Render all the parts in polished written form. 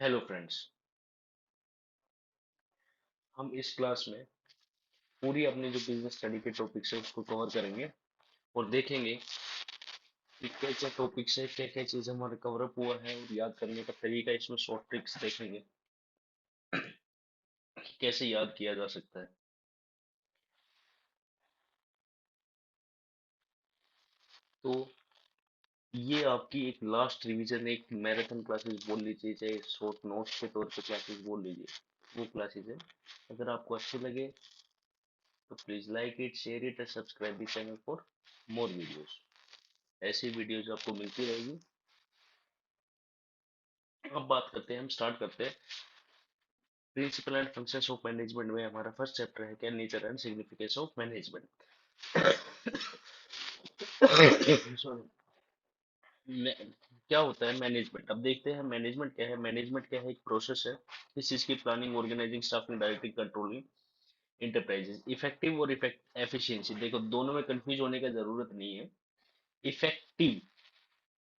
Hello friends. हम इस class में पूरी अपनी जो बिजनेस स्टडी के टॉपिक्स है उसको कवर करेंगे और देखेंगे कि क्या क्या टॉपिक्स है, क्या क्या चीज़ हमारा कवर अप हुआ है और याद करने का तरीका, इसमें शॉर्ट ट्रिक्स देखेंगे कि कैसे याद किया जा सकता है। तो ये आपकी एक लास्ट रिवीजन, एक मैराथन क्लासेस बोल लीजिए, चाहे शॉर्ट नोट्स के तौर पे क्लासेस बोल लीजिए, वो क्लासेस है। अगर आपको अच्छी लगे तो please like it, share it and subscribe the channel for more videos. ऐसी वीडियोस आपको मिलती रहेगी। अब बात करते हैं, हम स्टार्ट करते हैं principle and functions of management में। हमारा फर्स्ट चैप्टर है क्या, nature and significance of management. Sorry. क्या होता है मैनेजमेंट, अब देखते हैं मैनेजमेंट क्या है। मैनेजमेंट क्या है, एक प्रोसेस है इस चीज की, planning, organising, staffing, directing, controlling enterprises. Effective और इफेक्ट एफिशिएंसी, देखो दोनों में कंफ्यूज होने का जरूरत नहीं है। इफेक्टिव,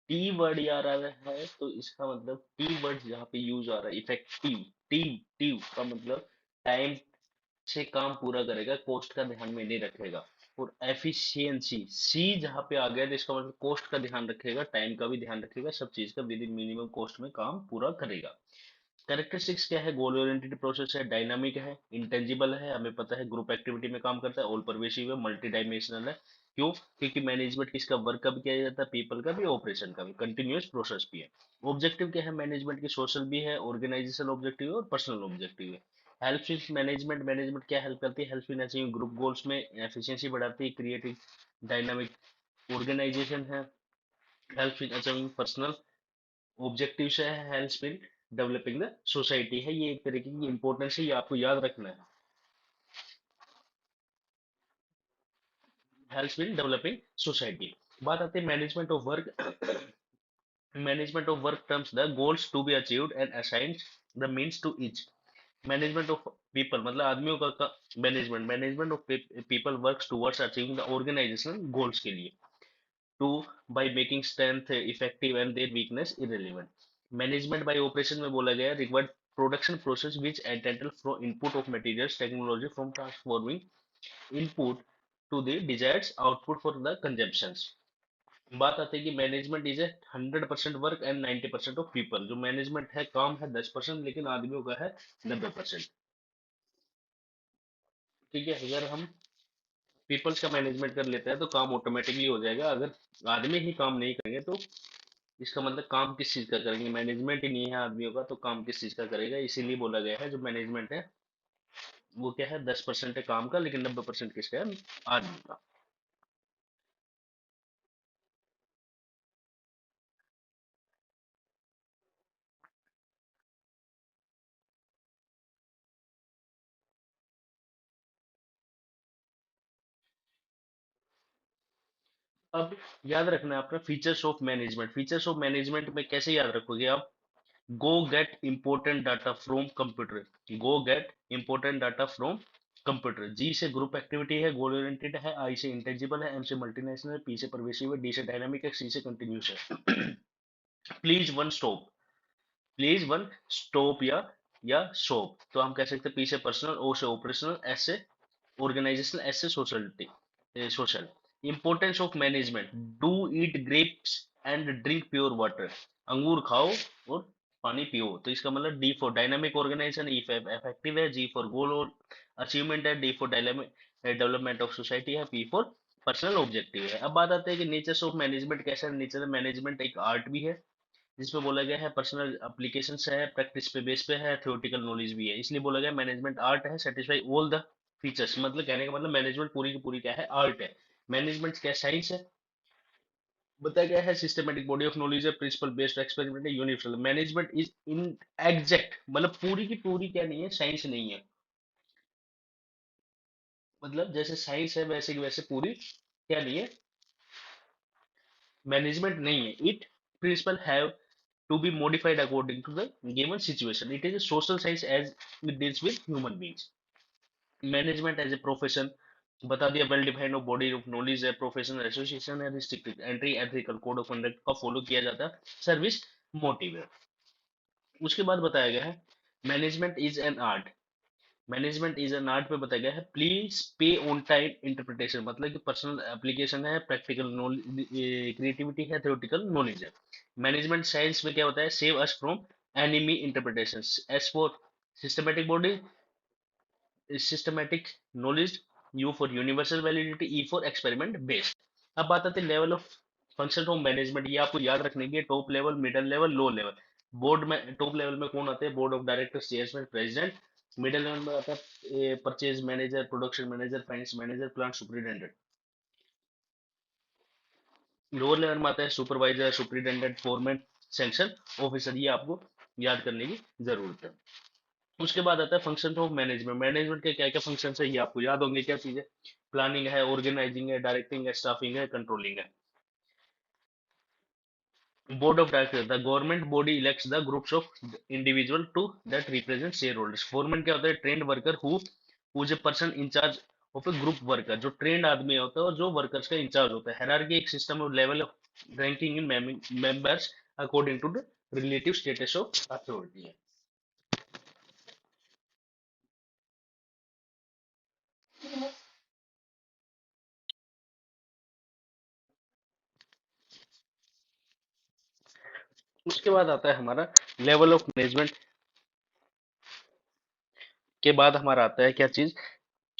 टी वर्ड आ रहा है तो इसका मतलब टी वर्ड जहाँ पे यूज आ रहा है इफेक्टिव, टी टीव का मतलब टाइम से काम पूरा करेगा, कॉस्ट का ध्यान में नहीं रखेगा। और एफिशिएंसी, सी जहाँ पे आ गया तो इसका मतलब कॉस्ट का ध्यान रखेगा, टाइम का भी ध्यान रखेगा, सब चीज का विद इन मिनिमम कॉस्ट में काम पूरा करेगा। कैरेक्टरिस्टिक्स क्या है, गोल ओरिएंटेड प्रोसेस है, डायनामिक है, इंटेंजिबल है, हमें पता है ग्रुप एक्टिविटी में काम करता है, ऑल परवेसिव है, मल्टी डायमेंशनल है। क्यों? क्योंकि मैनेजमेंट किसका, वर्क का भी किया जाता है, पीपल का भी, ऑपरेशन का भी, कंटिन्यूअस प्रोसेस भी है। ऑब्जेक्टिव क्या है मैनेजमेंट की, सोशल भी है, ऑर्गेनाइजेशन ऑब्जेक्टिव है और पर्सनल ऑब्जेक्टिव है। हेल्प इन मैनेजमेंट, मैनेजमेंट क्या हेल्प करती है, help in achieving group goals में, एफिशिएंसी बढ़ाती है, क्रिएटिव डायनामिक ऑर्गेनाइजेशन है, help in achieving personal objective है, help in developing the society है। ये एक तरीके की इंपॉर्टेंस है, ये आपको याद रखना है। Help in developing society. बात आती है management of work. Management of work terms the goals to be achieved and assigned the means to each. Management of people मतलब आदमियों का management, management of people works towards achieving the organisational goals के लिए, to by making strength effective and their weakness irrelevant. Management by operation में बोला गया है required production process which entitle from input of materials technology from transforming input to the desired output for the consumptions. बात आती है कि management is a 100% work and 90% of people. जो management है, काम है 10%, लेकिन आदमियों का है 90%। ठीक है, अगर हम पीपल्स का मैनेजमेंट कर लेते हैं तो काम ऑटोमेटिकली हो जाएगा। अगर आदमी ही काम नहीं करेंगे तो इसका मतलब काम किस चीज का करेंगे, मैनेजमेंट ही नहीं है आदमियों का तो काम किस चीज का करेगा। इसीलिए बोला गया है जो मैनेजमेंट है वो क्या है, 10% है काम का, लेकिन 90% किसका है, आदमी का। अब याद रखना है अपना features of management. Features of management में कैसे याद रखोगे आप, go get important data from computer. Go get important data from computer. G से ग्रुप एक्टिविटी है, गोल ओरिएंटेड है, आई से इंटेंजिबल है, एम से मल्टीनेशनल है, पी से परवेसिव है, डी से डायनामिक है, सी से कंटिन्यूस है। Please one stop, please one stop या शॉप, तो हम कह सकते हैं पी से पर्सनल, ओ से ऑपरेशनल, एस से ऑर्गेनाइजेशनल, एस से sociality, social. Importance of management, do eat grapes and drink pure water. अंगूर खाओ और पानी पियो। तो इसका मतलब D for dynamic organisation, E for effective है, जी फॉर गोल और अचीवमेंट है, D for development of society है, पी फॉर पर्सनल ऑब्जेक्टिव है। अब बात आती है कि नेचर्स ऑफ मैनेजमेंट कैसा है। नेचर मैनेजमेंट एक आर्ट भी है जिसमें बोला गया है पर्सनल एप्लीकेशन है, प्रैक्टिस पे बेस पे है, थ्योरेटिकल नॉलेज भी है। इसलिए बोला गया मैनेजमेंट आर्ट है, सेटिस्फाई ऑल द फीचर्स। मतलब कहने का मतलब मैनेजमेंट पूरी की पूरी क्या है, आर्ट है। मैनेजमेंट क्या साइंस है, बताया गया है सिस्टमेटिक बॉडी ऑफ नॉलेज है, प्रिंसिपल बेस्ड एक्सपेरिमेंट है, universal. Management is in exact, मतलब पूरी की पूरी क्या नहीं है, साइंस नहीं है। मतलब जैसे साइंस है वैसे की वैसे पूरी क्या नहीं है, मैनेजमेंट नहीं है। It principle have to be modified according to the given situation. It is a social science as it deals with human beings. Management as a profession, बता दिया, well defined body of knowledge है, professional association है, restricted entry, ethical code of conduct का follow किया जाता है, service motive है। उसके बाद बताया गया है management is an art. Management is an art पे बताया गया है please pay on time interpretation, मतलब कि पर्सनल एप्लीकेशन है, प्रैक्टिकल नॉलेज, क्रिएटिविटी है, थ्योरेटिकल नॉलेज है। मैनेजमेंट साइंस में क्या होता है, save us from enemy interpretation, S for systematic body, systematic knowledge, you for universal validity, E for experiment based. अब बात आती है level of function of management, ये आपको याद रखने की, top level, middle level, low level. Board में टॉप लेवल में कौन आते हैं, board of directors, chairman, president. Middle level में आता है purchase manager, production manager, finance manager, plant superintendent. Lower level में आता है supervisor, superintendent, foreman, sanction officer. ये आपको याद करने की जरूरत है। उसके बाद आता है फंक्शन ऑफ मैनेजमेंट। मैनेजमेंट के क्या क्या फंक्शन है ये आपको याद होंगे, क्या चीजें, प्लानिंग है, ऑर्गेनाइजिंग है, डायरेक्टिंग है, स्टाफिंग है, कंट्रोलिंग है। Board of directors, the government body elects the groups of individual to that represent shareholders. Foreman क्या होता है, trained worker who is a person in charge of a group worker, जो trained आदमी होता है और जो वर्कर्स का इंचार्ज होता है। हायरार्की एक system of level of ranking in members according to the relative status of authority है। उसके बाद आता है हमारा लेवल ऑफ मैनेजमेंट के बाद हमारा आता है क्या चीज,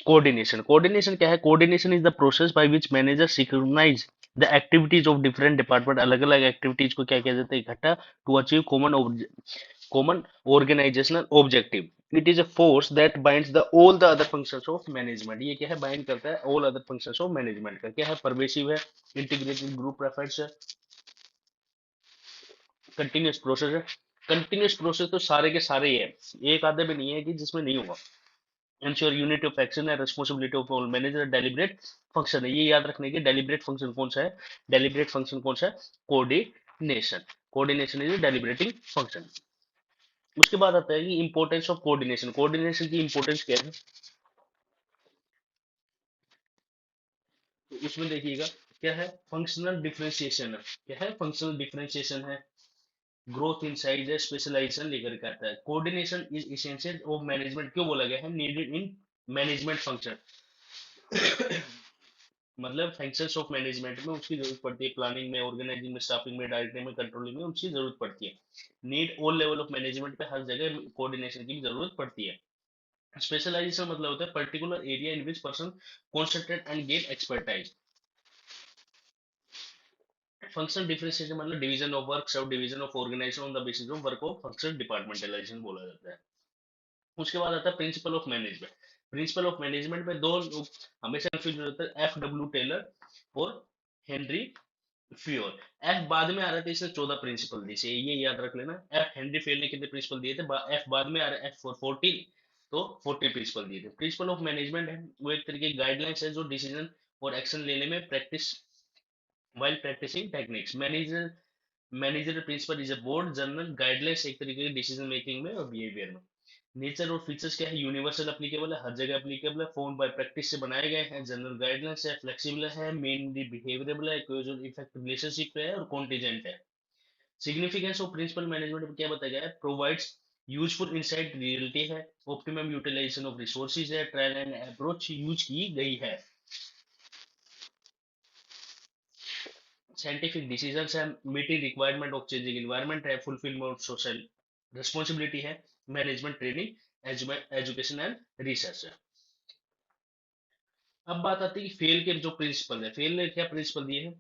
कोऑर्डिनेशन। कोऑर्डिनेशन क्या है, coordination is the process by which manager synchronise the activities of different department. अलग अलग एक्टिविटीज को क्या किया जाता है, इकट्ठा, to achieve common organisational objective. It is a force that binds the all the other functions of management. ये क्या है, बाइंड करता है all other functions of management का। क्या है, परवेसिव है, इंटीग्रेटेड ग्रुप एफर्ट्स है, कंटिन्यूस प्रोसेस है। कंटिन्यूस प्रोसेस तो सारे के सारे ही है, एक आधे भी नहीं है कि जिसमें नहीं होगा। इंश्योर यूनिटी ऑफ एक्शन है, responsibility of all manager, deliberate function है। ये याद रखने की, डेलिब्रेट फंक्शन कौन सा है, डेलिब्रेट फंक्शन कौन सा है, coordination. Coordination is deliberating function. उसके बाद आता है कि इंपॉर्टेंस ऑफ कोऑर्डिनेशन। कोऑर्डिनेशन की इंपॉर्टेंस क्या है, तो उसमें देखिएगा क्या है, फंक्शनल डिफरेंशिएशन है। क्या है, फंक्शनल डिफरेंशिएशन है, ग्रोथ इन साइज है, स्पेशलाइजेशन लेकर के आता है। Coordination is essential of management, क्यों बोला गया है, नीडेड इन मैनेजमेंट फंक्शन, मतलब फंक्शंस ऑफ मैनेजमेंट में उसकी जरूरत पड़ती है, प्लानिंग में, ऑर्गेनाइजिंग में, स्टाफिंग में, डायरेक्टिंग में, कंट्रोलिंग में उसकी जरूरत पड़ती है। Need all level of management पे हर जगह कोऑर्डिनेशन की भी जरूरत पड़ती है। स्पेशलाइजेशन मतलब होता है particular area in which person concentrate and gain expertise. Functional differentiation मतलब division of work, sub division of organisation on the basis of work of functional departmentalisation बोला जाता है। उसके बाद आता है principle of management. Principle of management में दो लोग हमेशा कंफ्यूज होते हैं, एफ डब्ल्यू टेलर और हेनरी फ्योर। एफ बाद में आ रहे थे, इसने 14 प्रिंसिपल दिए थे, ये याद रख लेना। एफ हेनरी फेल ने कितने प्रिंसिपल दिए थे, एफ बाद में आ रहा है, एफ फॉर 14, तो 40 प्रिंसिपल दिए थे। प्रिंसिपल ऑफ मैनेजमेंट है वो एक तरीके की गाइडलाइंस है जो डिसीजन और एक्शन लेने में practice, while practicing techniques। Manager principle is a board general guidelines, एक तरीके की डिसीजन मेकिंग में और बिहेवियर में। नेचर और फीचर्स क्या है, यूनिवर्सल एप्लीकेबल है, हर जगह एप्लीकेबल है, फोन बाय प्रैक्टिस से बनाए गए हैं, जनरल गाइडलाइंस है, फ्लेक्सिबल है, मेनली बिहेवियरेबल है, क्लोजर इफेक्ट रिलेशनशिप है और कॉन्टीजेंट है। सिग्निफिकेंस ऑफ प्रिंसिपल मैनेजमेंट में क्या बताया गया है, प्रोवाइड्स यूजफुल इंसाइट, रियलिटी है, ऑप्टिमम यूटिलाइजेशन ऑफ रिसोर्सेज है, ट्रायल एंड अप्रोच यूज की गई है, साइंटिफिक डिसीजंस है, meeting requirement of changing environment है, फुलफिलमेंट ऑफ सोशल रिस्पॉन्सिबिलिटी है, management training, education and research है। अब बात आती है कि फेल के जो प्रिंसिपल है, फेल ने क्या प्रिंसिपल दिए हैं,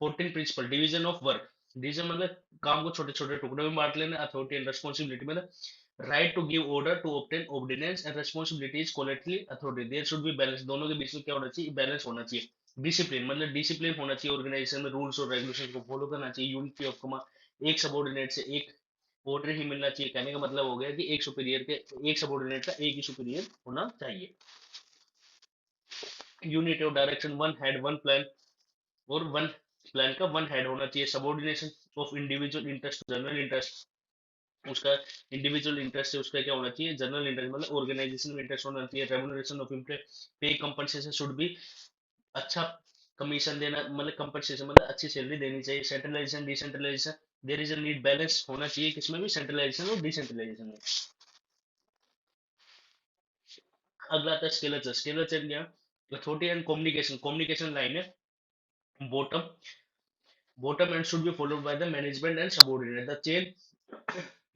14 principle, division of work. Division मतलब काम को छोटे छोटे टुकड़े में बांट लेना, अथॉरिटी एंड रिस्पॉन्सिबिलिटी मतलब right to give order to obtain ordinance and responsibility is collaterally authority, there should be balance, दोनों के बीच में क्या होना चाहिए, बैलेंस होना चाहिए। डिसिप्लिन मतलब डिसिप्लिन होना चाहिए, ऑर्गेनाइजेशन में रूल्स और रेगुलेशन को फॉलो करना चाहिए। यूनिटी ऑफ कमांड, एक सबऑर्डिनेट से एक ऑर्डर ही मिलना चाहिए, कहने का मतलब हो गया कि एक सुपीरियर के, एक सबऑर्डिनेट का एक ही सुपीरियर होना चाहिए। Unity of direction, one head one plan, और वन प्लान का वन हेड होना चाहिए। Subordination of individual interest general interest, उसका इंडिविजुअल इंटरेस्ट है उसका क्या होना चाहिए, जनरल इंटरेस्ट, मतलब ऑर्गेनाइजेशन में इंटरेस्ट होना चाहिए। Remuneration of employ, pay compensation should be, अच्छा कमीशन देना, मतलब कंपनसेशन मतलब अच्छी सैलरी देनी चाहिए। Centralisation decentralisation, there is a need balance होना चाहिए किसमें भी, सेंट्रलाइजेशन और डिसेंट्रलाइजेशन में। अगला आता है स्केलेचर। स्केलेचर क्या, authority and communication. Communication line है bottom, bottom and should be followed by the management and subordinate. The chain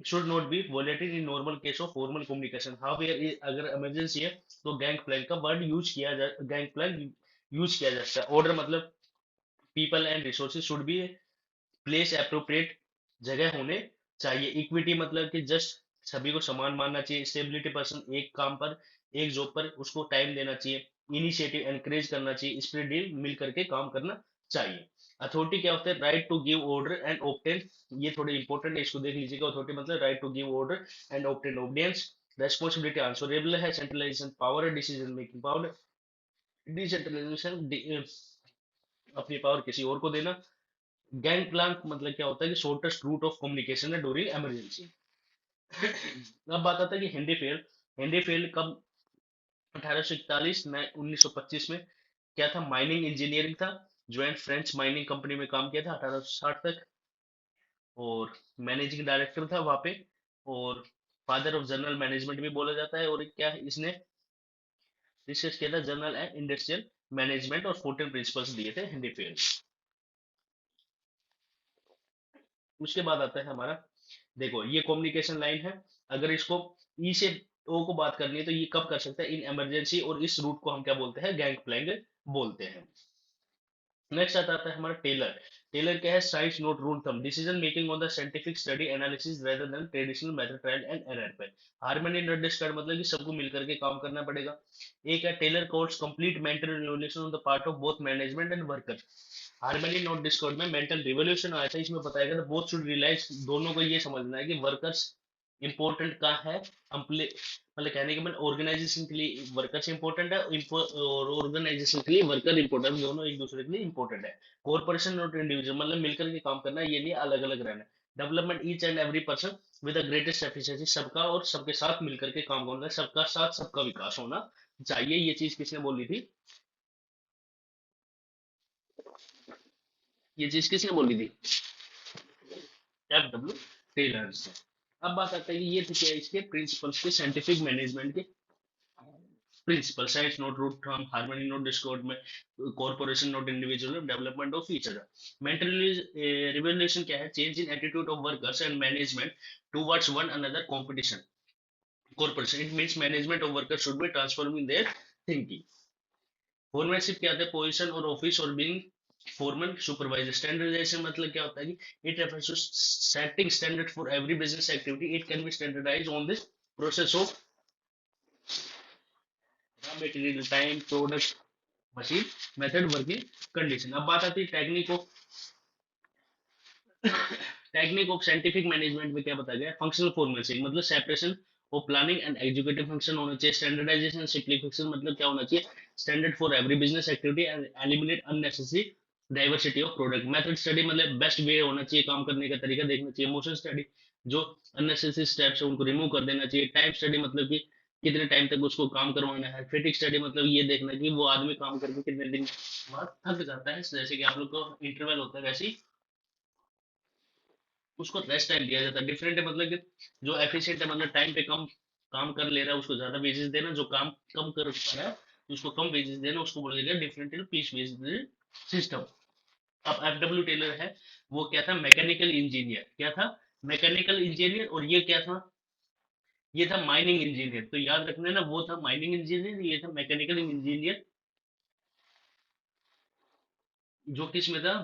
should not be volatile in normal case of formal communication. However, अगर emergency है तो gang Planck का word use किया जा, gang Planck use किया जा सकता है। ऑर्डर मतलब people and resources should be place appropriate, जगह होने चाहिए। इक्विटी मतलब कि जस्ट सभी को समान मानना चाहिए। स्टेबिलिटी पर्सन एक काम पर, एक जॉब पर उसको टाइम देना चाहिए। इनिशिएटिव एनकरेज करना चाहिए। स्प्रिट डील मिल करके काम करना चाहिए। अथॉरिटी क्या होता है, right to give order and obtain, ये थोड़े इंपॉर्टेंट है, इसको देख लीजिएगा। अथॉरिटी मतलब right to give order and obtain obedience. Responsibility answerable है। सेंट्रलाइजेशन पावर है, डिसीजन मेकिंग पावर। डिसेंट्रलाइजेशन अपनी पावर किसी और को देना। गैंग प्लांक मतलब क्या होता है कि शॉर्टेस्ट रूट ऑफ कम्युनिकेशन है ड्यूरिंग इमरजेंसी। अब बात आता है कि हेनरी फेल। हेनरी फेल कब, 1841 में, 1925 में। क्या था, माइनिंग इंजीनियरिंग था। ज्वाइंट फ्रेंच माइनिंग कंपनी में काम किया था 1860 तक, और मैनेजिंग डायरेक्टर था वहां पे, और फादर ऑफ जनरल मैनेजमेंट भी बोला जाता है। और क्या इसने रिसर्च किया था, जनरल एंड इंडस्ट्रियल मैनेजमेंट, और 14 प्रिंसिपल्स दिए थे हेनरी फेल। उसके बाद आता है हमारा, देखो ये कम्युनिकेशन लाइन है। अगर इसको ई से ओ को बात करनी है तो ये कब कर सकते हैं, इन इमरजेंसी, और इस रूट को हम क्या बोलते हैं, गैंग प्लैंग बोलते हैं। नेक्स्ट आता है हमारा टेलर। टेलर क्या है, साइंस नोट रूल थम, decision making on the scientific study analysis rather than traditional method, trial and error पे। हार्मनी नॉट डिस्कार्ड मतलब कि सबको मिलकर के काम करना पड़ेगा। एक है Taylor codes complete mental revolution on the part of both management and worker. Harmony not discord में मेंटल रिवोल्यूशन आया था, इसमें बताया गया था बोथ शुड रियलाइज, दोनों को ये समझना है कि वर्कर्स इंपॉर्टेंट का है, मतलब कहने के मतलब ऑर्गेनाइजेशन के लिए वर्कर्स इंपॉर्टेंट है, और ऑर्गेनाइजेशन के लिए वर्कर इंपॉर्टेंट, दोनों एक दूसरे के लिए इंपॉर्टेंट है। कॉर्पोरेशन नॉट इंडिविजुअल मतलब मिलकर के काम करना है, ये नहीं अलग अलग रहना है। Development each and every person with the greatest efficiency, सबका और सबके साथ मिलकर के काम करना है, सबका साथ सबका विकास होना चाहिए। ये चीज किसने बोली थी, ये चीज किसने बोली थी, एफ डब्ल्यू टेलर से। अब बात आती है कि ये थे क्या इसके प्रिंसिपल्स के, साइंटिफिक मैनेजमेंट के principle. Science not root from, harmony not discord में, corporation not individual, development of each other. Mental revolution क्या है, change in attitude of workers and management towards one another competition. Corporation it means management of workers should be transforming their thinking. Foremanship क्या होता है, position और office और being foreman supervisor. Standardisation मतलब क्या होता है कि it refers to setting standard for every business activity, it can be standardise on this process of raw material, time, product, machine, method, working condition. अब बात आती है टेक्निक ऑफ साइंटिफिक मैनेजमेंट में क्या बताया गया, फंक्शनल फॉर्मेशन मतलब separation of planning and executive function होना चाहिए। स्टैंडर्डाइजेशन सिंप्लीफिकेशन मतलब क्या होना चाहिए, standard for every business activity and eliminate unnecessary diversity of product. Method study मतलब बेस्ट वे होना चाहिए, काम करने का तरीका देखना चाहिए। मोशन स्टडी जो अननेसेसरी स्टेप्स है उनको रिमूव कर देना चाहिए। टाइम स्टडी मतलब कि कितने टाइम तक उसको काम करवाना है। फिटिक स्टडी मतलब ये देखना कि वो आदमी काम करके कितने दिन बाद थक जाता है, जैसे कि आप लोग को इंटरवल होता है वैसे ही उसको रेस्ट टाइम दिया जाता है। डिफरेंट है मतलब कि जो एफिशिएंट है मतलब टाइम पे कम काम कर ले रहा है उसको ज्यादा वेजेस देना, जो काम कम कर पा रहा है उसको कम वेजेस देना, उसको बोला जाएगा डिफरेंट पीस वेजेस सिस्टम। अब एफ डब्ल्यू टेलर है, वो क्या था, मैकेनिकल इंजीनियर। क्या था, मैकेनिकल इंजीनियर। और ये क्या था, ये था माइनिंग इंजीनियर। तो याद रखना है ना, वो था माइनिंग इंजीनियर, ये था मैकेनिकल इंजीनियर। जो किस में था,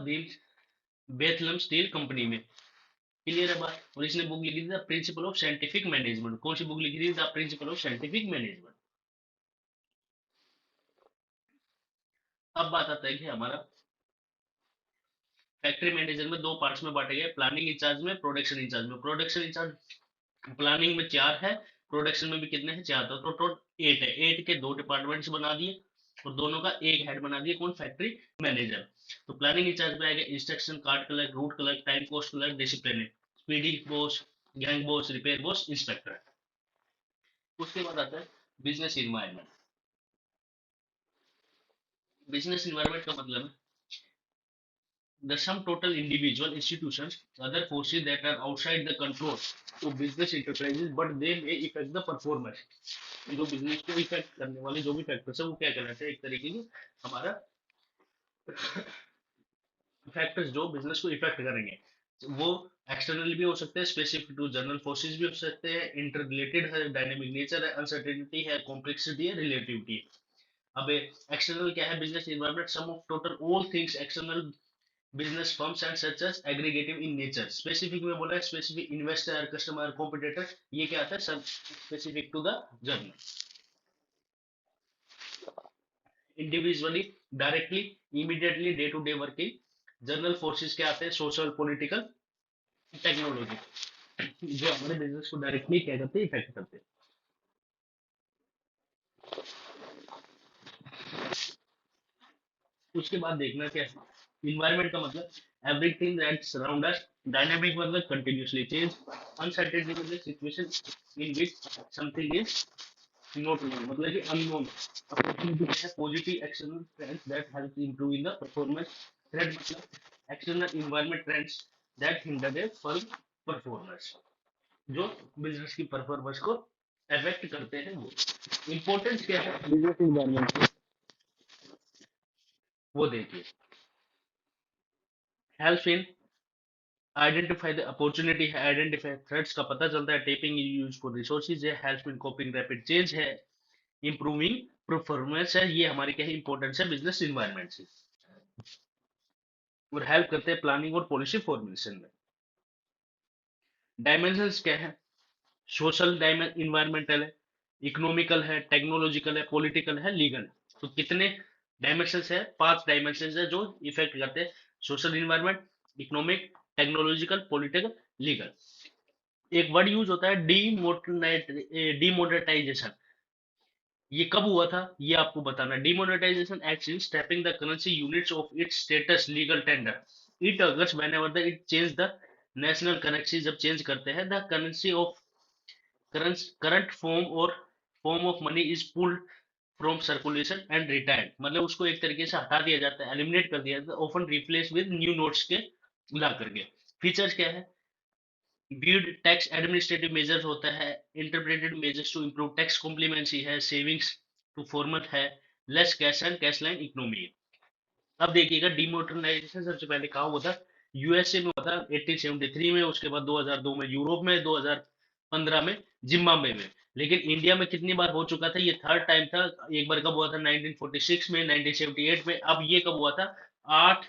बेथलम स्टील कंपनी में। क्लियर है बात। और इसने बुक लिखी थी the principle of scientific management. कौन सी बुक लिखी थी, the principle of scientific management. अब बात आता है कि हमारा फैक्ट्री मैनेजर में दो पार्ट्स में बांटे गए, प्लानिंग इंचार्ज में, प्रोडक्शन इंचार्ज में। प्रोडक्शन इंचार्ज प्लानिंग में चार है, प्रोडक्शन में भी कितने हैं, चार। तो टोटल एट है। एट के दो डिपार्टमेंट्स बना दिए और दोनों का एक हेड बना दिया, कौन, फैक्ट्री मैनेजर। तो प्लानिंग इंचार्ज में आएगा instruction, card collect, route collect, time cost collect, discipline, speedy boss, gang boss, repair boss, inspector. उसके बाद आता है बिजनेस इन्वायरमेंट। बिजनेस इन्वायरमेंट का मतलब है the sum total individual institutions other forces that are outside the control to business enterprises but they may affect the performance. जो business को effect करने वाले जो भी फैक्टर्स है वो क्या कहलाते हैं, एक तरीके की हमारा फैक्टर्स जो बिजनेस को इफेक्ट करेंगे। वो एक्सटर्नल भी हो सकते हैं, स्पेसिफिक टू जनरल फोर्सेस भी हो सकते हैं, इंटर रिलेटेड है, डायनेमिक नेचर है, अनसर्टेनिटी है, कॉम्प्लेक्सिटी है, रिलेटिविटी है। अब एक्सटर्नल क्या है, business environment sum of total all things external business firms and such as aggregative in nature. Specific में बोला है स्पेसिफिक इन्वेस्टर कस्टमर कॉम्पिटिटर, ये क्या आता है सब specific to the general. Individually directly immediately day to day working, general forces क्या आते हैं, सोशल पॉलिटिकल टेक्नोलॉजी, जो हमारे बिजनेस को डायरेक्टली क्या करते हैं, इफेक्ट करते हैं। उसके बाद देखना क्या है, इन्वायरमेंट का मतलब everything that surround us, dynamic मतलब कंटिन्यूअसली चेंज, अनसर्टेनिटी मतलब situation in which something is not known मतलब कि अननोन, अपॉर्चुनिटी है positive external trends that help improve in the performance, threat मतलब external environment trends that hinder the firm performance, जो business की performance को affect करते हैं। वो इंपॉर्टेंस क्या है बिजनेस इन्वायरमेंट की, वो देखिए। Help in identify the opportunity है, आइडेंटिफाई थ्रेट्स का पता चलता है, टेपिंग यूज फॉर रिसोर्सेज है, हेल्प इन कोपिंग रैपिड चेंज है, इंप्रूविंग परफॉर्मेंस है, ये हमारी क्या है इंपॉर्टेंस है बिजनेस इन्वायरमेंट से। और हेल्प करते हैं प्लानिंग और पॉलिसी फॉर्मुलेशन में। डायमेंशंस क्या है, सोशल इन्वायरमेंटल है, इकोनॉमिकल है, टेक्नोलॉजिकल है, पॉलिटिकल है, लीगल है। तो कितने डायमेंशंस है, 5 डायमेंशंस है जो इफेक्ट करते हैं social environment, economic, technological, political, legal. एक वर्ड यूज होता है डीमोनेटाइजेशन, ये कब हुआ था ये आपको बताना। Demonetisation act in stepping the currency units of its status legal tender it occurs whenever the it change the national currency, जब चेंज करते हैं the currency of current form of money is pulled from circulation and retired, मतलब उसको एक तरीके से हटा दिया जाता है, एलिमिनेट कर दिया जाता है, often replace with new notes के ला करके। फीचर्स क्या है, viewed टैक्स एडमिनिस्ट्रेटिव मेजर्स होता है, interpreted measures to improve tax compliance है, सेविंग्स टू फॉर्मल है, less cash and cash line economy है। अब देखिएगा डिमोनेटाइजेशन सबसे पहले कहा हुआ था, यूएसए में हुआ था 1873 में, उसके बाद 2002 में यूरोप में, 2015 में जिम्बाब्वे में। लेकिन इंडिया में कितनी बार हो चुका था, ये थर्ड टाइम था। एक बार कब हुआ था 1946 में, 1978 में, अब ये कब हुआ था 8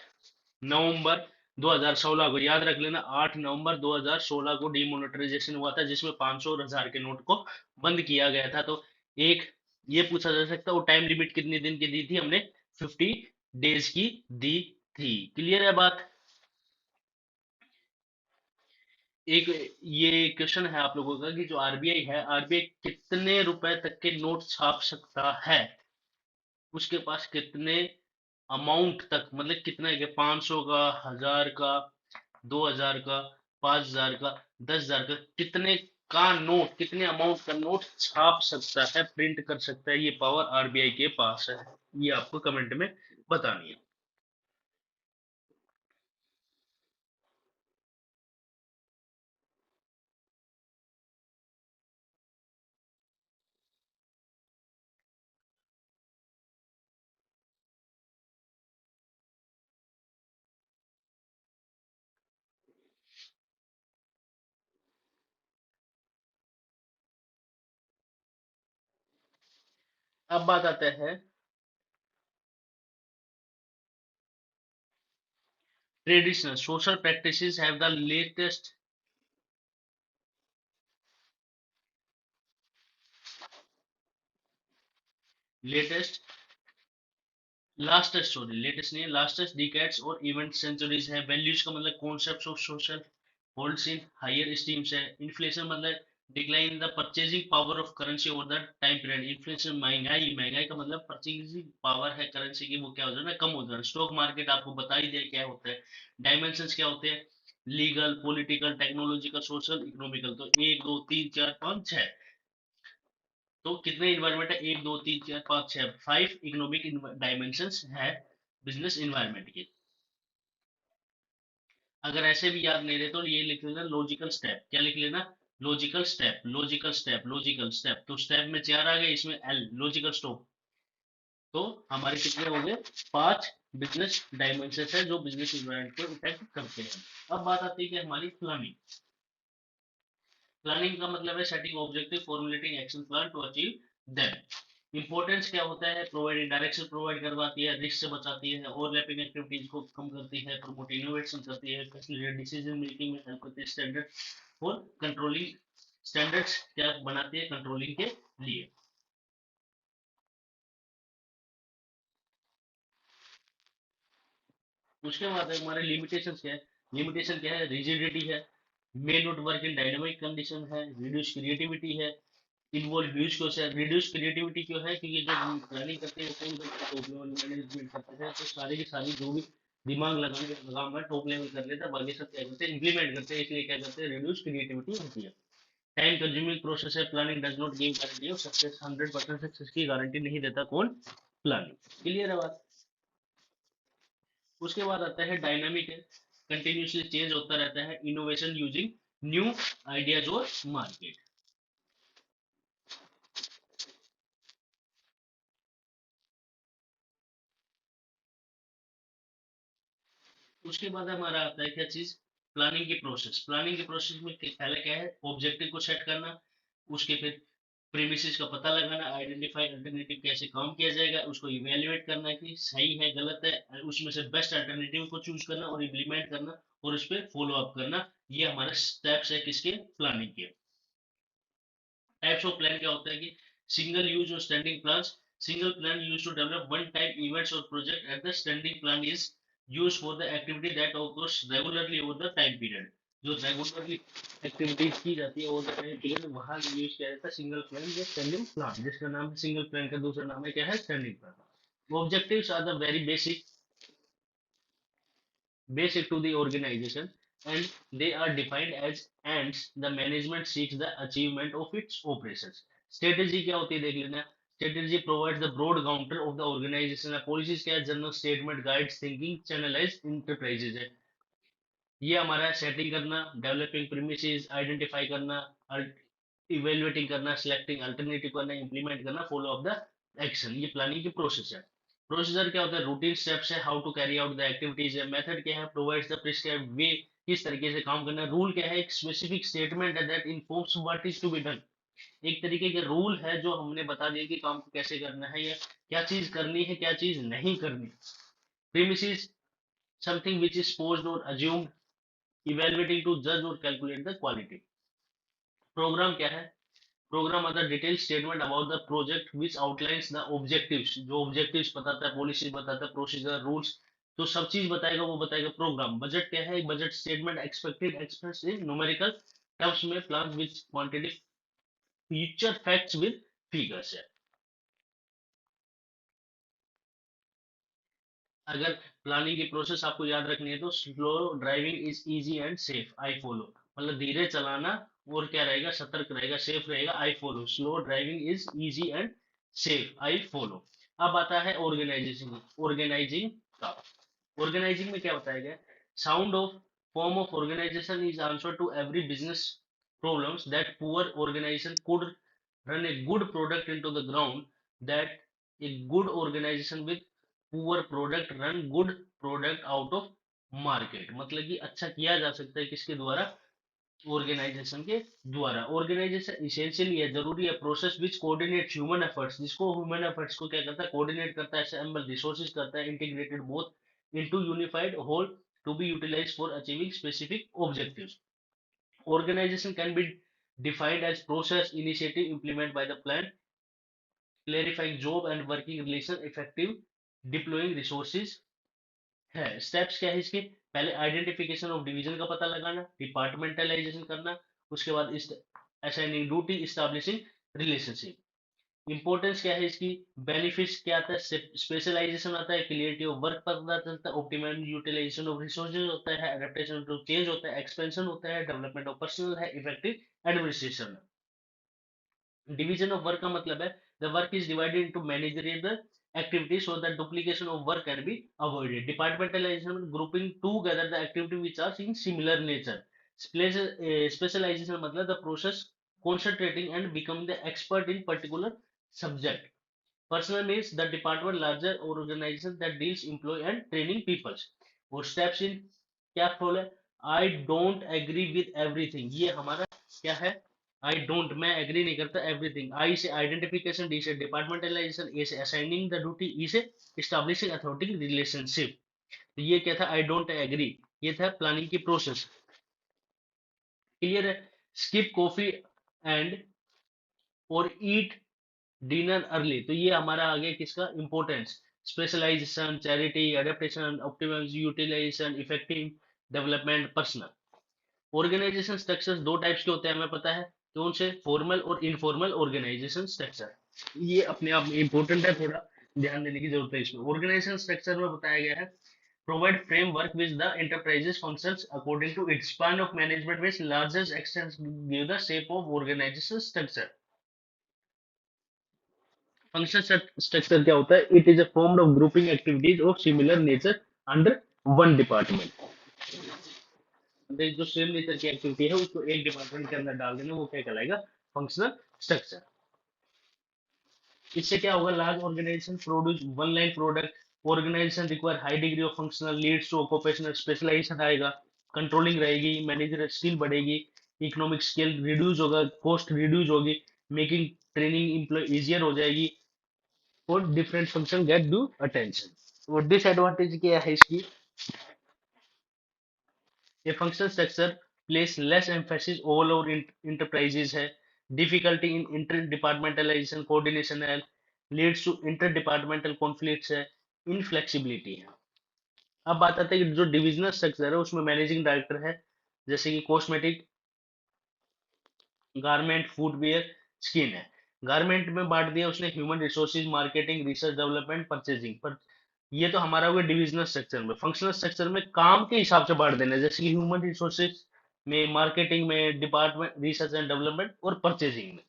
नवंबर 2016 को, याद रख लेना 8 नवंबर 2016 को डिमोनेटाइजेशन हुआ था, जिसमें 500 और 1000 के नोट को बंद किया गया था। तो एक ये पूछा जा सकता है वो टाइम लिमिट कितने दिन की दी थी हमने, 50 डेज की दी थी। क्लियर है बात। एक ये क्वेश्चन है आप लोगों का कि जो आरबीआई है, आरबीआई कितने रुपए तक के नोट छाप सकता है, उसके पास कितने अमाउंट तक, मतलब कितना है, 500 का, 1000 का, 2000 का, 5000 का, 10,000 का, कितने का नोट, कितने अमाउंट का नोट छाप सकता है, प्रिंट कर सकता है, ये पावर आरबीआई के पास है। ये आपको कमेंट में बतानी है। अब बात आता है traditional social practices have the latest lastest, sorry latest नहीं, लास्टेस्ट डिकेड्स और इवेंट सेंचुरीज है। वैल्यूज का मतलब concepts of social holds in higher streams है। इन्फ्लेशन मतलब decline in the purchasing power of currency over the time period. Inflation महंगाई, महंगाई का मतलब परचेजिंग पावर है करेंसी की, वो क्या हो जाना है, कम हो जाना। स्टॉक मार्केट आपको बता ही दिया क्या होता है। डायमेंशंस क्या होते हैं, legal, political, technological, social, economical. तो 1 2 3 4 5 6, तो कितने इन्वायरमेंट है, 1 2 3 4 5 6, 5 इकोनॉमिक डायमेंशन है बिजनेस इन्वायरमेंट के। अगर ऐसे भी याद नहीं रहे तो ये लिख लेना लॉजिकल स्टेप। क्या लिख लेना? Logical step, logical step, logical step. तो स्टेप में 4 आ गए, इसमें एल लॉजिकल स्टॉप। तो हमारे कितने हो गए? 5 बिजनेस डायमेंशन है जो बिजनेस इन्वायरमेंट को इफेक्ट करते हैं। अब बात आती है कि हमारी प्लानिंग। प्लानिंग का मतलब है setting objective, formulating action plan to achieve them. Importance क्या होता है? प्रोवाइडिंग डायरेक्शन प्रोवाइड करवाती है, रिस्क से बचाती है, ओवरलैपिंग एक्टिविटीज को कम करती है, प्रमोट इनोवेशन करती है, फैसिलिटेट डिसीजन मेकिंग में हेल्प करती है, स्टैंडर्ड फॉर कंट्रोलिंग, स्टैंडर्ड्स क्या बनाती है कंट्रोलिंग के लिए। उसके बाद हमारे लिमिटेशन क्या है? लिमिटेशन क्या है? रिजिडिटी है, may not work in dynamic condition है, रिड्यूस क्रिएटिविटी है, इन्वॉल्व ह्यूज कोर्स है। रिड्यूस क्रिएटिविटी क्यों है? क्योंकि जब हम प्लानिंग करते हैं कौन करते हैं, टॉप लेवल मैनेजमेंट करते हैं, तो सारी की सारी जो भी दिमाग लगाने लगाम है टॉप लेवल कर लेता है, बाकी सब क्या करते हैं इंप्लीमेंट करते हैं, इसलिए क्या करते हैं रिड्यूस क्रिएटिविटी होती है। टाइम कंज्यूमिंग प्रोसेस है, planning does not give guarantee of success, 100% success की गारंटी नहीं देता कौन? प्लानिंग। क्लियर है बात? उसके बाद आता है डायनामिक है, कंटिन्यूसली चेंज होता रहता है, इनोवेशन यूजिंग न्यू आइडियाज और मार्केट। उसके बाद हमारा आता है क्या चीज? प्लानिंग की प्रोसेस। प्लानिंग के प्रोसेस में पहले क्या है? ऑब्जेक्टिव को सेट करना, उसके फिर प्रीमिसेस का पता लगाना, आइडेंटिफाई अल्टरनेटिव कैसे काम किया जाएगा, उसको इवेल्युएट करना कि सही है गलत है, उसमें से बेस्ट अल्टरनेटिव को चूज करना और इम्प्लीमेंट करना और उस पर फॉलो अप करना। ये हमारे स्टेप्स है किसके? प्लानिंग के। टाइप्स ऑफ प्लान क्या होता है कि सिंगल यूज और standing plans. Single plan use to develop one time events और project at the standing plan is use for the activity that occurs regularly over the time period. जो regularly activities की जाती है over the time period वहां use किया जाता है single plan या स्टैंडिंग प्लान, जिसका नाम है सिंगल प्लान का दूसरा नाम है क्या है? Standing plan. Objectives are the very basic to the organization, and they are defined as ends the management seeks the achievement of its operations. Strategy क्या होती है देख लेना। Strategy provides the broad counter of the organization। Policies क्या है? General statement guides thinking channelized enterprises है। ये हमारा सेटिंग करना, डेवलपिंग प्रीमिसेस, आइडेंटिफाई करना, इवेल्युएटिंग करना, सिलेक्टिंग अल्टरनेटिव करना, इंप्लीमेंट करना, फॉलो अप द एक्शन। ये प्लानिंग की प्रोसेस है। प्रोसीजर क्या होता है? रूटीन स्टेप्स है, how to carry out the activities है। मेथड क्या है? प्रोवाइड्स द प्रिस्क्राइब्ड वे, किस तरीके से काम करना है। रूल क्या है? एक स्पेसिफिक स्टेटमेंट है that informs what is to be done. एक तरीके के रूल है जो हमने बता दिया कि काम को कैसे करना है या क्या चीज करनी है क्या चीज नहीं करनी। Premises, something which is supposed or assumed, evaluating to judge or calculate the quality। Program क्या है? Program other detail statement about the project which outlines the objectives. जो ऑब्जेक्टिव्स बताता है, पॉलिसी बताता है, प्रोसीजर रूल्स, तो सब चीज बताएगा वो बताएगा प्रोग्राम। बजट क्या है? Budget statement expected express in numerical terms में, plan with quantity, future facts with figures है। अगर प्लानिंग की प्रोसेस आपको याद रखनी है तो slow driving is easy and safe, I follow. मतलब धीरे चलाना और क्या रहेगा? सतर्क रहेगा, सेफ रहेगा, I follow. Slow driving is easy and safe, I follow. अब आता है ऑर्गेनाइजेशन, ऑर्गेनाइजिंग का। ऑर्गेनाइजिंग में क्या बताया गया? Sound of form of organization is answer to every business problems that poor organization could run a good product into the ground, that a good organization with poor product run good product out of market. मतलब कि अच्छा किया जा सकता है किसके द्वारा? Organisation के द्वारा। ऑर्गेनाइजेशन इसेंशियली है, जरूरी है, process which coordinate human efforts, जिसको ह्यूमन एफर्ट्स को क्या करता है? कोऑर्डिनेट करता है, असेंबल रिसोर्सेज करता है, integrated both into unified whole to be utilized for achieving specific objectives. Organization can be defined as process, initiative, implemented by the plan, clarifying job and working relation, effective deploying resources है। Steps क्या है इसके? पहले identification of division का पता लगाना, departmentalisation करना, उसके बाद assigning duty, establishing relationship. Importance क्या है इसकी? बेनिफिट्स क्या आता है? स्पेशलाइजेशन आता है, क्लियरिटी ऑफ वर्क पता चलता है, ऑप्टिमम यूटिलाइजेशन ऑफ रिसोर्सेज होता है, एडेप्टेशन टू चेंज होता है, एक्सपेंशन होता है, डेवलपमेंट ऑफ पर्सनल है, effective administration. Division of work का मतलब है the work is divided into managerial activities so that duplication of work can be avoided. Departmentalization, grouping together the activity which are in similar nature. Specialization मतलब the process concentrating and becoming the expert in particular subject. Personal means the department larger organization that deals employee and training peoples. और steps in क्या खोले, I don't agree with everything, ये हमारा क्या है, I don't, मैं agree नहीं करता everything. I से identification, D से departmentalization, A से assigning the duty, E से establishing authority relationship. तो ये क्या था, I don't agree, ये था प्लानिंग की प्रोसेस. क्लियर है. स्किप कॉफी एंड और ईट डिनर अर्ली, तो ये हमारा आ गया किसका importance. Specialization, charity, adaptation, optimum utilization, effective development, personal. Organization structures दो टाइप्स के होते हैं, हमें पता है कौन से, फॉर्मल और इनफॉर्मल ऑर्गेनाइजेशन स्ट्रक्चर. ये अपने आप में इंपॉर्टेंट है, थोड़ा ध्यान देने की जरूरत है इसमें. ऑर्गेनाइजेशन स्ट्रक्चर में बताया गया है provide framework which the enterprises functions according to its span of management which largest extent give the shape of organization structure. Function structure क्या होता है, it is a form of grouping activities of similar nature under one department. जो same nature की activity है उसको एक department के अंदर डाल देना, वो क्या कहलाएगा, फंक्शनल स्ट्रक्चर. इससे क्या होगा, large organisation produce one line product. Organisation require high degree of functional leads to occupational specialisation आएगा, कंट्रोलिंग रहेगी, मैनेजर स्किल बढ़ेगी, इकोनॉमिक स्किल रिड्यूस होगा, कॉस्ट रिड्यूस होगी, मेकिंग ट्रेनिंग एम्प्लॉय इजियर हो जाएगी, और different function get do attention. और disadvantage क्या है इसकी, ये function structure place less emphasis all over enterprises है, difficulty in inter departmentalisation coordination है, leads to inter departmental conflicts है, इनफ्लेक्सिबिलिटी है. अब बात आती है कि जो डिविजनल स्ट्रक्चर है उसमें मैनेजिंग डायरेक्टर है, जैसे कि कॉस्मेटिक, गारमेंट, फुटवेयर, स्किन है. गारमेंट में बांट दिया उसने human resources, marketing, research development, purchasing पर. ये तो हमारा हुआ डिविजनल स्ट्रक्चर में. फंक्शनल स्ट्रक्चर में काम के हिसाब से बांट देना है, जैसे कि ह्यूमन रिसोर्सेज में, मार्केटिंग में, डिपार्टमेंट रिसर्च एंड डेवलपमेंट, और परचेजिंग में.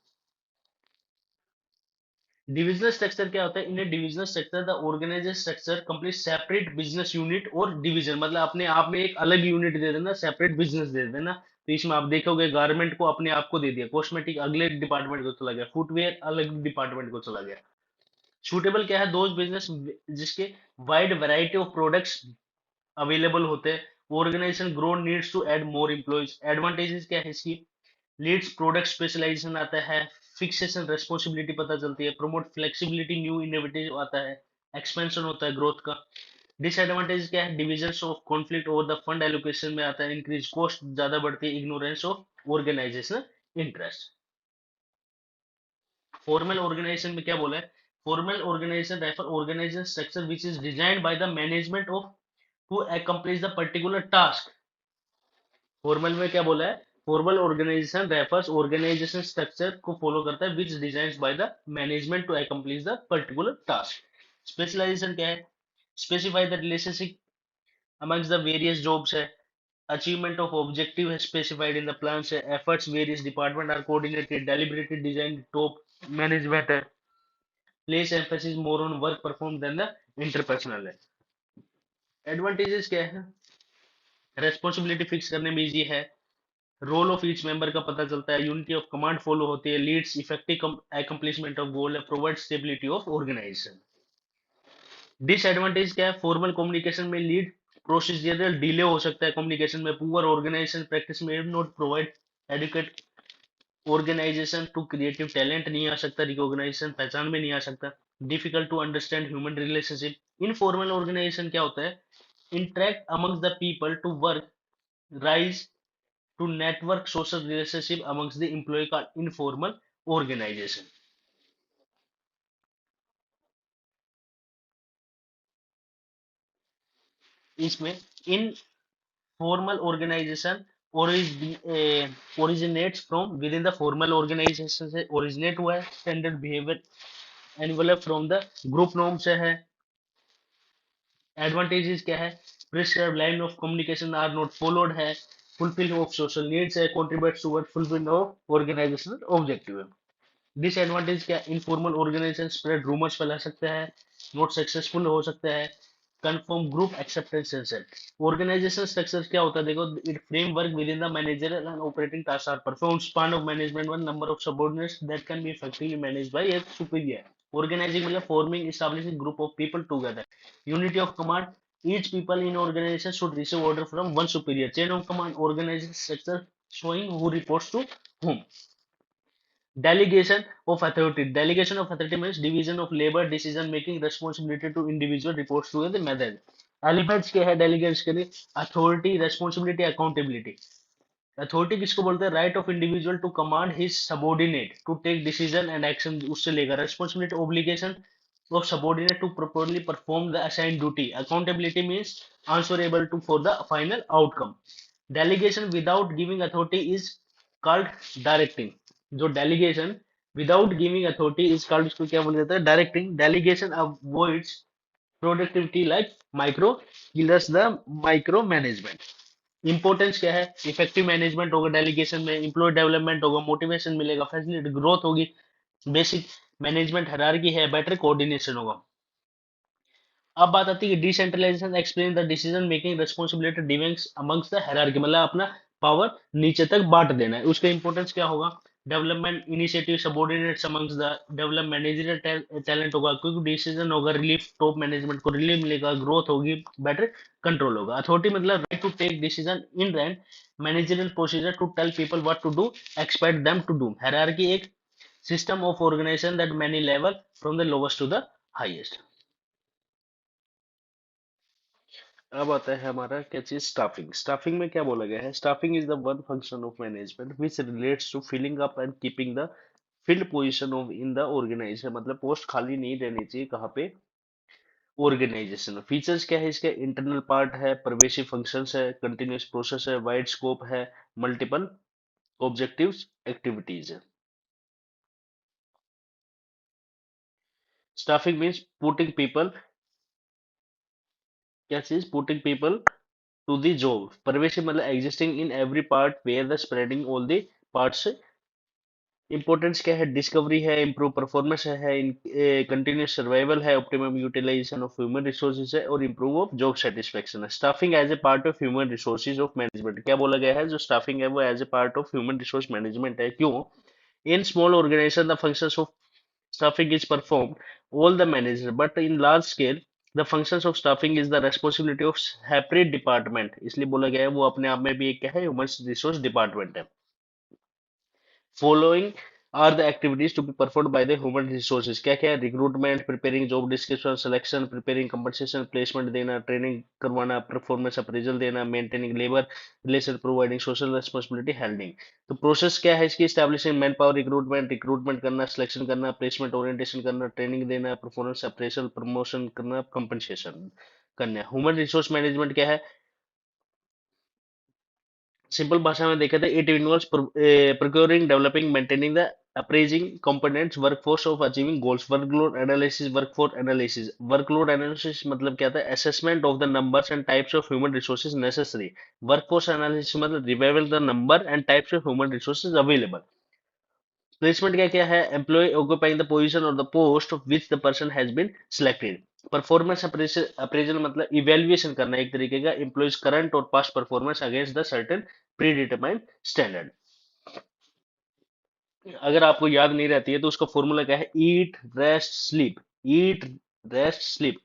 डिविजनल स्ट्रक्चर क्या होता है, in divisional structure the organisation structure complete separate business unit और डिवीजन, मतलब अपने आप में एक अलग यूनिट दे देना, सेपरेट बिजनेस दे देना. तो इसमें आप देखोगे गारमेंट को अपने आप को दे दिया, कॉस्मेटिक अगले डिपार्टमेंट को चला गया, फुटवेयर अलग डिपार्टमेंट को चला गया. सूटेबल क्या है, दोज बिजनेस जिसके wide variety of products available होते हैं. Organization grow needs to add more employees. Advantages क्या है इसकी, लीड्स प्रोडक्ट स्पेशलाइजेशन आता है, फिक्सेशन रेस्पॉन्सिबिलिटी पता चलती है, प्रमोट फ्लेक्सिबिलिटी, न्यू इनोवेटिव आता है, एक्सपेंशन होता है ग्रोथ का. डिसएडवांटेज क्या है, division of conflict over the fund allocation में आता है, इंक्रीज कॉस्ट ज्यादा बढ़ती है, ignorance of organisation interest. Formal organisation में क्या बोला है, formal organisation refer organisation structure which is designed by the management of to accomplish the particular task. Formal में क्या बोला है, formal organisation refers organisation structure को फॉलो करता है which designs by the management to accomplish the particular task. Specialisation क्या है, specify the relationship amongst the various jobs है, अचीवमेंट ऑफ ऑब्जेक्टिव है स्पेसिफाइड इन द प्लान है, efforts various department are coordinated, deliberated design top management है, place emphasis more on work perform than the interpersonal है. Advantages क्या है, responsibility fix करने में easy है, रोल ऑफ ईच मेंबर का पता चलता है, यूनिटी ऑफ कमांड फॉलो होती है, leads effective accomplishment of goal है, provide stability of organisation. Disadvantage क्या है, फॉर्मल कम्युनिकेशन में लीड प्रोसीजरल डिले हो सकता है कम्युनिकेशन में, पुअर ऑर्गेनाइजेशन प्रैक्टिस में not provide adequate organisation to creative talent नहीं आ सकता, रिकॉग्नाइजेशन पहचान में नहीं आ सकता, difficult to understand human relationship. Informal organisation क्या होता है, interact amongst the people to work rise to network social relationship amongst the employee का informal organization. इसमें informal organization originates from within the formal organization से originate हुआ है, standard behavior envelope from the group norm से है. Advantages क्या है, prescribed line of communication are not followed है, फुलफिल ऑफ सोशल नीड्स है, contribute toward fulfil of organizational objective है. डिसएडवांटेज क्या, इनफॉर्मल ऑर्गेनाइजेशन स्प्रेड रूमर्स फैला सकता है, नॉट सक्सेसफुल हो सकता है। Confirm group acceptance set. Organization structure क्या होता है देखो, it framework within the managerial and operating task are perform span of management one number of subordinates that can be effectively managed by a superior. Organising मतलब forming establishing group of people together. Unity of command, each people in organization should receive order from one superior। chain of command, organization structure showing who reports to whom। Delegation of authority, delegation of authority means division of labor, decision making responsibility to individual reports to the method। Elements क्या है delegates के लिए? Authority, responsibility, accountability. Authority किसको बोलते हैं? Right of individual to command his subordinate to take decision and action, उससे लेकर। Responsibility, obligation of subordinate to properly perform the assigned duty। accountability means answerable to for the final outcome। delegation without giving authority is called directing। जो delegation without giving authority is called, उसको क्या बोला जाता है? Directing. delegation avoids productivity like micro killers the micro management। Importance क्या है? Effective management होगा delegation में, एम्प्लॉय डेवलपमेंट होगा, मोटिवेशन मिलेगा, फैसिलिटी ग्रोथ होगी, बेसिक मैनेजमेंट हायरार्की है, बेटर कोऑर्डिनेशन होगा। अब बात आती है decentralisation, explain the decision making responsibility divings amongst the hierarchy, मतलब अपना पावर नीचे तक बांट देना है। उसका इंपॉर्टेंस क्या होगा? Development initiative subordinates amongst the, develop managerial talent होगा, क्विक डिसीजन होगा, रिलीफ टॉप मैनेजमेंट को रिलीफ मिलेगा, ग्रोथ होगी, बेटर कंट्रोल होगा। अथॉरिटी मतलब right to take decision in rand, managerial procedure to tell people what to do, expect them to do. Hierarchy एक system of organisation that many level from the lowest to the highest. अब आता है हमारा क्या चीज? Staffing. Staffing में क्या बोला गया है? Staffing is the one function of management which relates to filling up and keeping the filled position of in the organization. मतलब पोस्ट खाली नहीं रहनी चाहिए कहाँ पे? ऑर्गेनाइजेशन। फीचर्स क्या है इसके? इंटरनल पार्ट है, परवेसिव फंक्शंस है, कंटिन्यूअस प्रोसेस है, वाइड स्कोप है, मल्टीपल ऑब्जेक्टिव्स एक्टिविटीज है। स्टाफिंग मीन्स पुटिंग पीपल, क्या चीज? Putting people to the job. Pervasive मतलब existing in every part where the spreading all the parts. Importance क्या है? डिस्कवरी है, इम्प्रूव परफॉर्मेंस है, कंटिन्यूस सर्वाइवल है, optimum utilisation of human resources है, और इम्प्रूव ऑफ जॉब सेटिस्फेक्शन है। Staffing as a part of human resources of management. क्या बोला गया है? जो स्टाफिंग है वो as a part of human resource management है। क्यों? In small organization the functions of staffing is performed all the manager, but in large scale the functions of staffing is the responsibility of separate department। इसलिए बोला गया है वो अपने आप में भी एक क्या है? ह्यूमन रिसोर्स डिपार्टमेंट है। Following are the activities to be performed by the human resources। क्या क्या है? Recruitment, preparing job description, selection, preparing compensation, placement देना, ट्रेनिंग करवाना, परफॉर्मेंस अप्रेजल देना, maintaining labour relation, providing social responsibility, हेल्डिंग। तो process क्या है इसकी? Establishing man power recruitment, recruitment करना, सिलेक्शन करना, प्लेसमेंट ओरिएंटेशन करना, ट्रेनिंग देना, परफॉर्मेंस अप्रेजल, प्रमोशन करना, कंपनसेशन करना। ह्यूमन रिसोर्स मैनेजमेंट क्या है? सिंपल भाषा में देखे तो it involves procuring, developing, maintaining the appraising components workforce of achieving goals। workload analysis, workforce analysis। workload analysis मतलब क्या था? assessment of the numbers and types of human resources necessary। workforce analysis मतलब revival the number and types of human resources available। Placement क्या क्या है? Employee occupying the position और the post of which the person has been selected. Performance appraisal मतलब evaluation करना एक तरीके का एम्प्लॉयज करंट और past performance against the certain predetermined standard. अगर आपको याद नहीं रहती है तो उसका फॉर्मूला क्या है? ईट रेस्ट स्लीप। ईट रेस्ट स्लीप,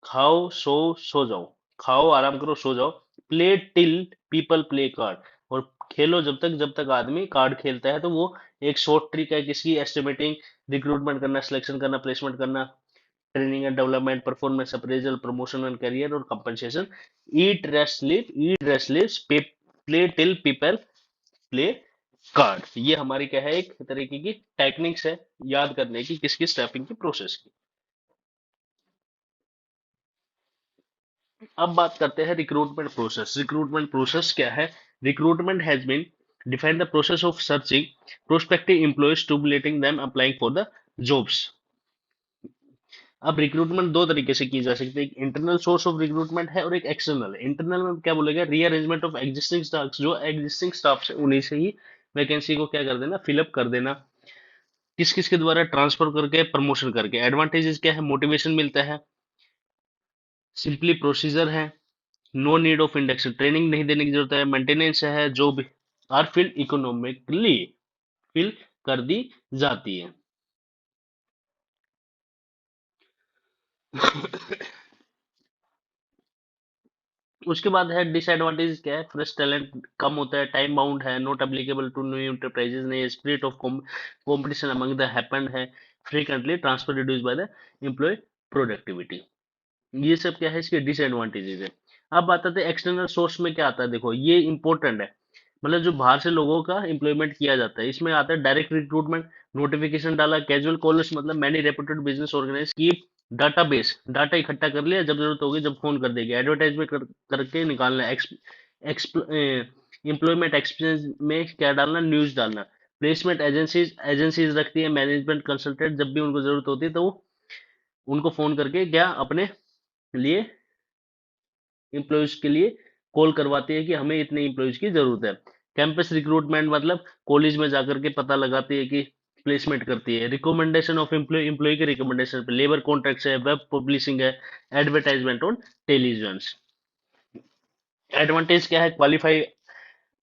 खाओ सो जाओ, खाओ आराम करो सो जाओ। Play till people play card, और खेलो जब तक आदमी कार्ड खेलता है। तो वो एक शॉर्ट ट्रिक है किसकी? एस्टिमेटिंग, रिक्रूटमेंट करना, सिलेक्शन करना, प्लेसमेंट करना, training and development, performance appraisal, promotion and career, और compensation. Eat rest sleep, play till people play card. ये हमारी क्या है? एक तरीके की टेक्निक्स है याद करने की, किसकी? स्टैफिंग की प्रोसेस की। अब बात करते हैं रिक्रूटमेंट प्रोसेस। रिक्रूटमेंट प्रोसेस क्या है? Recruitment has been define the process of searching prospective employees to letting them applying for the jobs. अब रिक्रूटमेंट दो तरीके से की जा सकती है, एक इंटरनल सोर्स ऑफ रिक्रूटमेंट है और एक एक्सटर्नल। इंटरनल में क्या बोलेगा? रीअरेंजमेंट ऑफ एग्जिस्टिंग स्टाफ, जो एग्जिस्टिंग स्टाफ से उन्हीं से ही वैकेंसी को क्या कर देना? फिलअप कर देना। किस किस के द्वारा, ट्रांसफर करके, प्रमोशन करके। एडवांटेजेस क्या है, मोटिवेशन मिलता है, सिंपली प्रोसीजर है, no need of induction, training नहीं देने की जरूरत है, मेंटेनेंस है, जो भी आर फील्ड इकोनॉमिकली फिल कर दी जाती है। उसके बाद है डिसएडवांटेज क्या है, फ्रेश टैलेंट कम होता है, टाइम बाउंड है, not applicable to new enterprises नहीं, spirit of competition among the happened है, frequently transfer reduce by the employ productivity. ये सब क्या है, इसके डिसएडवांटेजेस है। अब बात आते हैं एक्सटर्नल सोर्स में क्या आता है, देखो ये इंपॉर्टेंट है, मतलब जो बाहर से लोगों का एम्प्लॉयमेंट किया जाता है, इसमें आता है डायरेक्ट रिक्रूटमेंट, नोटिफिकेशन डाला, कैजुअल कॉलर्स, मतलब मैनी रेपुटेड बिजनेस ऑर्गेनाइज की डाटाबेस, डाटा इकट्ठा कर लिया, जब जरूरत होगी जब फोन कर देगी, एडवर्टाइजमेंट करके निकालना, एम्प्लॉयमेंट एक्सपीरियंस में क्या डालना, न्यूज डालना, प्लेसमेंट एजेंसीज एजेंसीज रखती है मैनेजमेंट कंसल्टेंट, जब भी उनको जरूरत होती है तो वो उनको फोन करके क्या अपने लिए एम्प्लॉयज के लिए कॉल करवाती है कि हमें इतने एम्प्लॉयज की जरूरत है। कैंपस रिक्रूटमेंट मतलब कॉलेज में जाकर के पता लगाती है कि प्लेसमेंट करती है। रिकमेंडेशन ऑफ एम्प्लॉय, एम्प्लॉय के रिकमेंडेशन पे, लेबर कॉन्ट्रैक्ट्स है, वेब पब्लिशिंग है, एडवर्टाइजमेंट ऑन टेलीविजन। एडवांटेज क्या है, क्वालिफाई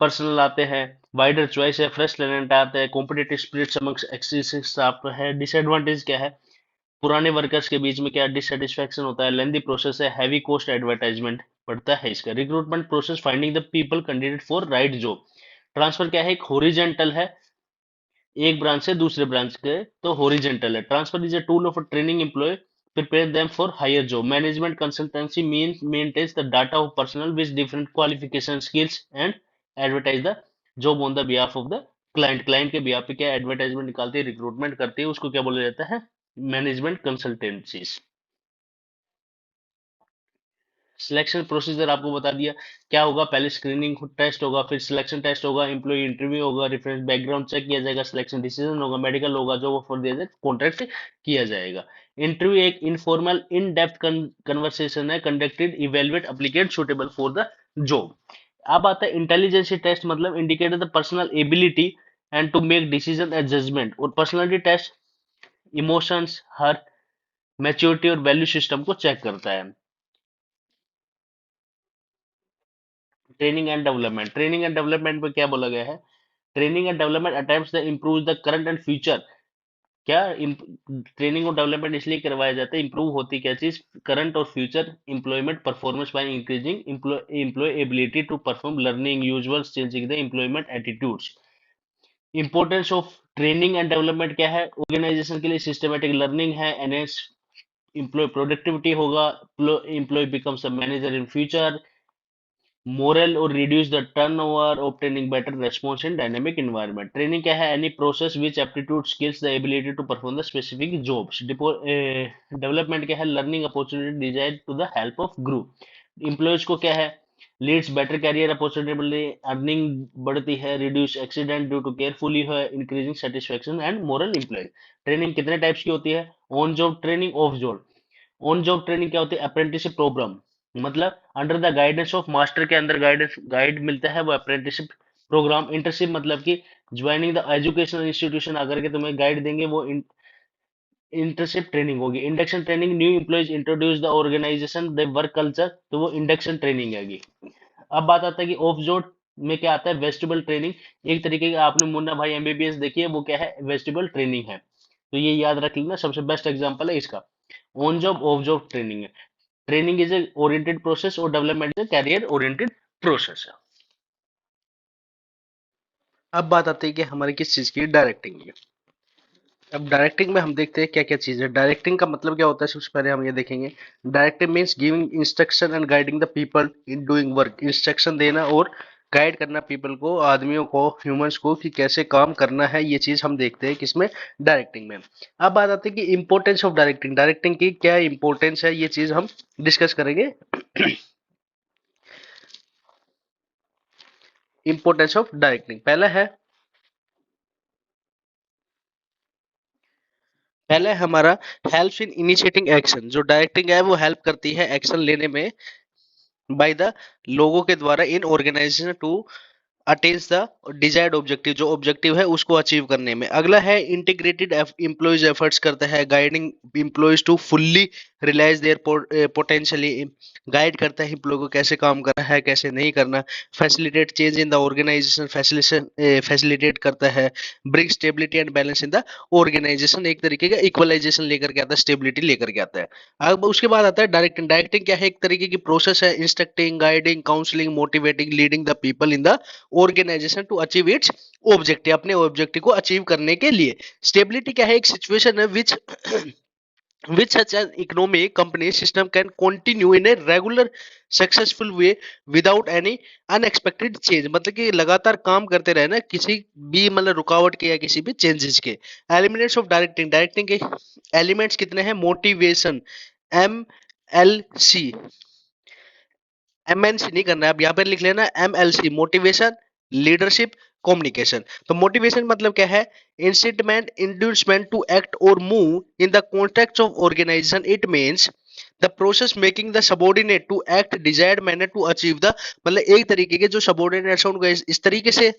पर्सनल आते हैं, वाइडर चॉइस है, फ्रेश टैलेंट आते हैं, competitive spirit amongst existing staff है। डिसएडवांटेज क्या है, पुराने वर्कर्स के बीच में क्या डिससेटिस्फैक्शन होता है, लेंदी प्रोसेस है, हैवी कॉस्ट एडवर्टाइजमेंट पड़ता है इसका। Recruitment process, finding the people candidate for right job. Transfer क्या है, एक हॉरिजेंटल है, एक ब्रांच से दूसरे ब्रांच के, तो हॉरिजेंटल है। Transfer is a tool of training employee, prepare them for higher job. Management consultancy means maintains the data of personnel with different qualification skills and advertise the job on the behalf of the client. Client के behalf पे क्या advertisement निकालती है, recruitment करती है, उसको क्या बोला जाता है, मैनेजमेंट कंसल्टेंसीज। सिलेक्शन प्रोसीजर आपको बता दिया, क्या होगा, पहले स्क्रीनिंग टेस्ट होगा, फिर सिलेक्शन टेस्ट होगा, एम्प्लॉय इंटरव्यू होगा, रेफरेंस बैकग्राउंड चेक किया जाएगा, सिलेक्शन डिसीजन होगा, मेडिकल होगा, जॉब ऑफर दिया जाए, कॉन्ट्रैक्ट किया जाएगा। इंटरव्यू एक इनफॉर्मल इन डेप्थ कन्वर्सेशन है, conducted evaluate applicant suitable for the job. अब आता है इंटेलिजेंस टेस्ट, मतलब indicate the personal ability and to make decision and judgement. और पर्सनालिटी टेस्ट इमोशंस, हर मैच्योरिटी और वैल्यू सिस्टम को चेक करता है। ट्रेनिंग एंड डेवलपमेंट में क्या बोला गया है, training and development attempts the improve the current and future. क्या ट्रेनिंग और डेवलपमेंट इसलिए करवाया जाता है, इंप्रूव होती क्या चीज, करंट और future employment performance by increasing employ ability to perform learning usual changing the employment attitudes. Importance of training and development क्या है, ऑर्गेनाइजेशन के लिए सिस्टमेटिक लर्निंग है, एनहेंस एम्प्लॉय प्रोडक्टिविटी होगा, employ becomes a manager in future, moral और reduce the turnover, obtaining better response in dynamic environment. Training क्या है, any process which aptitude skills the ability to perform the specific jobs. Development क्या है, learning opportunity design to the help of group. Employees को क्या है, leads better career opportunity, earning बढ़ती है, reduce accident due to carefully है, increasing satisfaction and moral employ. Training कितने types की होती है, on job training, off job. On job training क्या होती है, अप्रेंटिसशिप प्रोग्राम, मतलब under the guidance of master के अंदर गाइड मिलता है, वो अप्रेंटिसशिप प्रोग्राम। इंटर्नशिप मतलब कि ज्वाइनिंग द एजुकेशनल इंस्टीट्यूशन आकर के तुम्हें गाइड देंगे, वो इंटर्नशिप ट्रेनिंग होगी। Induction training, new employees introduce the organization the work culture, तो वो इंडक्शन ट्रेनिंग है। अब बात आता है कि ऑफ जॉब में क्या आता है, वेस्टिबल ट्रेनिंग। एक तरीके का आपने मुन्ना भाई एमबीबीएस देखी है, वो क्या है, वेस्टिबल ट्रेनिंग है, तो ये याद रख लेना, सबसे बेस्ट एग्जांपल है इसका। On job off job training है, training is a oriented process और development is a career oriented process है। अब बात आती है कि हमारी किस चीज की डायरेक्टिंग है। अब डायरेक्टिंग में हम देखते हैं क्या क्या चीज है। डायरेक्टिंग का मतलब क्या होता है, सबसे पहले हम ये देखेंगे। Directing means giving instruction and guiding the people in doing work. Instruction देना और गाइड करना पीपल को, आदमियों को, ह्यूमंस को, कि कैसे काम करना है, ये चीज हम देखते हैं किसमें, डायरेक्टिंग में। अब बात आती है कि इंपॉर्टेंस ऑफ डायरेक्टिंग, डायरेक्टिंग की क्या इंपॉर्टेंस है, ये चीज हम डिस्कस करेंगे। इंपॉर्टेंस ऑफ डायरेक्टिंग, पहले हमारा हेल्प इन इनिशिएटिंग एक्शन। जो डायरेक्टिंग है वो हेल्प करती है एक्शन लेने में, बाय द लोगों के द्वारा, in organisation to attains the desired objective, जो ऑब्जेक्टिव है उसको अचीव करने में। अगला है इंटीग्रेटेड एम्प्लॉयज एफर्ट्स करता है guiding employees to fully realize their potentially, guide करता है एम्प्लॉय को कैसे काम करना है कैसे नहीं करना। Facilitate change in the organization, facilitate करता है। Bring stability and balance in the organization, एक तरीके का इक्वलाइजेशन लेकर के आता है, स्टेबिलिटी लेकर के आता है। अब उसके बाद आता है डायरेक्टिंग। डायरेक्टिंग क्या है, एक तरीके की प्रोसेस है, instructing, guiding, counselling, motivating, leading the people in the organization to achieve its objective, अपने ऑब्जेक्टिव को अचीव करने के लिए। स्टेबिलिटी क्या है, एक सिचुएशन है विच which such an economic company system can continue in a regular successful way without any unexpected change, मतलब कि लगातार काम करते रहे ना किसी भी मतलब रुकावट के या किसी भी चेंजेस के। Elements of directing. डायरेक्टिंग के एलिमेंट्स कितने हैं, motivation, M L C, MNC नहीं करना है, अब यहाँ पे लिख लेना एमएलसी, मोटिवेशन, लीडरशिप, कम्युनिकेशन। तो मोटिवेशन मतलब क्या है, इंसिटमेंट, इंड्यूसमेंट टू एक्ट और move in the context of organization. It means the process making the subordinate to act desired manner to achieve the, मतलब एक तरीके के जो सबॉर्डिनेट्स हैं उनको इस तरीके से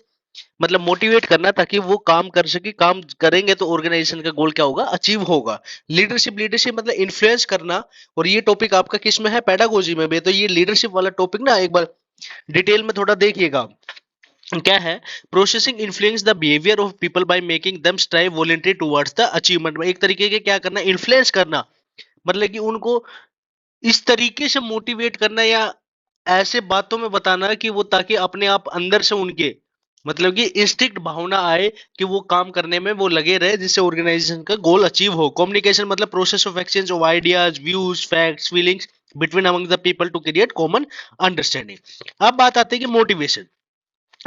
मतलब मोटिवेट करना ताकि वो काम कर सके, काम करेंगे तो ऑर्गेनाइजेशन का गोल क्या होगा, अचीव होगा। लीडरशिप, लीडरशिप मतलब इन्फ्लुएंस करना, और ये टॉपिक आपका किस में है, पेडागोजी में भी। तो ये लीडरशिप वाला टॉपिक ना एक बार डिटेल में थोड़ा देखिएगा। क्या है, processing influence the behaviour of people by making them strive voluntary towards the achievement, एक तरीके के क्या करना, इन्फ्लुएंस करना, मतलब कि उनको इस तरीके से मोटिवेट करना या ऐसे बातों में बताना कि वो ताकि अपने आप अंदर से उनके मतलब कि इंस्टिंक्ट भावना आए कि वो काम करने में वो लगे रहे जिससे ऑर्गेनाइजेशन का गोल अचीव हो। कम्युनिकेशन मतलब process of exchange of ideas, views, facts, feelings between among the people to create common understanding. अब बात आती है कि मोटिवेशन।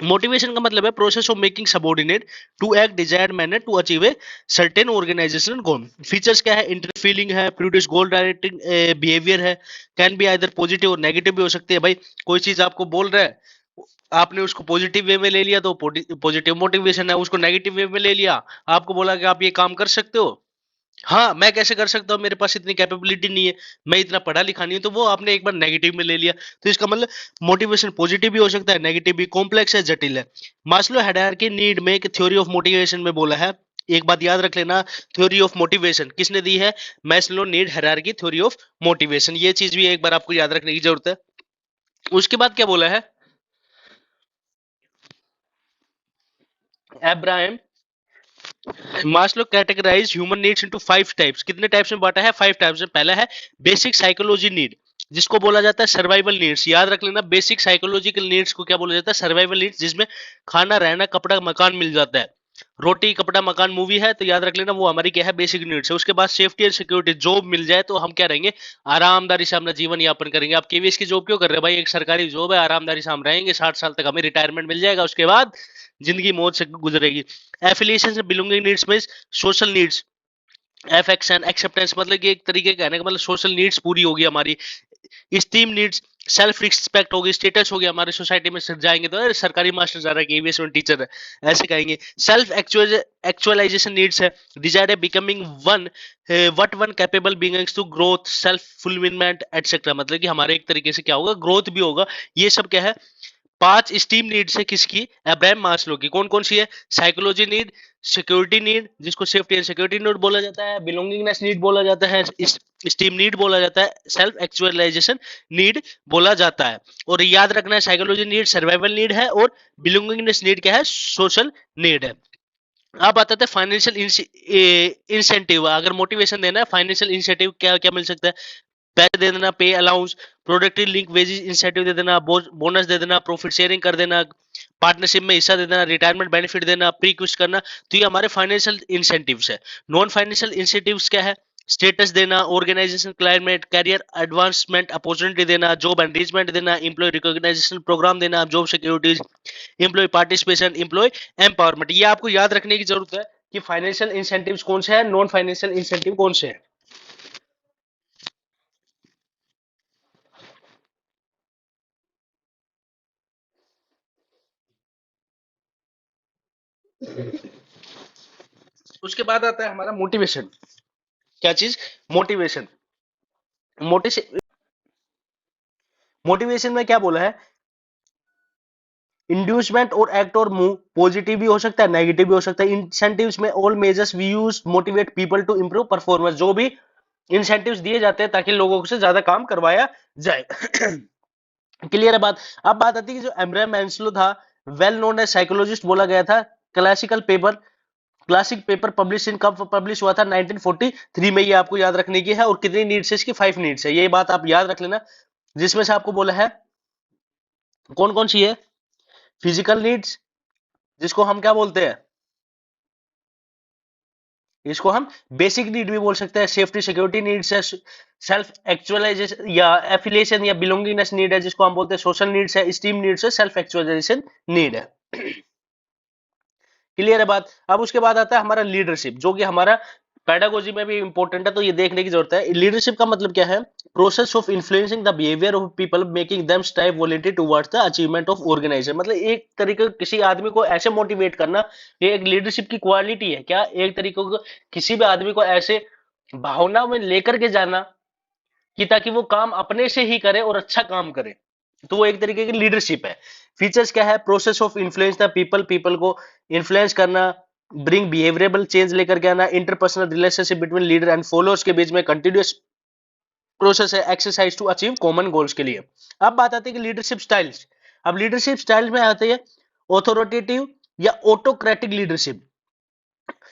मोटिवेशन का मतलब है process of making subordinate to act desired manner to achieve a certain organizational goal. Features क्या है, इंटर फीलिंग है, प्रोड्यूस गोल डायरेक्टिंग बिहेवियर है, कैन बी आइदर पॉजिटिव और नेगेटिव भी हो सकती है। भाई कोई चीज आपको बोल रहा है, आपने उसको पॉजिटिव वे में ले लिया तो पॉजिटिव मोटिवेशन है, उसको नेगेटिव वे में ले लिया, आपको बोला कि आप ये काम कर सकते हो, हाँ मैं कैसे कर सकता हूँ, मेरे पास इतनी कैपेबिलिटी नहीं है, मैं इतना पढ़ा लिखा नहीं हूँ, तो वो आपने एक बार नेगेटिव में ले लिया। तो इसका मतलब मोटिवेशन पॉजिटिव भी हो सकता है, नेगेटिव भी, कॉम्प्लेक्स है, जटिल है। मास्लो हायरार्की नीड में एक थ्योरी ऑफ मोटिवेशन में बोला है, एक बात याद रख लेना, थ्योरी ऑफ मोटिवेशन किसने दी है, Maslow need hierarchy theory of motivation, ये चीज भी एक बार आपको याद रखने की जरूरत है। उसके बाद क्या बोला है, Abraham Maslow categorize human needs into 5 types, कितने टाइप्स में बांटा है, 5 टाइप्स में। पहला है बेसिक साइकोलॉजी नीड, जिसको बोला जाता है सर्वाइवल नीड्स, याद रख लेना, बेसिक साइकोलॉजिकल नीड्स को क्या बोला जाता है, सर्वाइवल नीड्स, जिसमें खाना, रहना, कपड़ा, मकान मिल जाता है। रोटी, कपड़ा, मकान मूवी है तो याद रख लेना वो हमारी क्या है, बेसिक नीड्स है। उसके बाद सेफ्टी एंड सिक्योरिटी, जॉब मिल जाए तो हम क्या रहेंगे, आरामदारी से अपना जीवन यापन करेंगे। आप केवीएस की जॉब क्यों कर रहे हैं भाई, एक सरकारी जॉब है, आरामदारी से हम रहेंगे, 60 साल तक हमें रिटायरमेंट मिल जाएगा, उसके बाद जिंदगी मौज से गुजरेगी। एफिलिएशन से बिलोंगिंग नीड्स में सोशल नीड्स, एफेक्शन, एक्सेप्टेंस, मतलब कि एक तरीके का कहने का मतलब सोशल नीड्स पूरी होगी हमारी। स्टीम नीड्स, सेल्फ रिस्पेक्ट होगी, स्टेटस हो गया, हमारे सोसाइटी में सर जाएंगे तो अरे सरकारी मास्टर जा रहा है, केवीएस में टीचर है, ऐसे कहेंगे। सेल्फ एक्चुअलाइजेशन नीड्स है, desire becoming one what one capable beings to growth, self fulfilment etcetera, मतलब कि हमारे एक तरीके से क्या होगा, ग्रोथ भी होगा। ये सब क्या है, 5 स्टीम नीड्स है किसकी, अब्राहम मास्लो की। कौन कौन सी है, साइकोलॉजी नीड, सिक्योरिटी नीड जिसको सेफ्टी एंड सिक्योरिटी नीड बोला जाता है, बिलोंगिंगनेस नीड बोला जाता है, स्टीम नीड बोला जाता है, सेल्फ एक्चुअलाइजेशन नीड बोला जाता है। और याद रखना है साइकोलॉजी नीड सर्वाइवल नीड है, और बिलोंगिंगनेस नीड क्या है, सोशल नीड है। अब आता है फाइनेंशियल इंसेंटिव, अगर मोटिवेशन देना है फाइनेंशियल इंसेंटिव क्या क्या मिल सकता है, पैसे दे देना, pay allowance, productive link wages incentive दे देना, बोनस दे देना, प्रॉफिट शेयरिंग कर देना, पार्टनरशिप में हिस्सा दे देना, रिटायरमेंट बेनिफिट देना, प्री क्विस्ट करना। तो ये हमारे फाइनेंशियल इंसेंटिव्स है। नॉन फाइनेंशियल इंसेंटिव्स क्या है, स्टेटस देना, organization climate, career advancement opportunity देना, जॉब एनरिचमेंट देना, एम्प्लॉय रिकॉग्नाइजेशन प्रोग्राम देना, job securities, employee participation, employee empowerment. ये आपको याद रखने की जरूरत है कि फाइनेंशियल इंसेंटिव्स कौन से हैं, नॉन फाइनेंशियल इंसेंटिव कौन से हैं। उसके बाद आता है हमारा मोटिवेशन, क्या चीज, मोटिवेशन। मोटिवेशन मोटिवेशन में क्या बोला है, इंड्यूसमेंट और एक्ट और मूव पॉजिटिव भी हो सकता है, नेगेटिव भी हो सकता है। इंसेंटिव्स में all measures we use motivate people to improve performance, जो भी इंसेंटिव्स दिए जाते हैं ताकि लोगों से ज्यादा काम करवाया जाए। क्लियर है बात। अब बात आती है कि जो एब्राहम मैस्लो था, वेल नोन एज साइकोलॉजिस्ट बोला गया था। क्लासिक पेपर पब्लिश इन कब पब्लिश हुआ था? 1943 में। ये आपको याद रखने की है। और कितनी नीड्स है इसकी? 5 नीड्स है। ये बात आप याद रख लेना, जिसमें से आपको बोला है कौन कौन सी है? फिजिकल नीड्स, जिसको हम क्या बोलते हैं? इसको हम बेसिक नीड भी बोल सकते हैं। सेफ्टी सिक्योरिटी नीड्स है। सेल्फ एक्चुअलाइजेशन या एफिलिएशन या बिलोंगिंगनेस नीड है, जिसको हम बोलते हैं सोशल नीड्स है। स्टीम नीड्स है। सेल्फ एक्चुअलाइजेशन नीड है। क्लियर है बात। अब उसके बाद आता है हमारा लीडरशिप, जो कि हमारा पेडागोजी में भी इंपॉर्टेंट है, तो ये देखने की जरूरत है। लीडरशिप का मतलब क्या है? Process of influencing the behaviour of people, making them strive voluntary towards the achievement of organization. मतलब एक तरीके किसी आदमी को ऐसे मोटिवेट करना, ये एक लीडरशिप की क्वालिटी है। क्या? एक तरीके को किसी भी आदमी को ऐसे भावना में लेकर के जाना कि ताकि वो काम अपने से ही करे और अच्छा काम करे, तो वो एक तरीके की लीडरशिप है। फीचर्स क्या है? Process of influence the people, people को इन्फ्लुएंस करना, ब्रिंग बिहेवियरल चेंज लेकर के आना, interpersonal relationship between leader and followers के बीच में कंटिन्यूअस प्रोसेस है, exercise to achieve common goals के लिए। अब बात आती है कि लीडरशिप स्टाइल्स। अब लीडरशिप स्टाइल्स में आती है ऑथोरिटेटिव या ऑटोक्रेटिक लीडरशिप।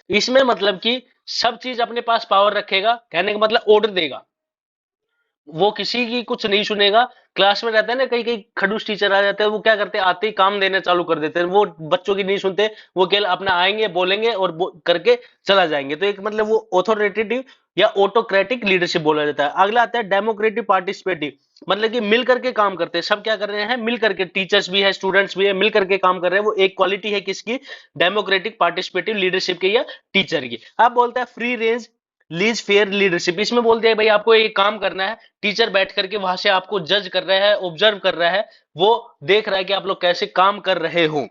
इसमें मतलब कि सब चीज अपने पास पावर रखेगा, कहने का मतलब ऑर्डर देगा, वो किसी की कुछ नहीं सुनेगा। क्लास में रहता है ना, कई कई खड़ूस टीचर आ जाते हैं, वो क्या करते हैं? आते ही काम देना चालू कर देते हैं। वो बच्चों की नहीं सुनते, वो केवल अपना आएंगे, बोलेंगे और करके चला जाएंगे। तो एक मतलब वो ऑथोरिटेटिव या ऑटोक्रेटिक लीडरशिप बोला जाता है। अगला आता है डेमोक्रेटिक पार्टिसिपेटिव, मतलब कि मिल करके काम करते हैं। सब क्या कर रहे हैं? मिल करके, टीचर्स भी है, स्टूडेंट्स भी है, मिल करके काम कर रहे हैं। वो एक क्वालिटी है किसकी? डेमोक्रेटिक पार्टिसिपेटिव लीडरशिप की या टीचर की। अब बोलता है free range lease fair leadership. इसमें बोलते हैं भाई आपको ये काम करना है, टीचर बैठ करके वहां से आपको जज कर रहा है, ऑब्जर्व कर रहा है, वो देख रहा है कि आप लोग कैसे काम कर रहे हो।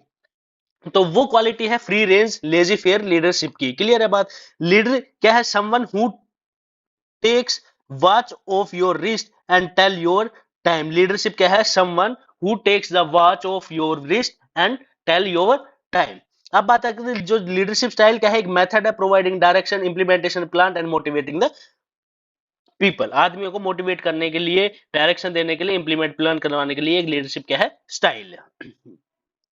तो वो क्वालिटी है free range laissez faire leadership की। क्लियर है बात। लीडर क्या है? Someone who takes watch of your wrist and tell your time. Leadership क्या है? Someone who takes the watch of your wrist and tell your time. अब बात है कि जो लीडरशिप स्टाइल क्या है? एक मेथड है providing direction, implementation plan and motivating the people. आदमियों को मोटिवेट करने के लिए, डायरेक्शन देने के लिए, इंप्लीमेंट प्लान करवाने के लिए एक लीडरशिप क्या है? स्टाइल है।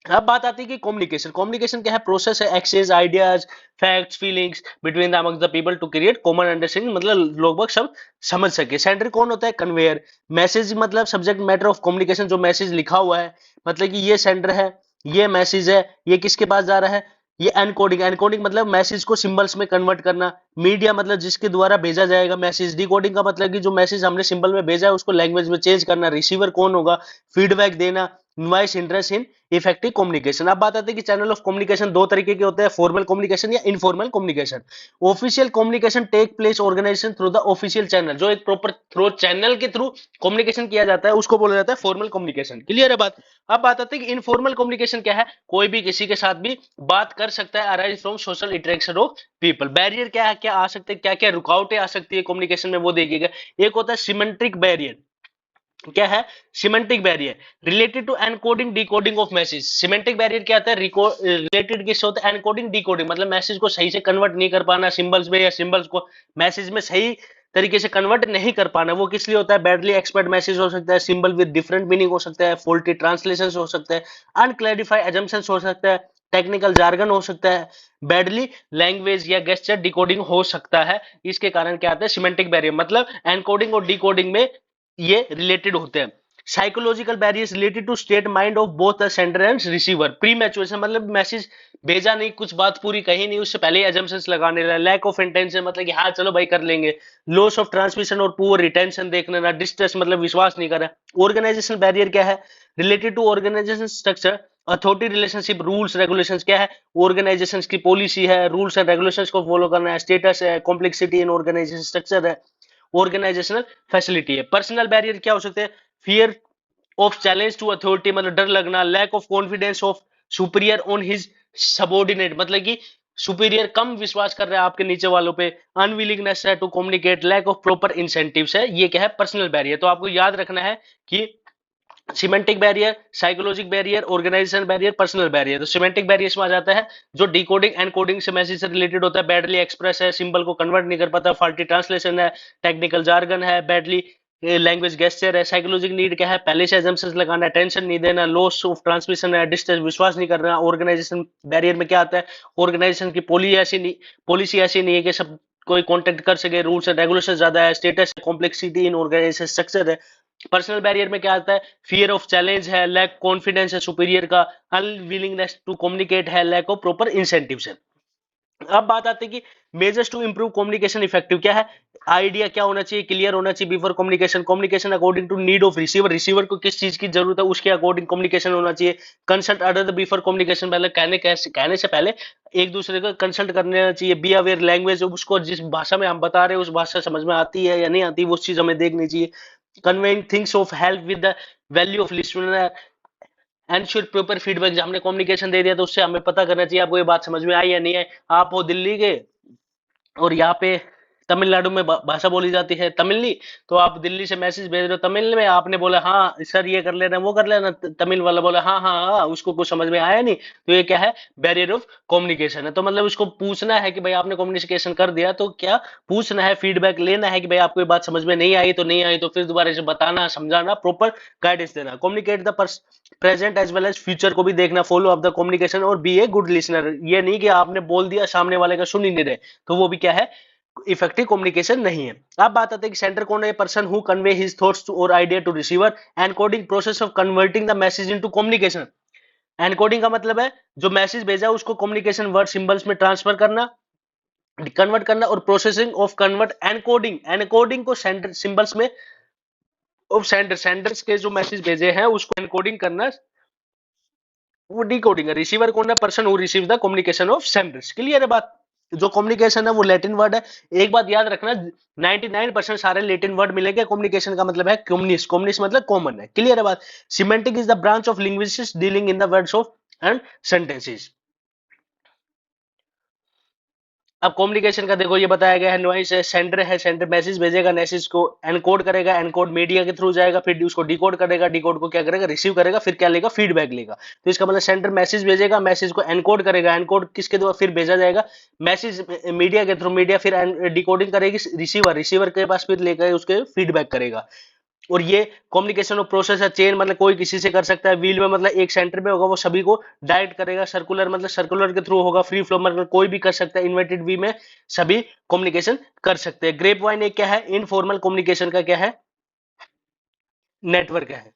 अब बात आती है कि कम्युनिकेशन। कम्युनिकेशन क्या है? प्रोसेस है exchange ideas, facts, feelings between the among the people to create common understanding, मतलब लोग बाग सब समझ सके। सेंडर कौन होता है? कन्वेयर। मैसेज मतलब सब्जेक्ट मैटर ऑफ कम्युनिकेशन, जो मैसेज लिखा हुआ है, मतलब कि ये सेंडर है, ये मैसेज है, ये किसके पास जा रहा है? ये एनकोडिंग। एनकोडिंग मतलब मैसेज को सिंबल्स में कन्वर्ट करना। मीडिया मतलब जिसके द्वारा भेजा जाएगा मैसेज। डिकोडिंग का मतलब कि जो मैसेज हमने सिंबल में भेजा है उसको लैंग्वेज में चेंज करना। रिसीवर कौन होगा? फीडबैक देना। Noise interest in effective communication. अब बात आती है कि चैनल ऑफ कम्युनिकेशन दो तरीके के होते हैं, फॉर्मल कम्युनिकेशन या informal communication. Official communication take place organization through the official channel, जो एक प्रॉपर थ्रू चैनल के थ्रू कम्युनिकेशन किया जाता है उसको बोला जाता है फॉर्मल कम्युनिकेशन। क्लियर है बात। अब बात आती है कि इनफॉर्मल कम्युनिकेशन क्या है? कोई भी किसी के साथ भी बात कर सकता है, arise from social interaction of people. Barrier क्या है? क्या आ सकते हैं, क्या क्या रुकावटें आ सकती है कम्युनिकेशन में, वो देखिएगा। एक होता है सिमेंट्रिक बैरियर। क्या है? Semantic barrier related to encoding decoding of message. Semantic barrier क्या आता है? रिलेटेड किससे होता है? एनकोडिंग डिकोडिंग, मतलब मैसेज को सही से कन्वर्ट नहीं कर पाना सिंबल्स में, या सिंबल्स को मैसेज में सही तरीके से कन्वर्ट नहीं कर पाना। वो किस लिए होता है? बैडली एक्सपर्ट मैसेज हो सकता है, सिंबल विद डिफरेंट मीनिंग हो सकता है, फॉल्टी ट्रांसलेशन हो सकता है, अनक्लैरिफाइड एजम्पशंस हो सकता है, टेक्निकल जार्गन हो सकता है, बैडली लैंग्वेज या गेस्चर डिकोडिंग हो सकता है। इसके कारण क्या आता है? Semantic barrier. मतलब एनकोडिंग और डिकोडिंग में ये रिलेटेड होते हैं। Psychological barriers related to state mind of both the sender and receiver. Pre maturation मतलब मैसेज भेजा नहीं, कुछ बात पूरी कही नहीं, उससे पहले ही अजम्पशंस लगाने लगा। लैक ऑफ इंटेंशन मतलब कि हाँ चलो भाई कर लेंगे। लॉस ऑफ ट्रांसमिशन और पुअर रिटेंशन देखने ना। डिस्ट्रेस मतलब विश्वास नहीं करा। ऑर्गेनाइजेशनल बैरियर क्या है? Related to organization structure, authority relationship, rules regulations क्या है? ऑर्गेनाइजेशंस की पॉलिसी है, रूल्स एंड रेगुलेशंस को फॉलो करना है, स्टेटस है, कॉम्प्लेक्सिटी इन ऑर्गेनाइजेशन स्ट्रक्चर है, ऑर्गेनाइजेशनल फैसिलिटी है। पर्सनल बैरियर क्या हो सकते हैं? Fear of challenge to authority, मतलब डर लगना। Lack of confidence of superior on his subordinate, मतलब कि सुपीरियर कम विश्वास कर रहा है आपके नीचे वालों पे। अनविलिंगनेस है to communicate. Lack of proper incentives है। ये क्या है? Personal barrier. तो आपको याद रखना है कि semantic barrier, psychologic barrier, organisation barrier, personal barrier. तो सिमेंटिक बैरियर में आ जाता है जो डिकोडिंग एंड कोडिंग से मैसेज से रिलेटेड होता है, बैडली एक्सप्रेस है, सिंबल को कन्वर्ट नहीं कर पाता, फाल्टी ट्रांसलेशन है, टेक्निकल जार्गन है, बैडली लैंग्वेज गेस्चर है। साइकोलॉजिक नीड क्या है, पहले से एजम्पशंस लगाना, टेंशन नहीं देना, लॉस ऑफ ट्रांसमिशन है, डिस्टेंस विश्वास नहीं करना। ऑर्गेनाइजेशन बैरियर में क्या आता है, ऑर्गेनाइजेशन की पॉलिसी ऐसी नहीं है कि सब कोई कांटेक्ट कर सके, रूल्स एंड रेगुलेशन ज्यादा है, status complexity in organisation structure है। पर्सनल बैरियर में क्या आता है, फियर ऑफ चैलेंज है, लैक कॉन्फिडेंस है सुपीरियर का, अनविलिंगनेस टू कम्युनिकेट है, लैक ऑफ प्रॉपर इंसेंटिव्स है। अब बात आती है कि measures to improve communication effective क्या है, आइडिया क्या होना चाहिए, क्लियर होना चाहिए before communication, communication according to need of receiver, receiver को किस चीज की जरूरत है उसके अकॉर्डिंग कम्युनिकेशन होना चाहिए, कंसल्ट अदर बिफोर कम्युनिकेशन, पहले कहने से पहले एक दूसरे को कंसल्ट करना चाहिए, बी अवेयर लैंग्वेज, उसको जिस भाषा में हम बता रहे हैं उस भाषा समझ में आती है या नहीं आती वो चीज हमें देखनी चाहिए, conveying things of help with the value of listener, ensure proper feedback. जब हमने कम्युनिकेशन दे दिया तो उससे हमें पता करना चाहिए आपको ये बात समझ में आई या नहीं आई। आप हो दिल्ली के और यहाँ पे तमिलनाडु में भाषा बोली जाती है तमिलनी, तो आप दिल्ली से मैसेज भेज रहे हो तमिल में, आपने बोला हाँ सर ये कर लेना वो कर लेना, तमिल वाला बोला हाँ हाँ हाँ, उसको कुछ समझ में आया नहीं, तो ये क्या है, बैरियर ऑफ कम्युनिकेशन है। तो मतलब उसको पूछना है कि भाई आपने कम्युनिकेशन कर दिया तो क्या पूछना है, फीडबैक लेना है कि भाई आपको ये बात समझ में नहीं आई तो नहीं आई, तो फिर दोबारा से बताना, समझाना, प्रॉपर गाइडेंस देना, communicate the present as well as future को भी देखना, फॉलो अप द कम्युनिकेशन और बी ए गुड लिसनर। ये नहीं कि आपने बोल दिया सामने वाले का सुन ही नहीं रहे, तो वो भी क्या है, इफेक्टिव कम्युनिकेशन नहीं है। अब बात आती है कि सेंटर कौन है, person who convey his thoughts to और idea to receiver, encoding process of converting the message into communication. Encoding का मतलब है जो मैसेज भेजा उसको कम्युनिकेशन वर्ड सिंबल्स में ट्रांसफर करना, कन्वर्ट करना, और processing of convert encoding, encoding को सेंडर सिंबल्स में ऑफ सेंडर्स के जो मैसेज भेजे हैं उसको एनकोडिंग करना, वो डिकोडिंग है। रिसीवर कौन है, person who receive the communication of senders. Clear है बात, जो कम्युनिकेशन है वो लैटिन वर्ड है। एक बात याद रखना, 99% सारे लैटिन वर्ड मिलेंगे, कम्युनिकेशन का मतलब है कम्युनिस, कम्युनिस मतलब कॉमन है। क्लियर है बात। Semantic is the branch of linguistics dealing in the words of and sentences. अब कम्युनिकेशन का देखो ये बताया गया है, नॉइस है, सेंडर मैसेज भेजेगा, मैसेज को एनकोड करेगा, एनकोड मीडिया के थ्रू जाएगा, फिर उसको डिकोड करेगा, डिकोड को क्या करेगा, रिसीव करेगा, फिर क्या लेगा, फीडबैक लेगा। तो इसका मतलब सेंडर मैसेज भेजेगा, मैसेज को एनकोड करेगा, एनकोड किसके द्वारा फिर भेजा जाएगा, मैसेज मीडिया के थ्रू, मीडिया फिर डिकोडिंग करेगी रिसीवर, रिसीवर के पास फिर लेकर उसके फीडबैक करेगा। और ये कम्युनिकेशन ऑफ प्रोसेस है, चेन मतलब कोई किसी से कर सकता है, व्हील में मतलब एक सेंटर में होगा वो सभी को डायरेक्ट करेगा, सर्कुलर मतलब सर्कुलर के थ्रू होगा, फ्री फ्लो मतलब कोई भी कर सकता है, इन्वर्टेड वी में सभी कम्युनिकेशन कर सकते हैं। ग्रेप वाइन एक क्या है, इनफॉर्मल कम्युनिकेशन का क्या है, नेटवर्क है।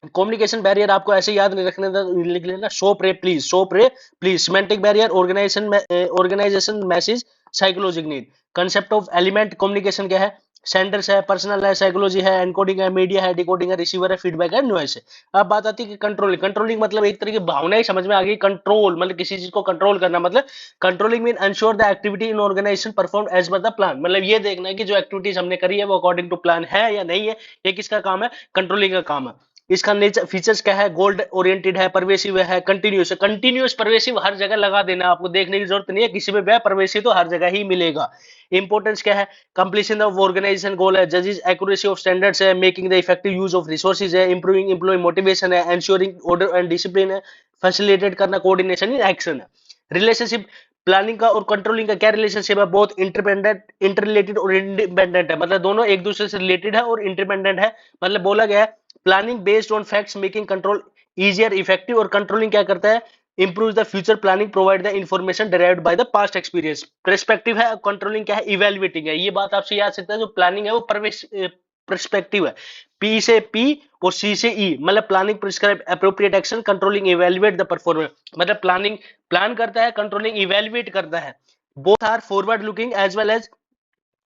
कम्युनिकेशन बैरियर आपको ऐसे याद नहीं रखने, लिख लेना, soap ray please, soap ray please. Semantic barrier, organisation message, psychologic need. Concept of element communication क्या है, सेंडर्स है, पर्सनल है, साइकोलॉजी है, एनकोडिंग है, मीडिया है, डिकोडिंग है, रिसीवर है, फीडबैक है, नॉइस है। अब बात आती है कि कंट्रोलिंग, कंट्रोलिंग मतलब एक तरह की भावनाएं समझ में आ गई, कंट्रोल मतलब किसी चीज को कंट्रोल करना, मतलब controlling mean ensure the activity in organisation perform as per the plan, मतलब ये देखना है कि जो एक्टिविटीज हमने करी है वो अकॉर्डिंग टू प्लान है या नहीं है, ये किसका काम है, कंट्रोलिंग का काम है। इसका नेचर फीचर्स क्या है, गोल्ड ओरिएंटेड है, परवेसिव है, कंटिन्यूस है। कंटिन्यूस परवेसिव हर जगह लगा देना, आपको देखने की जरूरत नहीं है किसी में, वह परवेसिव तो हर जगह ही मिलेगा। इंपॉर्टेंस क्या है, कंप्लीशन ऑफ ऑर्गेनाइजेशन गोल है, जजेस एक्यूरेसी ऑफ स्टैंडर्ड्स है, making the effective use of resources है, इंप्रूविंग एम्प्लॉय मोटिवेशन है, एंश्योरिंग ऑर्डर एंड डिसिप्लिन है, फैसिलिटेट करना कोऑर्डिनेशन इन एक्शन है। रिलेशनशिप, प्लानिंग का और कंट्रोलिंग का क्या रिलेशनशिप है, बहुत इंटरपेंडेंट, इंटररिलेटेड और इंडिपेंडेंट है, मतलब दोनों एक दूसरे से रिलेटेड है और इंडिपेंडेंट है। मतलब बोला गया है planning based on facts making control easier effective, और कंट्रोलिंग क्या करता है, improves the future planning provide the information derived by the past experience। Perspective है, कंट्रोलिंग क्या है, इवेल्युएटिंग है। ये बात आपसे याद सकता है, जो प्लानिंग है वो पर्सपेक्टिव है, पी से पी और सी से ई, मतलब planning prescribe appropriate action, controlling evaluate the performance, मतलब प्लानिंग प्लान करता है, कंट्रोलिंग इवेल्युएट करता है। Both are forward looking as well as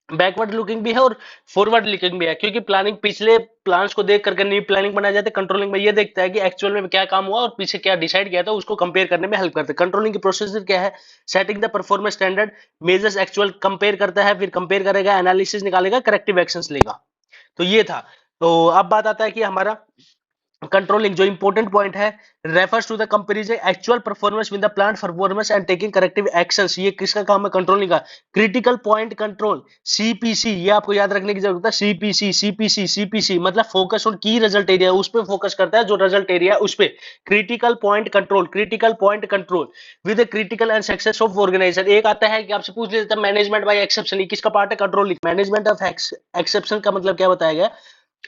backward looking भी है और फॉरवर्ड लुकिंग भी है, क्योंकि प्लानिंग पिछले प्लान्स को देख करके नई प्लानिंग बनाई जाती है, कंट्रोलिंग में ये देखता है कि एक्चुअल में क्या काम हुआ और पीछे क्या डिसाइड किया था, उसको कंपेयर करने में हेल्प करता है। कंट्रोलिंग की प्रोसीजर क्या है, setting the performance standard, measures actual, compare करता है, फिर कंपेयर करेगा, एनालिसिस निकालेगा, करेक्टिव एक्शंस लेगा। तो ये था। तो अब बात आता है कि हमारा कंट्रोलिंग जो इंपॉर्टेंट पॉइंट है, refers to the comparison actual performance with the planned performance and taking corrective actions. ये किसका काम है? कंट्रोलिंग का। क्रिटिकल पॉइंट कंट्रोल, सीपीसी, ये आपको याद रखने की जरूरत है। सीपीसी सीपीसी सीपीसी मतलब फोकस ऑन की रिजल्ट एरिया, उस पे फोकस करता है जो रिजल्ट एरिया उस पे। Critical point control, critical point control with critical and success of organisation. एक आता है कि आपसे पूछ लेता है मैनेजमेंट बाय एक्सेप्शन, ये किसका पार्ट है? कंट्रोलिंग। मैनेजमेंट ऑफ एक्सेप्शन का मतलब क्या बताया गया?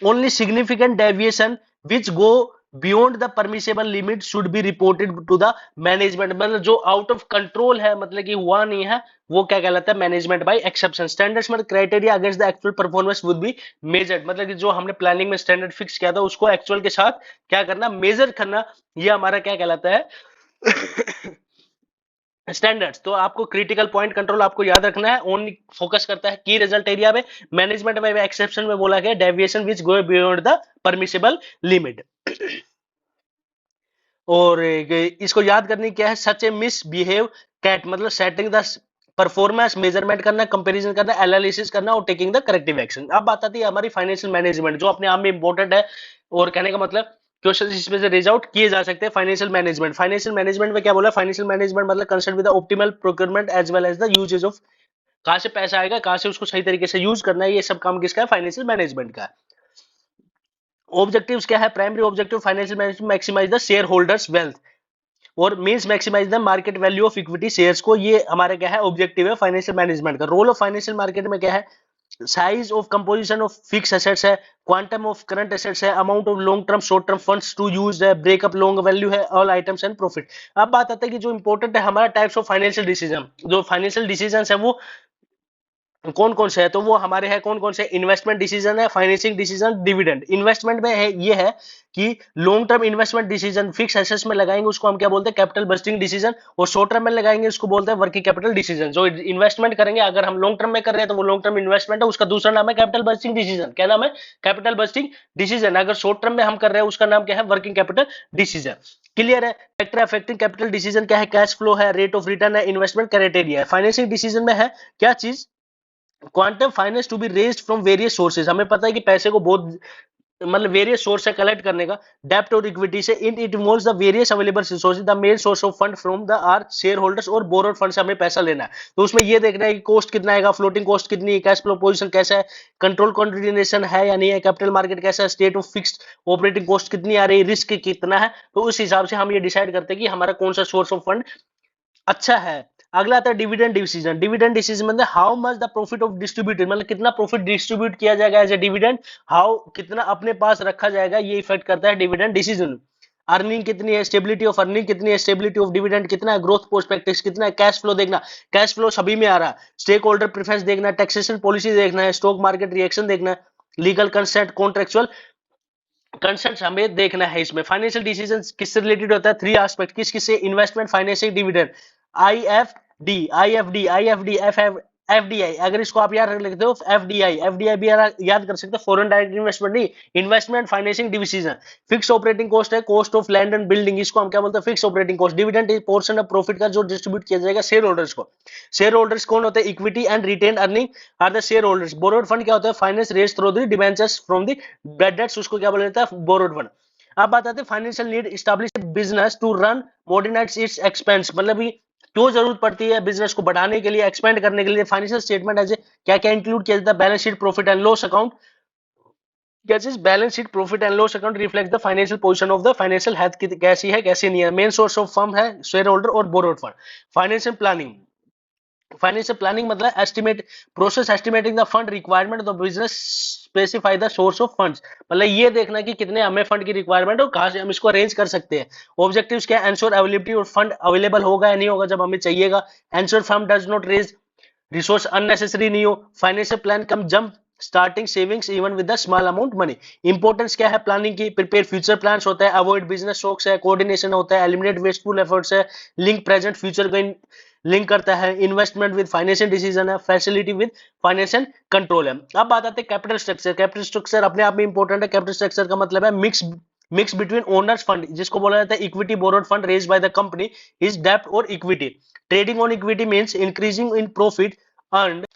only significant deviation which go beyond the permissible limit should be reported to the management। मतलब जो आउट ऑफ कंट्रोल है, मतलब कि हुआ नहीं है, वो क्या कहलाता है? Management by exception. स्टैंडर्ड्स मतलब criteria against the actual performance would be measured, मतलब कि जो हमने प्लानिंग में स्टैंडर्ड फिक्स किया था उसको एक्चुअल के साथ क्या करना? मेजर करना। ये हमारा क्या कहलाता है? स्टैंडर्ड्स। तो आपको क्रिटिकल पॉइंट कंट्रोल आपको याद रखना है, ओनली फोकस करता है की रिजल्ट एरिया में। मैनेजमेंट में एक्सेप्शन में बोला गया deviation which go beyond the permissible limit. और इसको याद करनी क्या है? सच ए मिसबिहेव कैट, मतलब सेटिंग द परफॉर्मेंस, मेजरमेंट करना, कंपैरिजन करना, एनालिसिस करना और टेकिंग द करेक्टिव एक्शन। अब बात आती है हमारी फाइनेंशियल मैनेजमेंट, जो अपने आप में इंपॉर्टेंट है। और कहने का मतलब क्वेश्चन इसमें से रेज आउट किए जा सकते हैं। फाइनेंशियल मैनेजमेंट, फाइनेंशियल मैनेजमेंट में क्या बोला? फाइनेंशियल मैनेजमेंट मतलब concern with the optimal procurement as well as the usages of, कहां से पैसा आएगा, कहां से उसको सही तरीके से यूज करना है, ये सब काम किसका है? फाइनेंशियल मैनेजमेंट का। ऑब्जेक्टिव्स क्या है? Primary objective financial management maximise the share holders wealth और means maximise the market value of equity shares को। ये हमारा क्या है? ऑब्जेक्टिव है फाइनेंशियल मैनेजमेंट का। रोल ऑफ फाइनेंशियल मार्केट में क्या है? Size of composition of fix assets है, क्वांटम ऑफ करंट एसेट्स है, amount of long term short term funds to use है, ब्रेकअप लॉन्ग वैल्यू है, ऑल आइटम्स एंड प्रॉफिट। अब बात आता है कि जो इंपॉर्टेंट है हमारा टाइप्स ऑफ फाइनेंशियल डिसीजन, जो फाइनेंशियल डिसीजन है वो कौन कौन से है? तो वो हमारे हैं कौन कौन से? इन्वेस्टमेंट डिसीजन है, फाइनेंसिंग डिसीजन, डिविडेंड। इन्वेस्टमेंट में है ये है कि long term investment decision fix assets में लगाएंगे उसको हम क्या बोलते हैं? Capital budgeting decision. और शॉर्ट टर्म में लगाएंगे उसको बोलते हैं वर्किंग कैपिटल डिसीजन। जो इन्वेस्टमेंट करेंगे अगर हम लॉन्ग टर्म में कर रहे हैं तो वो लॉन्ग टर्म इन्वेस्टमेंट है, उसका दूसरा नाम है कैपिटल बस्टिंग डिसीजन। क्या नाम है? Capital budgeting decision. अगर शॉर्ट टर्म में हम कर रहे हैं उसका नाम क्या है? Working capital decision. क्लियर है? फैक्टर अफेक्टिंग कैपिटल डिसीजन क्या है? कैश फ्लो है, रेट ऑफ रिटर्न है, इन्वेस्टमेंट क्राइटेरिया है। फाइनेंसिंग डिसीजन में है क्या चीज? Quantum finance to be raised from various sources. हमें पता है कि पैसे को बहुत मतलब वेरियस सोर्स से कलेक्ट करने का, डेप्ट और इक्विटी से। It involves the various available resources, the main source of fund from the are share holders, और बोरोड फंड से हमें पैसा लेना है। तो उसमें ये देखना है कि कॉस्ट कितना आएगा, फ्लोटिंग कॉस्ट कितनी है, कैश फ्लो पोजीशन कैसा है, कंट्रोल कोऑर्डिनेशन है या नहीं है, कैपिटल मार्केट कैसा है, state of fixed operating cost कितनी आ रही है, रिस्क कितना है। तो उस हिसाब से हम ये डिसाइड करते हैं कि हमारा कौन सा सोर्स ऑफ फंड अच्छा है। अगला आता है डिविडेंड डिसीजन। डिविडेंड डिसीजन मतलब how much the profit of distributed, मतलब कितना प्रॉफिट डिस्ट्रीब्यूट किया जाएगा एज ए डिविडेंड, हाउ कितना अपने पास रखा जाएगा, ये इफेक्ट करता है डिविडेंड डिसीजन। अर्निंग कितनी है, स्टेबिलिटी ऑफ अर्निंग कितनी है, स्टेबिलिटी ऑफ डिविडेंड कितना है, ग्रोथ प्रोस्पेक्टिव्स कितना है, कैश फ्लो देखना, कैश फ्लो सभी में आ रहा है, स्टेक होल्डर प्रेफरेंस देखना है, टैक्सेशन पॉलिसी देखना है, स्टॉक मार्केट रिएक्शन देखना है, लीगल कंसेंट, कॉन्ट्रेक्चुअल कंसेंट हमें देखना है। इसमें फाइनेंशियल डिसीजन किससे रिलेटेड होता है? थ्री एस्पेक्ट, किस किससे? Investment, financing, dividend. I F D FDI, अगर इसको आप याद रख लेते हो एफडीआई भी याद कर सकते हो, फॉरेन डायरेक्ट इन्वेस्टमेंट नहीं, investment financing decision. Fix operating cost है, cost of land and building, इसको हम क्या बोलते हैं? Fix operating cost. Dividend is portion of profit का जो डिस्ट्रीब्यूट किया जाएगा शेयर होल्डर्स को। शेयर होल्डर्स कौन होते हैं? Equity and retain earning are the share holders. Borrowed fund क्या होता है? Finance raise through the debentures from the bad debts, उसको क्या बोला जाता है? Borrowed fund. अब बात आते हैं financial need establish business to run modernise its expense, मतलब क्यों जरूरत पड़ती है बिजनेस को बढ़ाने के लिए, एक्सपेंड करने के लिए। फाइनेंशियल स्टेटमेंट ऐसे क्या क्या इंक्लूड किया जाता है? Balance sheet, profit and loss account. क्या चीज? Balance sheet, profit and loss account reflect the financial position of the financial health कैसी है कैसी नहीं है। मेन सोर्स ऑफ फंड है शेयर होल्डर और borrowed fund. Financial planning, financial planning मतलब estimate process estimating the fund requirement of the business, specify the source of funds, मतलब ये देखना कि कितने हमें फंड की रिक्वायरमेंट और कहां से हम इसको अरेंज कर सकते हैं। ऑब्जेक्टिव्स क्या है? एंश्योर अवेलेबिलिटी और फंड अवेलेबल होगा या नहीं होगा जब हमें चाहिएगा। Ensure firm does not raise resource unnecessary नहीं हो। Financial plan come jump starting savings even with the small amount money. Importance क्या है प्लानिंग की? प्रिपेयर फ्यूचर प्लान्स होता है, अवॉइड बिजनेस शॉक्स है, कोऑर्डिनेशन होता है, एलिमिनेट वेस्टफुल एफर्ट्स है, लिंक प्रेजेंट फ्यूचर को लिंक करता है, इन्वेस्टमेंट विद फाइनेंशियल डिसीजन है, फैसिलिटी विद फाइनेंशियल कंट्रोल है। अब बात आते हैं कैपिटल स्ट्रक्चर। कैपिटल स्ट्रक्चर अपने आप में इंपॉर्टेंट है। कैपिटल स्ट्रक्चर का मतलब है मिक्स बिटवीन ओनर्स फंड, जिसको बोला जाता है equity borrowed fund raise by the company, is डेब्ट और equity. Trading on equity means increasing in profit earned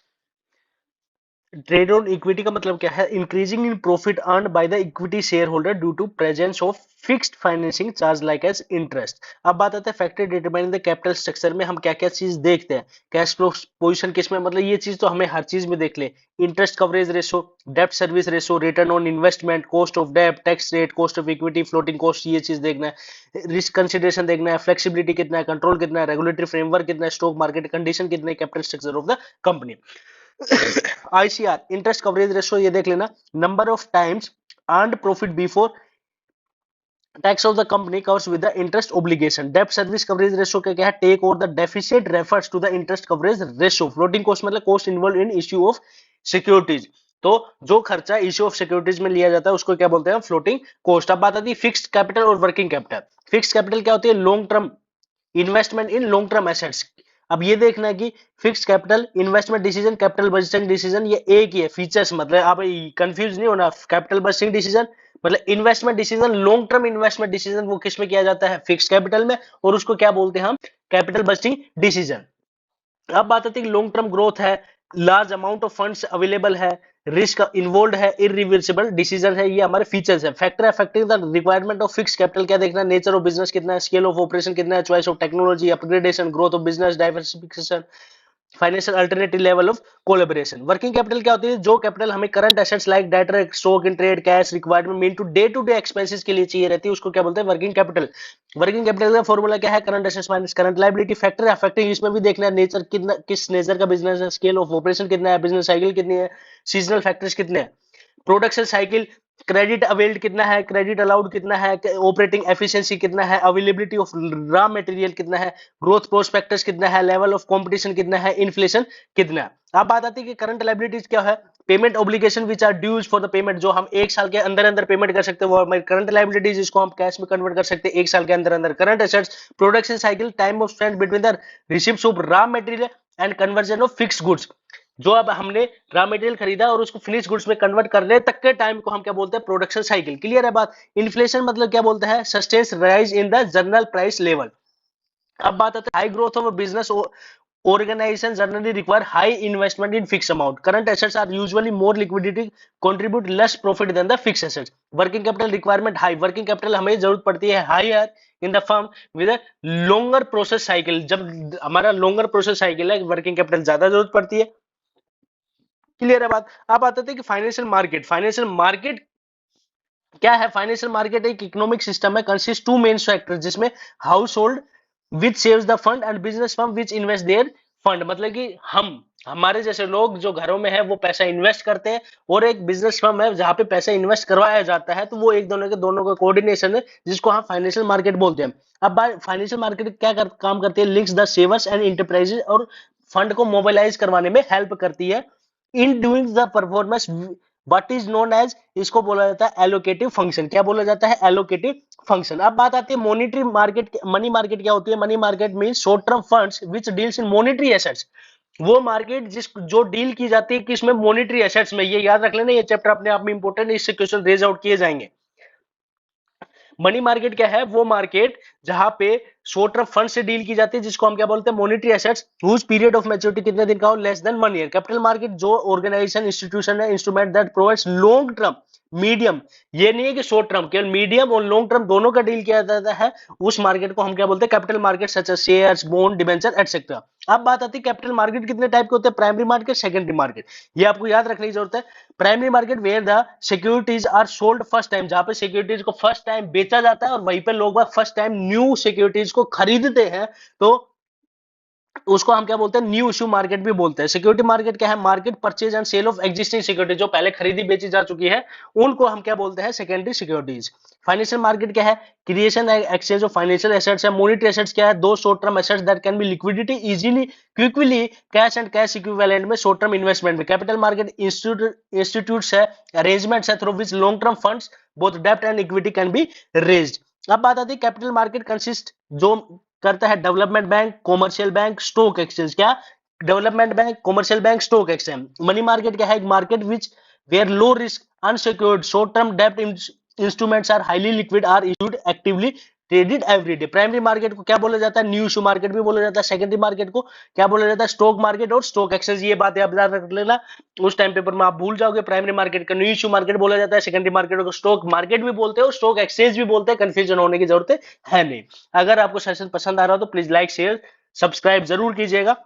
trade on equity का मतलब क्या है? Increasing in profit earn by the equity share holder due to presence of fixed financing charge like as interest. अब बात आता है factor determining the capital structure में हम क्या क्या चीज देखते हैं? कैश फ्लो पोजीशन किसमें, मतलब ये चीज तो हमें हर चीज में देख ले। इंटरेस्ट कवरेज रेशो, डेब्ट service ratio, return on investment, cost of डेब्ट, tax rate, cost of equity, floating cost, ये चीज देखना है। रिस्क कंसिडरेशन देखना है, फ्लेक्सिबिलिटी कितना है, कंट्रोल कितना है, रेगुलेटरी फ्रेमवर्क कितना है, स्टॉक मार्केट कंडीशन कितने, capital structure of the company. ICR interest coverage ratio, ये देख लेना। Number of times earned profit before tax of the company covers with the interest obligation. डेब्ट सर्विस कवरेज रेशो क्या है? Take over the deficit refers to the interest coverage ratio. Floating cost मतलब cost involve in issue of securities. तो जो खर्चा issue of securities में लिया जाता है उसको क्या बोलते हैं? Floating cost. अब बात आती है फिक्स्ड कैपिटल और वर्किंग कैपिटल। फिक्स्ड कैपिटल क्या होती है? Long term investment in long term assets. अब ये देखना है कि fixed capital, investment decision, capital budgeting decision, ये एक ही है। फीचर्स मतलब आप कंफ्यूज नहीं होना। कैपिटल बजटिंग डिसीजन मतलब investment decision, long term investment decision वो किस में किया जाता है? फिक्स्ड कैपिटल में, और उसको क्या बोलते हैं हम? Capital budgeting decision. अब बात आती है कि लॉन्ग टर्म ग्रोथ है, large amount of funds available है, रिस्क इन्वॉल्व है, इरिवर्सिबल डिसीजन है, ये हमारे फीचर्स है। Factor affecting the requirement of fix capital क्या देखना है? नेचर ऑफ बिजनेस कितना है, स्केल ऑफ ऑपरेशन कितना है, choice of technology, upgradation, growth of business, diversification, financial alternative level of collaboration. Working capital क्या होती है? जो कैपिटल हमें current assets like debtor, stock in trade, cash requirement mean to day expenses के लिए चाहिए रहती है, उसको क्या बोलते हैं? Working capital. वर्किंग कैपिटल का फॉर्मूला क्या है? Current assets minus current liability. Factor affecting, इसमें भी देखना है नेचर कितना, किस नेचर का बिजनेस है, स्केल ऑफ ऑपरेशन कितना है, बिजनेस साइकिल कितनी है, सीजनल फैक्टर्स कितने हैं, प्रोडक्शन साइकिल, क्रेडिट अवेल्ड कितना है, क्रेडिट अलाउड कितना है, ऑपरेटिंग एफिशिएंसी कितना है, अवेलेबिलिटी ऑफ रॉ मटेरियल कितना है, ग्रोथ प्रोस्पेक्टस कितना है, लेवल ऑफ कंपटीशन कितना है, इन्फ्लेशन कितना है। अब बात आती है कि करंट लायबिलिटीज क्या है? Payment obligation which are dues for the payment, जो हम एक साल के अंदर अंदर पेमेंट कर सकते हैं वो हमारी करंट लायबिलिटीज, इसको हम कैश में कन्वर्ट कर सकते हैं एक साल के अंदर अंदर। Current assets, production cycle, time of spend between the receipts of raw material and conversion of fixed goods, जो अब हमने रॉ मटेरियल खरीदा और उसको फिनिश गुड्स में कन्वर्ट करने तक के टाइम को हम क्या बोलते हैं? Production cycle. क्लियर है बात? इन्फ्लेशन मतलब क्या बोलता है? Sustains rise in the general price level. अब बात आती है high growth of business organization generally require high investment in fixed amount. Current assets are usually more liquidity, contribute less profit than the fixed assets. Working capital requirement high. Working capital हमें जरूरत पड़ती है higher in the firm with a longer process cycle. जब हमारा longer process cycle है, working capital ज्यादा जरूरत पड़ती है। क्लियर है बात? आप आते थे कि फाइनेंशियल मार्केट। फाइनेंशियल मार्केट क्या है? फाइनेंशियल मार्केट एक इकोनॉमिक सिस्टम है, कंसिस्ट टू मेन सेक्टर, जिसमें house hold which saves the fund and business firm which invest their fund. मतलब कि हम, हमारे जैसे लोग जो घरों में है वो पैसा इन्वेस्ट करते हैं, और एक बिजनेस फर्म है जहां पे पैसा इन्वेस्ट करवाया जाता है, तो वो एक दोनों का कोऑर्डिनेशन है, जिसको हम फाइनेंशियल मार्केट बोलते हैं। अब फाइनेंशियल मार्केट क्या काम करती है? Links the savers and enterprises, और फंड को मोबिलाइज करवाने में हेल्प करती है in doing the performance what is known as, इसको बोला जाता है एलोकेटिव फंक्शन। क्या बोला जाता है? Allocative function. अब बात आती है मॉनिटरी मार्केट। मनी मार्केट क्या होती है? Money market means short term funds which deals in monetary assets. वो मार्केट जो डील की जाती है किसमें? मॉनिटरी एसेट्स में। ये याद रख लेना, ये चैप्टर अपने आप में इंपॉर्टेंट है, इससे क्वेश्चन रेज आउट किए जाएंगे। मनी मार्केट क्या है? वो मार्केट जहां पे शॉर्ट टर्म फंड से डील की जाती है, जिसको हम क्या बोलते हैं? Monetary assets, whose period of maturity कितने दिन का हो? Less than 1 year. Capital market जो ऑर्गेनाइजेशन, इंस्टीट्यूशन है, instrument that provides long term, medium, ये नहीं है कि शॉर्ट टर्म, केवल मीडियम और लॉन्ग टर्म दोनों का डील किया जाता है, उस मार्केट को हम क्या बोलते हैं? Capital market, such as shares, bond, debenture etcetera. अब बात आती है कैपिटल मार्केट कितने टाइप के होते हैं? Primary market, secondary market. ये आपको याद रखने की जरूरत है। Primary market where the securities are sold first time, जहां पे सिक्योरिटीज को फर्स्ट टाइम बेचा जाता है और वहीं पे लोग फर्स्ट टाइम न्यू सिक्योरिटीज को खरीदते हैं, तो उसको हम क्या बोलते हैं? न्यू इश्यू मार्केट भी बोलते हैं। सिक्योरिटी मार्केट क्या है? Market purchase and sale of existing security, जो पहले खरीदी बेची जा चुकी है, उनको हम क्या बोलते हैं? Secondary securities. फाइनेंशियल मार्केट क्या है? Creation and exchange of financial assets है। मॉनिटरी एसेट्स क्या है? दो short term assets that can be liquidity easily quickly, cash and cash equivalent में शॉर्ट टर्म इन्वेस्टमेंट में। कैपिटल मार्केट इंस्टीट्यूट्स है, arrangements है through which long term funds both डेब्ट and equity can be raised. अब बात आती है capital market consist जो करता है development bank, commercial bank, stock exchange. क्या? Development bank, commercial bank, stock exchange. Money market क्या है? एक market which where low risk unsecured short term डेब्ट instruments are highly liquid are issued actively traded everyday. Primary market को क्या बोला जाता है, न्यू इशू मार्केट भी बोला जाता है। सेकेंडरी मार्केट को क्या बोला जाता है, स्टॉक मार्केट और स्टॉक एक्सचेंज। ये बात आप याद रख लेना, उस टाइम पेपर में आप भूल जाओगे। प्राइमरी मार्केट का न्यू इशू मार्केट बोला जाता है, सेकेंडरी मार्केट को स्टॉक मार्केट भी बोलते हो, स्टॉक एक्सचेंज भी बोलते हैं। कंफ्यूजन होने की जरूरत है नहीं। अगर आपको सेशन पसंद आ रहा हो तो प्लीज लाइक शेयर सब्सक्राइब जरूर कीजिएगा।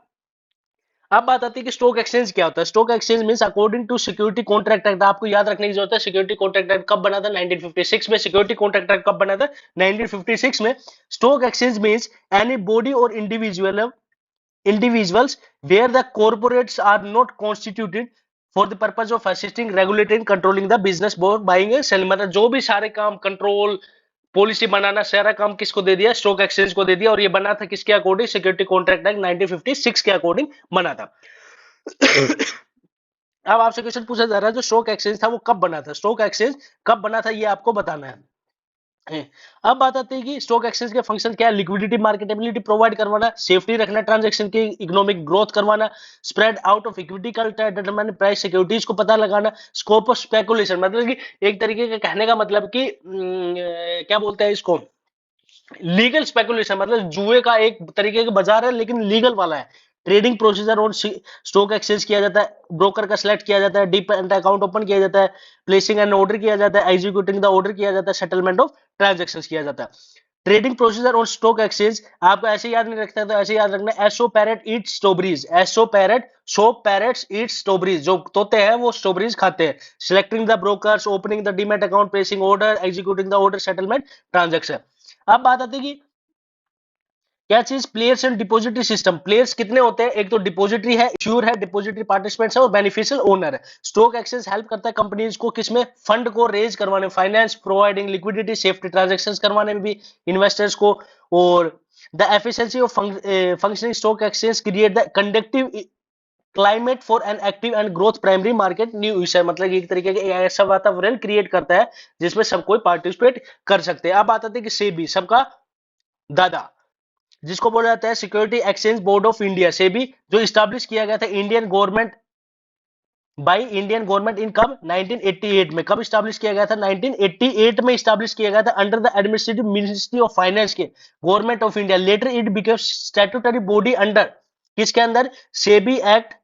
अब बात आती है कि स्टॉक एक्सचेंज क्या होता है। Stock exchange means according to security contract act. आपको याद रखने की जरूरत है, सिक्योरिटी कॉन्ट्रैक्ट एक्ट कब बना था, 1956 में। सिक्योरिटी कॉन्ट्रैक्ट एक्ट कब बना था, 1956 में। Stock exchange means any body और individuals where the corporates are not constituted for the purpose of assisting, regulating, controlling the business, both buying and selling। मतलब जो भी सारे काम, कंट्रोल, पॉलिसी बनाना, सारा काम किसको दे दिया, स्टॉक एक्सचेंज को दे दिया। और ये बना था किसके अकॉर्डिंग, सिक्योरिटी कॉन्ट्रैक्ट एक्ट 1956 के अकॉर्डिंग बना था। अब आपसे क्वेश्चन पूछा जा रहा है जो स्टॉक एक्सचेंज था वो कब बना था, स्टॉक एक्सचेंज कब बना था ये आपको बताना है। अब बात आती है कि स्टॉक एक्सचेंज के फंक्शन क्या है। लिक्विडिटी, मार्केटेबिलिटी प्रोवाइड करवाना, सेफ्टी रखना ट्रांजैक्शन की, इकोनॉमिक ग्रोथ करवाना, स्प्रेड आउट ऑफ इक्विटी का डिटरमाइन प्राइस, सिक्योरिटीज को पता लगाना, स्कोप ऑफ स्पेकुलेशन। मतलब कि एक तरीके का कहने का मतलब कि क्या बोलते हैं इसको, लीगल स्पेकुलेशन। मतलब जुए का एक तरीके का बाजार है लेकिन लीगल वाला है। Trading procedure on stock exchange किया जाता है, ब्रोकर का सिलेक्ट किया जाता है, डीपेंडेंट अकाउंट ओपन किया जाता है, प्लेसिंग एंड ऑर्डर किया जाता है, एग्जीक्यूटिंग द ऑर्डर किया जाता है, सेटलमेंट ऑफ ट्रांजेक्शन किया जाता है। Trading procedure on stock exchange आपको ऐसे याद नहीं रखता तो ऐसे याद रखना, एसो पैरेट ईट स्ट्रॉबेरीज, एसो पैरेट, सो पैरेट्स ईट स्ट्रॉबेरीज। जो तोते हैं वो स्ट्रॉबेरीज खाते हैं। Selecting the brokers, opening the demat account, placing order, executing the order, settlement transaction. अब बात आती है कि क्या चीज, players and depository system. Players कितने होते हैं, एक तो डिपॉजिटरी है, इश्यूर है, डिपॉजिटरी पार्टिसिपेंट्स है और बेनिफिशियल ओनर है। स्टॉक एक्सचेंज हेल्प करता है कंपनीज को किसमें, फंड को रेज करवाने, finance providing, liquidity, safety transactions करवाने में भी इन्वेस्टर्स को। और the efficiency of functioning stock exchange create the conductive climate for an active and growth primary market new issue. मतलब एक तरीके का ऐसा वातावरण क्रिएट करता है जिसमें सब कोई पार्टिसिपेट कर सकते हैं। अब बात आती है कि सेबी, सबका दादा, जिसको बोला जाता है security exchange board of India, से भी, जो स्टैब्लिश किया गया था Indian government by Indian government in कब, 1988 में। कब स्टैब्लिश किया गया था, 1988 में स्टैब्लिश किया गया था under the administrative ministry of finance के, government of India. Later it became statutory body under किसके अंदर, सेबी एक्ट,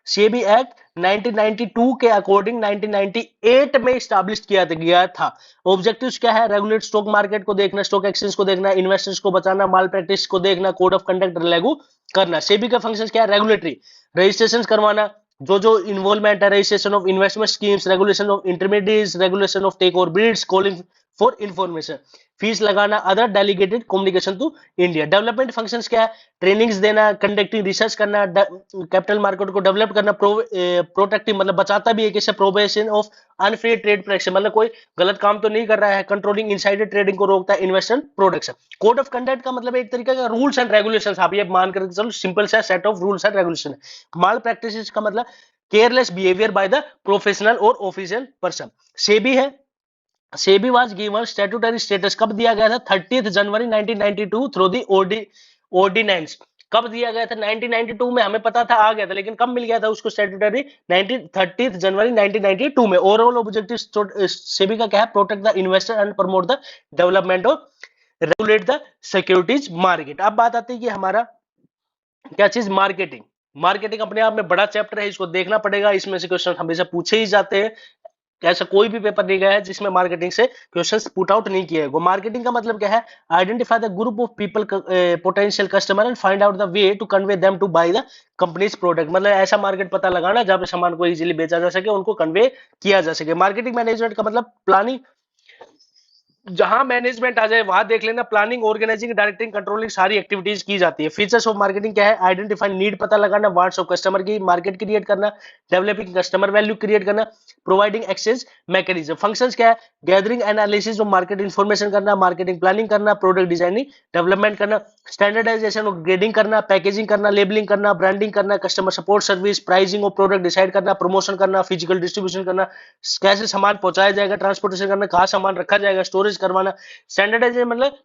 सेबी एक्ट 1992 के अकॉर्डिंग 1998 में स्टैब्लिश किया गया था। ऑब्जेक्टिव्स क्या है, रेगुलेट स्टॉक मार्केट को देखना, स्टॉक एक्सचेंज को देखना, इन्वेस्टर्स को बचाना, माल प्रैक्टिस को देखना, कोड ऑफ कंडक्ट लागू करना। सेबी का फंक्शन क्या है, रेगुलेटरी, रजिस्ट्रेशन करवाना, जो इन्वॉल्वमेंट है, registration of investment schemes, regulation of intermediates, regulation of take over bids, calling for information, fees लगाना, other delegated communication to India. Development functions क्या है, ट्रेनिंग्स देना, कंडक्टिंग रिसर्च करना, कैपिटल मार्केट को develop करना, प्रोटेक्टिव मतलब बचाता भी है किसे, probation of unfair trade practice मतलब कोई गलत काम तो नहीं कर रहा है, कंट्रोलिंग इनसाइडर ट्रेडिंग को रोकता है, investor production. Code of conduct का मतलब एक तरीके का रूल्स एंड रेगुलेशंस, आप ये मान कर चलो सिंपल सा set of rules and regulation. Mall practices का मतलब careless behaviour by the professional और ऑफिशियल पर्सन। सेबी है, SEBI was given statutory status कब दिया गया था, 30 जनवरी 1992 थ्रू दी ऑर्डिनेंस। कब दिया गया था, 1992 में। हमें पता था आ गया था लेकिन कब मिल गया था उसको स्टैट्यूटरी, 30 जनवरी 1992 में। ओवरऑल ऑब्जेक्टिव सेबी का क्या है, protect the investor and promote the development of, regulate the securities market. अब बात आती है कि हमारा क्या चीज, मार्केटिंग। मार्केटिंग अपने आप में बड़ा चैप्टर है, इसको देखना पड़ेगा, इसमें से क्वेश्चन हमेशा पूछे ही जाते हैं। ऐसा कोई भी पेपर नहीं गया है जिसमें मार्केटिंग से क्वेश्चंस पुट आउट नहीं किए गए। मार्केटिंग का मतलब क्या है, identify the group of people, potential customer and find out the way to convey them to buy the company's product. मतलब ऐसा मार्केट पता लगाना जहां पे सामान को इजीली बेचा जा सके, उनको कन्वे किया जा सके। मार्केटिंग मैनेजमेंट का मतलब प्लानिंग, जहां मैनेजमेंट आ जाए वहां देख लेना, प्लानिंग, ऑर्गेनाइजिंग, डायरेक्टिंग, कंट्रोलिंग सारी एक्टिविटीज की जाती है। फीचर्स ऑफ मार्केटिंग क्या है, आइडेंटिफाई नीड पता लगाना, वांट्स ऑफ कस्टमर की मार्केट क्रिएट करना, डेवलपिंग कस्टमर वैल्यू क्रिएट करना, प्रोवाइडिंग एक्सचेंज मैकेनिज्म। फंक्शंस क्या है, gathering analysis of market information करना, मार्केटिंग प्लानिंग करना, प्रोडक्ट डिजाइनिंग डेवलपमेंट करना, स्टैंडर्डाइजेशन और ग्रेडिंग करना, पैकेजिंग करना, लेबलिंग करना, ब्रांडिंग करना, customer support service, pricing of product decide करना, प्रमोशन करना, फिजिकल डिस्ट्रीब्यूशन करना, कैसे सामान पहुंचाया जाएगा, ट्रांसपोर्टेशन करना, कहाँ सामान रखा जाएगा, स्टोरेज करवाना। स्टैंडर्डाइजेशन मतलब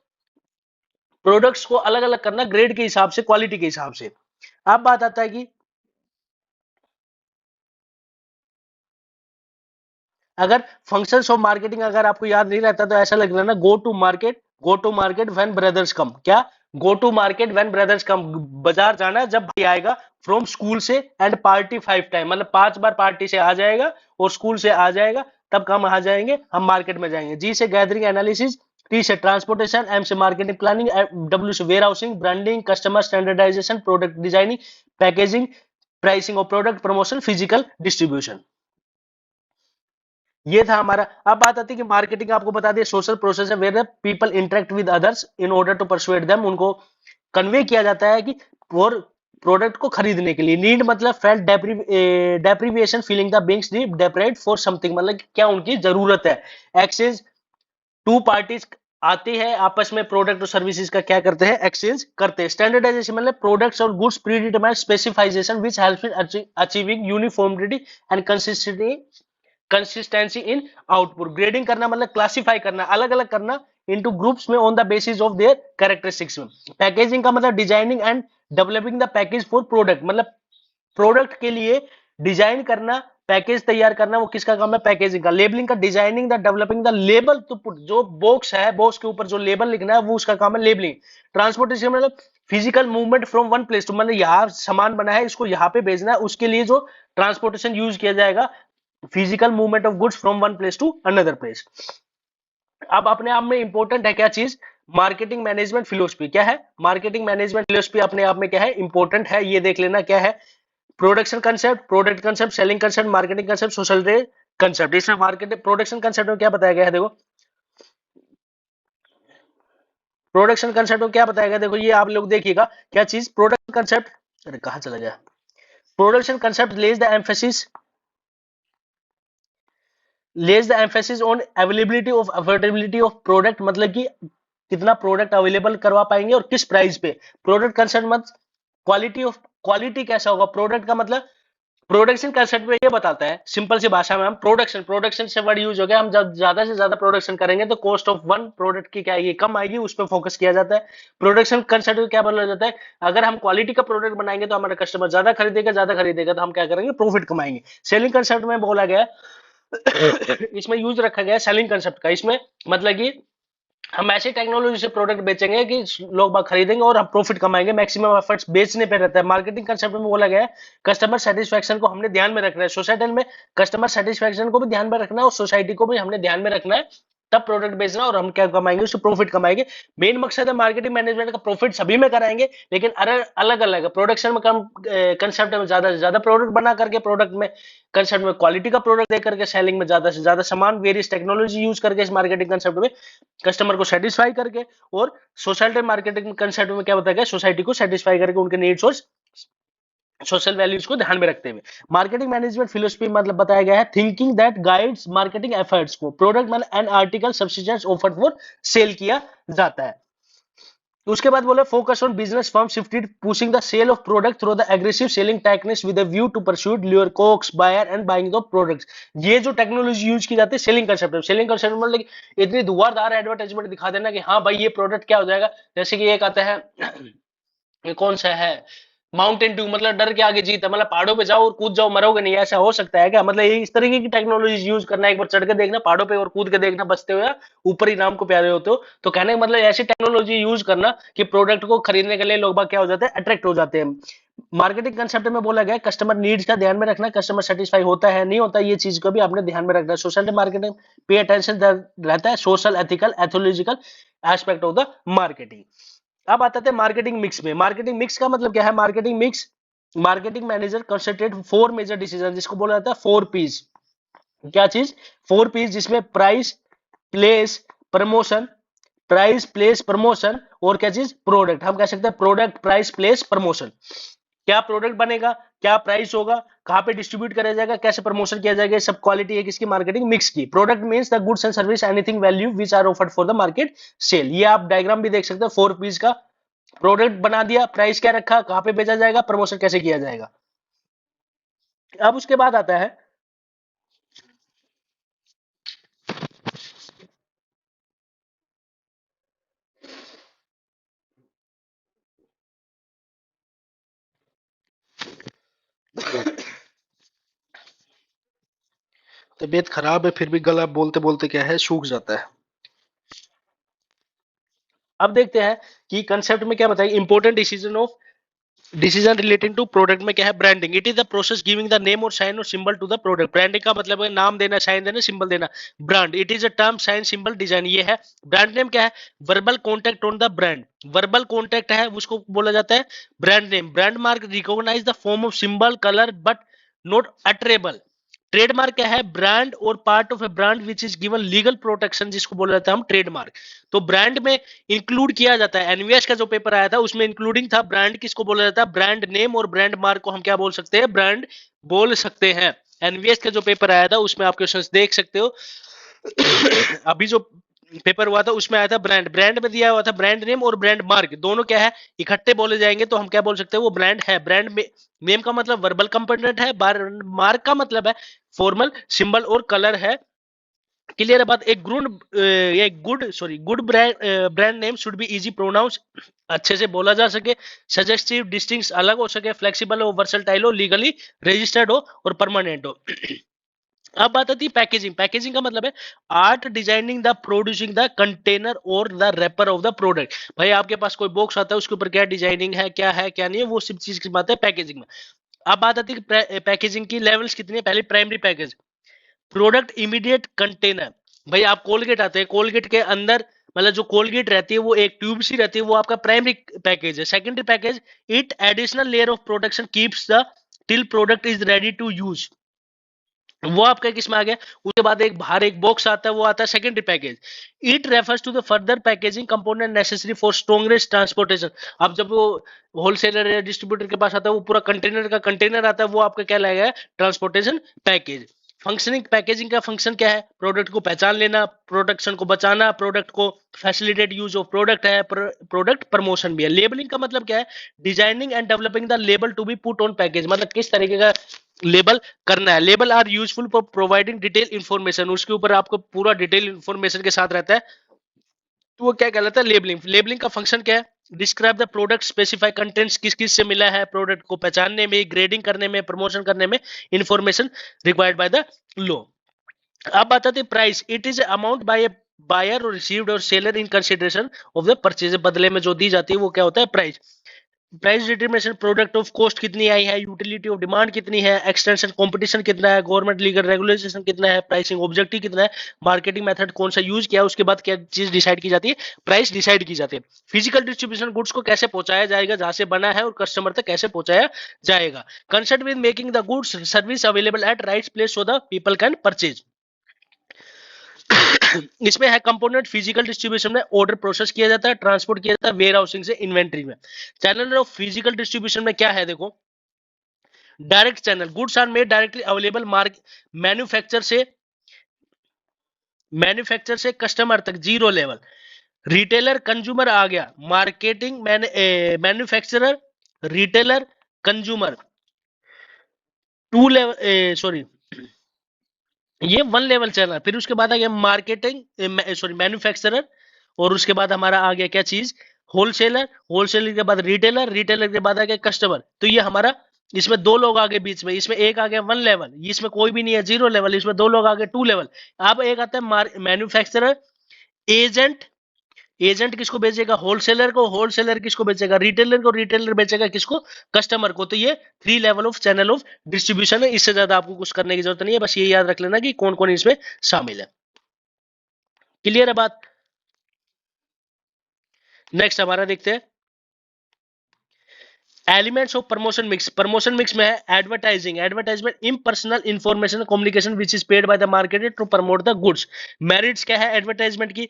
प्रोडक्ट्स को अलग अलग करना, ग्रेड के हिसाब से, क्वालिटी के हिसाब से। अब बात आता है कि अगर फंक्शंस ऑफ मार्केटिंग अगर आपको याद नहीं रहता तो ऐसा लग रहा है ना, go to market when brothers come. क्या? Go to market when brothers come, बाजार जाना जब भाई आएगा, फ्रॉम स्कूल से, एंड पार्टी 5 टाइम, मतलब 5 बार पार्टी से आ जाएगा और स्कूल से आ जाएगा, तब हम आ जाएंगे, हम मार्केट में जाएंगे। जी से गैदरिंग एनालिसिस, टी से ट्रांसपोर्टेशन, एम से मार्केटिंग प्लानिंग, डब्ल्यू से warehousing, branding, customer standardisation, product designing, packaging, pricing of product, promotion, physical distribution. ये था हमारा। अब बात आती है कि मार्केटिंग आपको बता दिया सोशल प्रोसेस है where people interact with others in order to persuade them, उनको कन्वे किया जाता है कि और प्रोडक्ट को खरीदने के लिए। नीड मतलब felt deprivation, feeling the beings deprived for something, मतलब कि क्या उनकी जरूरत है। एक्सचेंज, टू पार्टीज आती है आपस में, प्रोडक्ट और सर्विसेज का क्या करते हैं, एक्सचेंज करते हैं। स्टैंडर्डाइजेशन मतलब प्रोडक्ट्स और goods pre determined specification which helps in achieving uniformity and consistency in output. Grading करना मतलब क्लासिफाई करना, अलग अलग करना इनटू ग्रुप्स में on the basis of their characteristics में। पैकेजिंग का मतलब designing and developing the package for product, मतलब प्रोडक्ट के लिए डिजाइन करना, पैकेज तैयार करना, वो किसका काम है, पैकेजिंग का। लेबलिंग का designing the developing the label to put, जो बॉक्स है, बॉक्स के ऊपर जो लेबल लिखना है वो उसका काम है लेबलिंग। ट्रांसपोर्टेशन मतलब physical movement from one place to, मतलब यहाँ सामान बना है इसको यहाँ पे भेजना है, उसके लिए जो ट्रांसपोर्टेशन यूज किया जाएगा, physical movement of goods from one place to another place. अब अपने आप में इंपॉर्टेंट है क्या चीज, मार्केटिंग मैनेजमेंट फिलोसफी। क्या है मार्केटिंग मैनेजमेंट फिलोसफी, अपने आप में क्या है, इंपॉर्टेंट है, ये देख लेना क्या है। Production concept, product concept, selling concept, marketing concept, social concept. इसमें मार्केटिंग प्रोडक्शन कंसेप्ट में क्या बताया गया है, देखो प्रोडक्शन कंसेप्ट में क्या बताया गया, देखो ये आप लोग देखिएगा क्या चीज, प्रोडक्ट कंसेप्ट, अरे कहां चला गया, production concept Lay's the emphasis on availability of affordability of product, मतलब कि कितना प्रोडक्ट अवेलेबल करवा पाएंगे और किस प्राइस पे। प्रोडक्ट कंसेप्ट मतलब क्वालिटी कैसा होगा प्रोडक्ट का, मतलब प्रोडक्शन कंसेप्ट में ये बताता है सिंपल सी भाषा में, हम प्रोडक्शन प्रोडक्शन से वर्ड यूज हो गया, हम जब ज्यादा से ज्यादा प्रोडक्शन करेंगे तो कॉस्ट ऑफ वन प्रोडक्ट की क्या आएगी, कम आएगी, उस पर फोकस किया जाता है। प्रोडक्शन कंसेप्ट में क्या बोला जाता है, अगर हम क्वालिटी का प्रोडक्ट बनाएंगे तो हमारा कस्टमर ज्यादा खरीदेगा तो हम क्या करेंगे, प्रॉफिट कमाएंगे। सेलिंग कंसेप्ट में बोला गया इसमें यूज रखा गया सेलिंग कंसेप्ट का, इसमें मतलब कि हम ऐसी टेक्नोलॉजी से प्रोडक्ट बेचेंगे कि लोग बाग खरीदेंगे और हम प्रॉफिट कमाएंगे, मैक्सिमम एफर्ट्स बेचने पे रहता है। मार्केटिंग कंसेप्ट में बोला गया है कस्टमर सेटिस्फेक्शन को हमने ध्यान में रखना है, सोसाइटी में कस्टमर सेटिस्फेक्शन को भी ध्यान में रखना है और सोसाइटी को भी हमने ध्यान में रखना है, तब प्रोडक्ट बेचना और हम क्या कमाएंगे, उससे प्रॉफिट कमाएंगे। मेन मकसद है मार्केटिंग मैनेजमेंट का, प्रॉफिट सभी में कराएंगे लेकिन अलग अलग है। प्रोडक्शन में कम कंसेप्ट में ज्यादा से ज्यादा प्रोडक्ट बना करके, प्रोडक्ट में कंसेप्ट में क्वालिटी का प्रोडक्ट दे करके, सेलिंग में ज्यादा से ज्यादा सामान वेरियस टेक्नोलॉजी यूज करके, इस मार्केटिंग कंसेप्ट में कस्टमर को सेटिस्फाई करके। और सोशल मार्केटिंग कंसेप्ट में क्या बताया गया, सोसाइटी को सेटिस्फाई करके उनके नीड्स और सोशल वैल्यूज को ध्यान में रखते हुए। मार्केटिंग मैनेजमेंट फिलोसफी मतलब बताया गया है thinking that guides marketing efforts को, प्रोडक्ट मतलब an article subsistence offered for sale किया जाता है। उसके बाद बोला focus on business firm shifted pushing the sale of product through the aggressive selling techniques with a view to persuade lure coax buyer and buying the products. ये जो technology use की जाती है सेलिंग कंसेप्ट में, selling concept मतलब इतनी धुआंधार advertisement दिखा देना कि हाँ भाई ये प्रोडक्ट क्या हो जाएगा, जैसे कि एक आता है ये कौन सा है, माउंटेन ड्यू, मतलब डर के आगे जीत है, मतलब पहाड़ों पे जाओ और कूद जाओ मरोगे नहीं, ऐसा हो सकता है क्या, मतलब ये इस तरीके की टेक्नोलॉजी यूज करना, एक बार चढ़ के देखना पहाड़ों पे और कूद के देखना बचते हुए, ऊपर ही नाम को प्यारे होते हो। तो कहने का मतलब ऐसी टेक्नोलॉजी यूज करना कि प्रोडक्ट को खरीदने के लिए लोग बाग क्या हो जाते हैं, अट्रैक्ट हो जाते हैं। मार्केटिंग कंसेप्ट में बोला गया कस्टमर नीड्स का ध्यान में रखना, कस्टमर सेटिस्फाई होता है नहीं होता, ये चीज को भी आपने ध्यान में रखना है। सोशल मार्केटिंग पे अटेंशन रहता है social ethical ethological aspect of the marketing. अब आता है मार्केटिंग मिक्स में। मार्केटिंग मिक्स का मतलब क्या है, marketing mix marketing manager concentrate four major decision, जिसको बोला जाता है 4 पीस। क्या चीज, 4 पीस, जिसमें price place promotion, price place promotion और क्या चीज, प्रोडक्ट। हम कह सकते हैं प्रोडक्ट प्राइस प्लेस प्रमोशन। क्या प्रोडक्ट बनेगा, क्या प्राइस होगा, कहां पे डिस्ट्रीब्यूट किया जाएगा, कैसे प्रमोशन किया जाएगा, सब क्वालिटी है किसकी, मार्केटिंग मिक्स की। Product means the goods and service anything value which are offered for the market sale. ये आप डायग्राम भी देख सकते हैं 4 पीस का। प्रोडक्ट बना दिया, प्राइस क्या रखा, कहां पे बेचा जाएगा, प्रमोशन कैसे किया जाएगा। अब उसके बाद आता है तबीयत खराब है फिर भी गला बोलते बोलते क्या है सूख जाता है। अब देखते हैं कि कंसेप्ट में क्या बताइए, important decision relating to product में क्या है, branding. It is the process giving the name और साइन और symbol to the product. Branding का मतलब है नाम देना, साइन देना, सिंबल देना। Brand it is a term, sign, symbol, design, ये है। ब्रांड नेम क्या है, verbal contact on the brand. Verbal contact है उसको बोला जाता है brand name. Brand mark recognise the form of symbol, colour but not utterable. Trademark क्या है, ब्रांड और part of a brand which is given legal protection, जिसको बोला जाता है हम ट्रेडमार्क। तो ब्रांड में इंक्लूड किया जाता है, एनवीएस का जो पेपर आया था उसमें इंक्लूडिंग था ब्रांड, किसको बोला जाता है, ब्रांड नेम, और ब्रांड मार्क को हम क्या बोल सकते हैं, ब्रांड बोल सकते हैं। एनवीएस का जो पेपर आया था उसमें आप क्वेश्चंस देख सकते हो। अभी जो पेपर हुआ था उसमें आया था ब्रांड, ब्रांड में दिया हुआ था ब्रांड नेम और ब्रांड मार्क, दोनों क्या है, इकट्ठे बोले जाएंगे तो हम क्या बोल सकते हैं, वो ब्रांड है। ब्रांड नेम का मतलब वर्बल कंपोनेंट है, मार्क का मतलब है फॉर्मल सिंबल और कलर है। क्लियर है बात। Good brand name should be easy pronounce, अच्छे से बोला जा सके, सजेस्टिव, डिस्टिंक्ट, अलग हो सके, फ्लेक्सिबल हो, वर्सटाइल हो, लीगली रजिस्टर्ड हो और परमानेंट हो। अब बात आती है पैकेजिंग। पैकेजिंग का मतलब है art designing the producing the container और the wrapper of the product. भाई आपके पास कोई बॉक्स आता है उसके ऊपर क्या डिजाइनिंग है, क्या है क्या नहीं है, वो सब चीज की बात है पैकेजिंग में। अब बात आती है पैकेजिंग की लेवल्स कितनी है। पहले primary package, product immediate container. भाई आप कोलगेट आते हैं, कोलगेट के अंदर मतलब जो कोलगेट रहती है वो एक ट्यूब सी रहती है, वो आपका प्राइमरी पैकेज है। Secondary package, it additional layer of protection keeps the till product is ready to use, वो आपका किस में आ गया। उसके बाद एक बाहर एक बॉक्स आता है, वो आता है secondary package. It refers to the further packaging component necessary for strongest transportation. अब जब वो होलसेलर या डिस्ट्रीब्यूटर के पास आता है, वो पूरा कंटेनर का कंटेनर आता है, वो आपका क्या लगेगा, ट्रांसपोर्टेशन पैकेज। फंक्शनिंग पैकेजिंग का फंक्शन क्या है, प्रोडक्ट को पहचान लेना, प्रोडक्शन को बचाना, प्रोडक्ट को फैसिलिटेट यूज ऑफ प्रोडक्ट है, प्रोडक्ट प्रमोशन भी है। लेबलिंग का मतलब क्या है, designing and developing the label to be put on package, मतलब किस तरीके का लेबल करना है। Label are useful for providing detail information, उसके ऊपर आपको पूरा डिटेल इंफॉर्मेशन के साथ रहता है, तो वो क्या कहलाता है, लेबलिंग। लेबलिंग का फंक्शन क्या है, describe the product, specify contents, किस किस से मिला है, प्रोडक्ट को पहचानने में, ग्रेडिंग करने में, प्रमोशन करने में information required by the law. अब बात आती है price, it is amount by buyer और रिसीव्ड और seller in consideration of the purchase, बदले में जो दी जाती है वो क्या होता है, price. Price determination, product of cost कितनी आई है, यूटिलिटी ऑफ डिमांड कितनी है, एक्सटेंशन कंपटीशन कितना है, गवर्नमेंट लीगल रेगुलेशन कितना है, प्राइसिंग ऑब्जेक्टिव कितना है, मार्केटिंग मेथड कौन सा यूज किया, उसके बाद क्या चीज डिसाइड की जाती है, प्राइस डिसाइड की जाती है। फिजिकल डिस्ट्रीब्यूशन, गुड्स को कैसे पहुंचाया जाएगा, जहां से बना है और कस्टमर तक कैसे पहुंचाया जाएगा। Concern with making the goods service available at right place so the people can purchase. इसमें है कंपोनेंट, फिजिकल डिस्ट्रीब्यूशन में ऑर्डर प्रोसेस किया जाता है, ट्रांसपोर्ट किया जाता है वेयर हाउसिंग से इन्वेंट्री में। चैनल ऑफ फिजिकल डिस्ट्रीब्यूशन में क्या है, देखो direct channel, goods are made directly available manufacture से कस्टमर तक, जीरो लेवल। रिटेलर कंज्यूमर आ गया, marketing manufacturer, retailer, consumer, two level, sorry ये वन लेवल चैनल। फिर उसके बाद आ गया मार्केटिंग सॉरी मैन्युफैक्चरर, और उसके बाद हमारा आ गया क्या चीज, होलसेलर, होलसेलर के बाद रिटेलर, रिटेलर के बाद आ गया कस्टमर। तो ये हमारा इसमें दो लोग आगे बीच में, इसमें एक आ गया वन लेवल, इसमें कोई भी नहीं है जीरो लेवल, इसमें दो लोग आगे टू लेवल। अब एक आता है मैन्युफैक्चरर, एजेंट, एजेंट किसको बेचेगा, होलसेलर को, होलसेलर किसको बेचेगा, रिटेलर को, रिटेलर बेचेगा किसको, कस्टमर को। तो ये three level of channel of distribution है, इससे ज्यादा आपको कुछ करने की जरूरत नहीं है, बस ये याद रख लेना कि कौन कौन इसमें शामिल है। क्लियर है बात। नेक्स्ट हमारा देखते हैं elements of promotion mix. Promotion mix में है advertising, advertisement impersonal information communication which is paid by the marketer to promote the goods. Merits क्या है एडवर्टाइजमेंट की,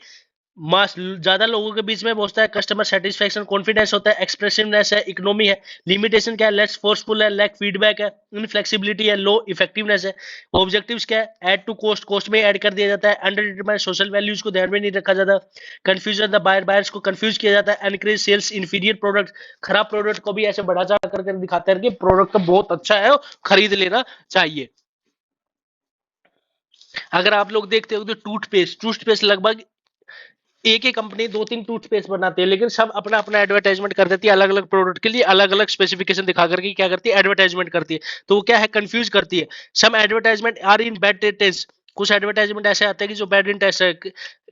मास ज्यादा लोगों के बीच में पहुंचता है, कस्टमर सेटिस्फेक्शन, कॉन्फिडेंस होता है, एक्सप्रेसिवनेस है, इकोनॉमी है। लिमिटेशन क्या है, लेस फोर्सफुल है, लैक फीडबैक है, इनफ्लेक्सिबिलिटी है, लो इफेक्टिवनेस है। ऑब्जेक्टिव्स क्या है, ऐड टू कॉस्ट, कॉस्ट में ऐड कर दिया जाता है, अंडर डिटरमाइंड सोशल वैल्यूज को ध्यान में नहीं रखा जाता, कंफ्यूजन द बायर, बायर्स को कंफ्यूज किया जाता है, एनकरेज सेल्स इंफीरियर प्रोडक्ट, खराब प्रोडक्ट को भी ऐसे बढ़ा चढ़ा करके दिखाते हैं कि प्रोडक्ट तो बहुत अच्छा है, खरीद लेना चाहिए। अगर आप लोग देखते हो तो टूथपेस्ट लगभग एक ही कंपनी दो तीन टूथपेस्ट बनाती है, लेकिन सब अपना अपना एडवर्टाइजमेंट कर देती है, अलग अलग प्रोडक्ट के लिए अलग अलग स्पेसिफिकेशन दिखा करके क्या करती है, एडवर्टाइजमेंट करती है। तो वो क्या है, कंफ्यूज करती है। Some advertisement are in bad taste, कुछ एडवर्टाइजमेंट ऐसे आते हैं कि जो बैड इंटरेस्ट है।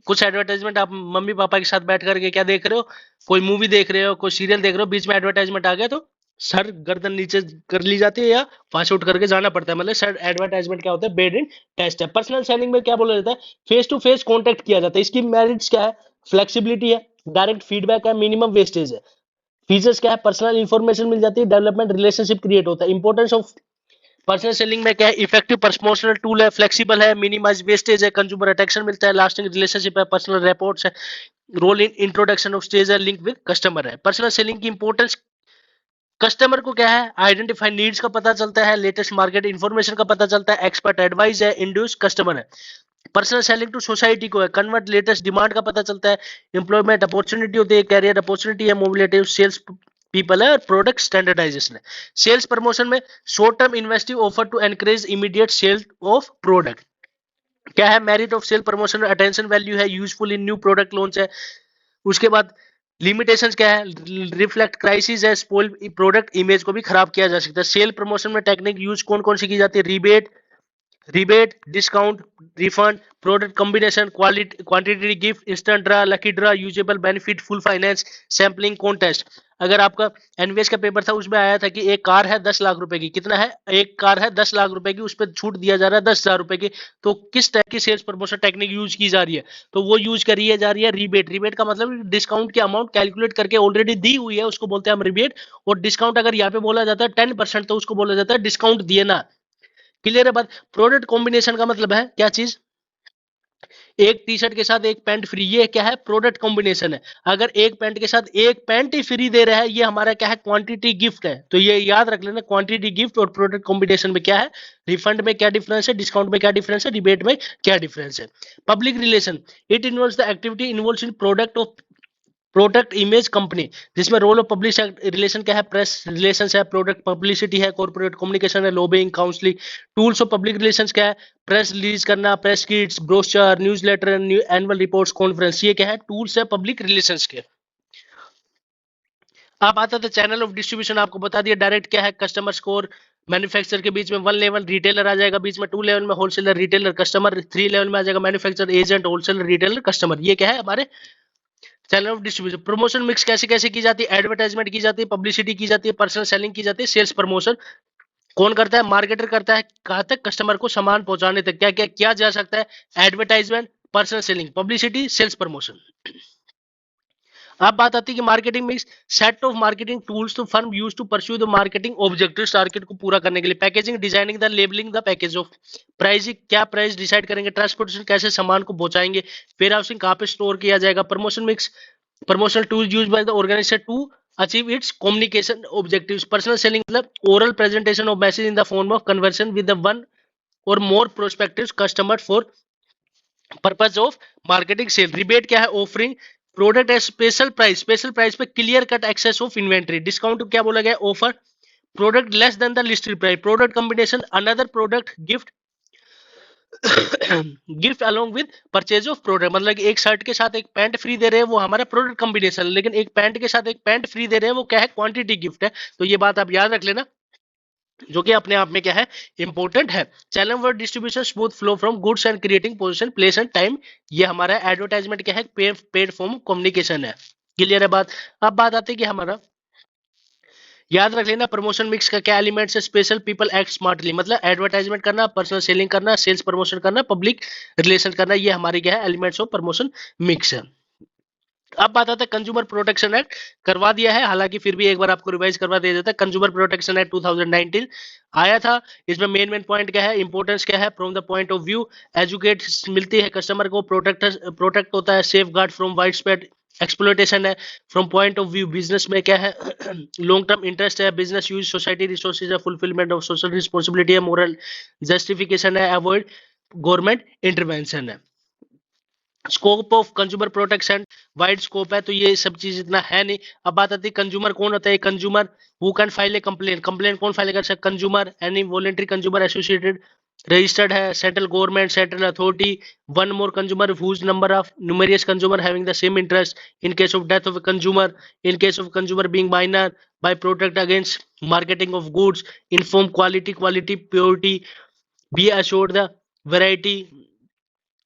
कुछ एडवर्टाइजमेंट आप मम्मी पापा के साथ बैठ करके क्या देख रहे हो, कोई मूवी देख रहे हो, कोई सीरियल देख रहे हो, बीच में एडवर्टाइजमेंट आ गया तो सर गर्दन नीचे कर ली जाती है या पास उठ करके जाना पड़ता है। मतलब सर एडवर्टाइजमेंट क्या होता है, बेड इन टेस्ट है। पर्सनल सेलिंग में क्या बोला जाता है, फेस टू फेस कॉन्टेक्ट किया जाता है। इसकी मेरिट्स क्या है, फ्लेक्सिबिलिटी है, डायरेक्ट फीडबैक है, मिनिमम वेस्टेज है। फीचर्स क्या है, पर्सनल इंफॉर्मेशन मिल जाती है, डेवलपमेंट रिलेशनशिप क्रिएट होता है। इंपॉर्टेंस ऑफ पर्सनल सेलिंग में क्या है, इफेक्टिव प्रमोशनल टूल है, फ्लेक्सिबल है, मिनिमाइज वेस्टेज है, कंज्यूमर अटेंशन मिलता है, लास्टिंग रिलेशनशिप है, पर्सनल रिपोर्ट्स है, role in introduction of stage है, लिंक विद कस्टमर है। पर्सनल सेलिंग की इंपॉर्टेंस, कस्टमर को क्या है, आइडेंटिफाई नीड्स का पता चलता है, लेटेस्ट मार्केट इंफॉर्मेशन का पता चलता है, एक्सपर्ट एडवाइस है, इंड्यूस कस्टमर है। पर्सनल सेलिंग टू सोसाइटी को है, कन्वर्ट लेटेस्ट डिमांड का पता चलता है, एम्प्लॉयमेंट अपॉर्चुनिटी होती है, कैरियर अपॉर्चुनिटी है, मोबिलिटी सेल्स पीपल है, और प्रोडक्ट स्टैंडर्डाइजेशन है। सेल्स प्रमोशन में short term incentive offer to encourage immediate sale of product. क्या है, merit of sale promotion, attention value है, useful in new product launch है। उसके बाद लिमिटेशंस क्या है, रिफ्लेक्ट क्राइसिस है, स्पॉइल प्रोडक्ट इमेज को भी खराब किया जा सकता है। सेल प्रमोशन में टेक्निक यूज कौन कौन सी की जाती है, rebate, discount, refund, product combination, quality quantity gift, instant draw, lucky draw, usable benefit, full finance, sampling contest. अगर आपका एनवीएस का पेपर था उसमें आया था कि एक कार है 10 लाख रुपए की, कितना है, एक कार है 10 लाख रुपए की, उस पर छूट दिया जा रहा है 10,000 रुपए की, तो किस टाइप की सेल्स प्रमोशन टेक्निक यूज की जा रही है, तो वो यूज करी है जा रही है रिबेट। रिबेट का मतलब डिस्काउंट की अमाउंट कैलकुलेट करके ऑलरेडी दी हुई है, उसको बोलते हैं हम रिबेट। और डिस्काउंट अगर यहाँ पे बोला जाता है 10%, तो उसको बोला जाता है डिस्काउंट दिए ना। क्लियर है बात। प्रोडक्ट कॉम्बिनेशन का मतलब है क्या चीज, एक टी शर्ट के साथ एक पैंट फ्री, ये क्या है, प्रोडक्ट कॉम्बिनेशन है। अगर एक पैंट के साथ एक पैंट ही फ्री दे रहा है, ये हमारा क्या है, क्वांटिटी गिफ्ट है। तो ये याद रख लेना, क्वांटिटी गिफ्ट और प्रोडक्ट कॉम्बिनेशन में क्या है, रिफंड में क्या डिफरेंस है, डिस्काउंट में क्या डिफरेंस है, रिबेट में क्या डिफरेंस है। Public relation, it involves the activity involves in product image company, जिसमें रोल ऑफ पब्लिश रिलेशन क्या है, प्रेस रिलेशंस है, प्रोडक्ट पब्लिसिटी है, कॉर्पोरेट कम्युनिकेशन है, lobbying, counselling. Tools of public relations क्या है, प्रेस रिलीज करना, press kits, brochure, newsletter, annual reports, conference, ये क्या है, टूल्स है पब्लिक रिलेशंस के। अब आता था चैनल ऑफ डिस्ट्रीब्यूशन, आपको बता दिया डायरेक्ट क्या है, कस्टमर स्कोर, मैन्युफैक्चर के बीच में 1 लेवल रिटेलर आ जाएगा, बीच में 2 लेवल में होलसेलर रिटेलर कस्टमर, 3 लेवल में आ जाएगा manufacture agent wholesaler retailer customer. ये क्या है हमारे channel of distribution. Promotion mix कैसे कैसे की जाती है, एडवर्टाइजमेंट की जाती है, पब्लिसिटी की जाती है, पर्सनल सेलिंग की जाती है, सेल्स प्रमोशन कौन करता है, मार्केटर करता है, कहां तक, कस्टमर को सामान पहुंचाने तक क्या क्या किया जा सकता है, advertisement, personal selling, publicity, sales promotion. अब बात आती है कि marketing mix, set of marketing tools to firm use to pursue the marketing objectives, target को पूरा करने के लिए। Packaging, designing the labelling the package of, pricing, क्या प्राइस डिसाइड करेंगे, ट्रांसपोर्टेशन, कैसे सामान को पहुंचाएंगे, वेयर हाउसिंग, कहां पे स्टोर किया जाएगा। Promotion mix, promotional tools used by the organizer to achieve its communication objectives. Personal selling मतलब oral presentation of message in the form of conversion with the one or more prospective customers for purpose of marketing sale. Rebate क्या है, offering product at special price पे clear cut access of inventory. Discount क्या बोला गया, offer product less than the listed price. Product combination, another product gift gift along with purchase of product, मतलब कि एक shirt के साथ एक पैंट फ्री दे रहे हैं वो हमारा प्रोडक्ट कॉम्बिनेशन, लेकिन एक पैंट के साथ एक पैंट फ्री दे रहे हैं वो क्या है, क्वांटिटी गिफ्ट है। तो ये बात आप याद रख लेना, जो कि अपने आप में क्या है, इंपॉर्टेंट है। Channel word distribution, smooth flow from goods and creating position, place and time, ये हमारा एडवर्टाइजमेंट क्या है, पेड फॉर्म कम्युनिकेशन है। क्लियर है बात। अब बात आती है कि हमारा याद रख लेना, प्रमोशन मिक्स का क्या एलिमेंट्स है, स्पेशल पीपल एक्ट स्मार्टली, मतलब एडवर्टाइजमेंट करना, पर्सनल सेलिंग करना, सेल्स प्रमोशन करना, पब्लिक रिलेशन करना, ये हमारी क्या है, एलिमेंट्स ऑफ प्रमोशन मिक्स है। अब बात आता है कंज्यूमर प्रोटेक्शन एक्ट, करवा दिया है हालांकि फिर भी एक बार आपको रिवाइज करवा दिया जाता है। कंज्यूमर प्रोटेक्शन एक्ट 2019 आया था। इसमें मेन पॉइंट क्या है, इंपॉर्टेंस क्या है, from the point of view educate मिलती है कस्टमर को, प्रोटेक्ट होता है, safeguard from widespread exploitation है। From point of view business में क्या है, लॉन्ग टर्म इंटरेस्ट है, बिजनेस यूज सोसाइटी रिसोर्सेज है, फुलफिलमेंट ऑफ सोशल रिस्पॉन्सिबिलिटी है, मोरल जस्टिफिकेशन है, अवॉइड गवर्नमेंट इंटरवेंशन है। Scope of consumer protection wide scope है, तो ये सब चीज इतना है नहीं। अब बात आती है कंज्यूमर कौन होता है, consumer who can file a complaint, complaint कौन फाइल कर सकता है, consumer, any voluntary consumer associated registered है, central government, central authority, one more consumer whose number of numerous consumer having the same interest, in case of death of a consumer, in case of consumer being minor, by protect against marketing of goods, inform quality purity, be assured the variety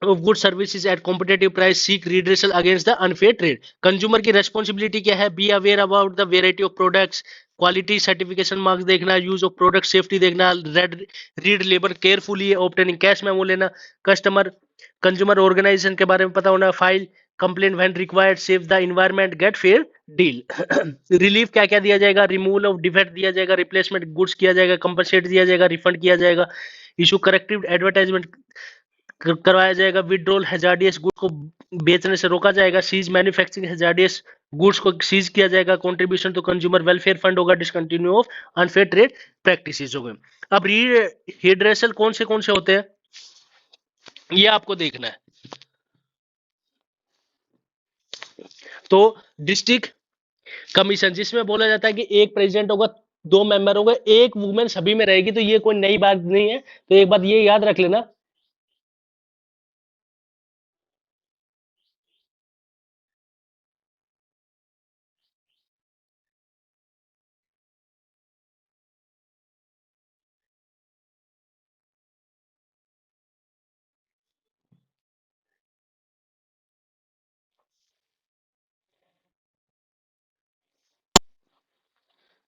of good services at competitive price, seek redressal against the unfair trade. Consumer की responsibility क्या है? Be aware about the variety of products, quality certification marks देखना, use of product safety देखना, read labour carefully, obtaining cash memo लेना, customer consumer organisation के बारे में पता होना, file complaint when required, save the environment, get fair deal. Relief क्या क्या दिया जाएगा? रिमूवल ऑफ डिफेक्ट दिया जाएगा, रिप्लेसमेंट गुड्स किया जाएगा, कंपनसेट दिया जाएगा, रिफंड किया जाएगा, इशू करेक्टिव एडवर्टाइजमेंट करवाया जाएगा, विड्रॉल हैजार्डियस गुड्स को बेचने से रोका जाएगा, सीज मैन्युफैक्चरिंग हैजार्डियस गुड्स को सीज किया जाएगा, contribution to consumer welfare fund होगा, discontinue of unfair trade practices हो गए। अब रिड्रेसल कौन से होते हैं ये आपको देखना है। तो डिस्ट्रिक्ट कमीशन, जिसमें बोला जाता है कि एक प्रेसिडेंट होगा, 2 मेंबर होंगे, एक वुमेन सभी में रहेगी, तो ये कोई नई बात नहीं है, तो एक बात ये याद रख लेना।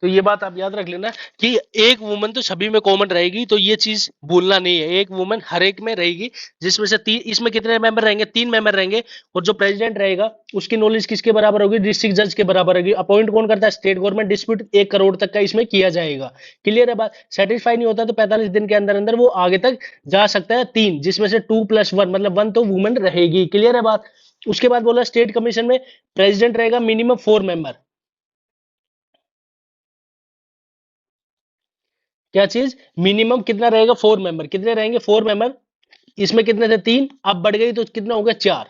तो ये बात आप याद रख लेना कि एक वुमन तो सभी में कॉमन रहेगी, तो ये चीज भूलना नहीं है, एक वुमन हर एक में रहेगी, जिसमें से इसमें कितने मेंबर रहेंगे? 3 मेंबर रहेंगे, और जो प्रेसिडेंट रहेगा उसकी नॉलेज किसके बराबर होगी? डिस्ट्रिक्ट जज के बराबर होगी। अपॉइंट कौन करता है? State government. डिस्प्यूट 1 करोड़ तक का इसमें किया जाएगा। क्लियर है बात? सेटिस्फाई नहीं होता तो 45 दिन के अंदर अंदर वो आगे तक जा सकता है। 3 जिसमें से 2+1 मतलब 1 तो वुमन रहेगी। क्लियर है बात? उसके बाद बोला स्टेट कमीशन में प्रेसिडेंट रहेगा, मिनिमम 4 मेंबर। क्या चीज? मिनिमम कितना रहेगा? 4 मेंबर। कितने रहेंगे? 4 मेंबर। इसमें कितने थे? 3, अब बढ़ गई तो कितना हो गया? 4।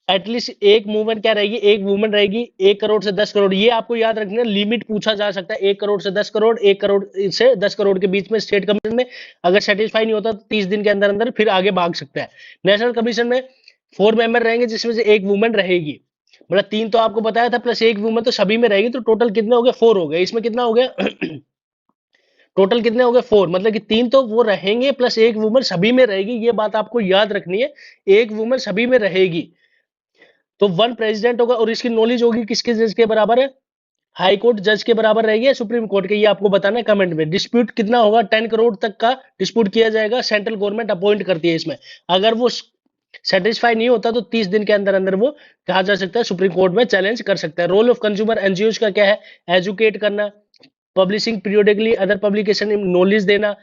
एटलीस्ट एक मूवमेंट क्या रहेगी? एक वुमन रहेगी। 1 करोड़ से 10 करोड़, ये आपको याद रखना, लिमिट पूछा जा सकता है। 1 करोड़ से 10 करोड़, 1 करोड़ से 10 करोड़ के बीच में स्टेट कमीशन में अगर सेटिस्फाई नहीं होता तो 30 दिन के अंदर अंदर फिर आगे भाग सकता है। नेशनल कमीशन में 4 मेंबर रहेंगे, जिसमें से एक वुमन रहेगी। मतलब 3 तो आपको बताया था, प्लस एक वुमन तो सभी में रहेगी, तो टोटल कितने हो गए? 4 हो गए। इसमें कितना हो गया? टोटल कितने हो गए? 4। मतलब कि 3 तो वो रहेंगे, प्लस एक वुमन सभी में रहेगी। ये बात आपको याद रखनी है, एक वुमन सभी में रहेगी। तो 1 प्रेसिडेंट होगा, और इसकी नॉलेज होगी किसके जज के बराबर है? हाई कोर्ट जज के बराबर रहेगी या सुप्रीम कोर्ट के? ये आपको बताना है कमेंट में। डिस्प्यूट कितना होगा? 10 करोड़ तक का डिस्प्यूट किया जाएगा। सेंट्रल गवर्नमेंट अपॉइंट करती है इसमें। अगर वो सेटिस्फाई नहीं होता तो 30 दिन के अंदर अंदर वो कहा जा सकता है, सुप्रीम कोर्ट में चैलेंज कर सकता है। रोल ऑफ कंज्यूमर एनजीओ का क्या है? एजुकेट करना, publishing periodically other publication, knowledge देना,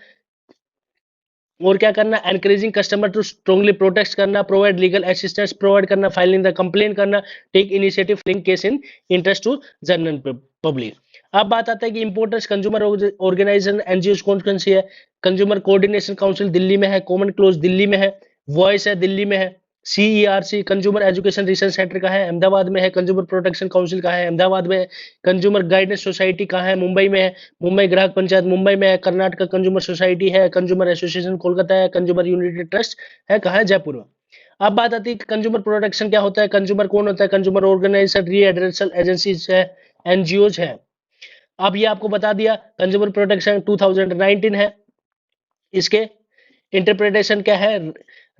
और क्या करना? Encouraging customer to strongly protect करना, प्रोवाइड लीगल असिस्टेंस प्रोवाइड करना, फाइलिंग द कंप्लेन करना, take initiative link case in interest to general public. अब बात आता है कि इंपोर्टेंस कंज्यूमर ऑर्गेनाइजेशन एनजीओ कौन कौन सी है? कंज्यूमर कोऑर्डिनेशन काउंसिल दिल्ली में है, कॉमन क्लोज दिल्ली में है, वॉइस है दिल्ली में है, CERC consumer education research centre का है, अहमदाबाद में है, कंज्यूमर प्रोटेक्शन काउंसिल का है, अहमदाबाद में है, कंज्यूमर गाइडेंस सोसाइटी कहाँ है? मुंबई में है, मुंबई ग्राहक पंचायत मुंबई में है, कर्नाटक कंज्यूमर सोसाइटी है, कंज्यूमर एसोसिएशन कोलकाता है, कंज्यूमर यूनिटी ट्रस्ट है कहाँ है? जयपुर में। अब बात आती है कि कंज्यूमर प्रोटेक्शन क्या होता है? कंज्यूमर कौन होता है? कंज्यूमर ऑर्गेनाइजेशन, रीएड्रेसल एजेंसीज है, एनजीओज है। अब ये आपको बता दिया, कंज्यूमर प्रोटेक्शन 2019 है। इसके इंटरप्रिटेशन क्या है?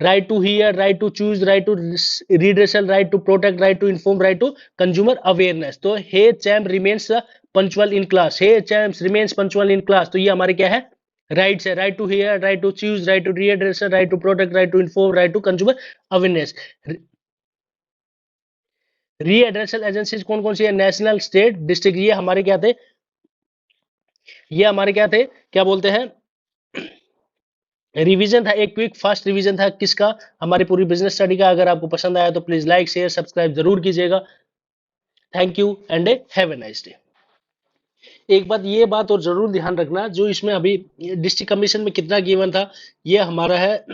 Right to hear, right to choose, right to redressal, right to protect, right to inform, right to consumer awareness. तो hey champ remains punctual in class, hey champ remains punctual in class, तो ये हमारे क्या है? Rights है। Right to hear, right to choose, right to redressal, right to protect, right to inform, right to consumer awareness. Redressal agencies कौन कौन सी है? National, state, district. ये हमारे क्या थे? ये हमारे क्या थे? क्या बोलते हैं? रिवीजन था, एक क्विक फास्ट रिवीजन था किसका? हमारी पूरी बिजनेस स्टडी का। अगर आपको पसंद आया तो प्लीज लाइक शेयर सब्सक्राइब जरूर कीजिएगा। Thank you and have a nice day. एक बात, ये बात और जरूर ध्यान रखना, जो इसमें अभी डिस्ट्रिक्ट कमीशन में कितना गिवन था, ये हमारा है।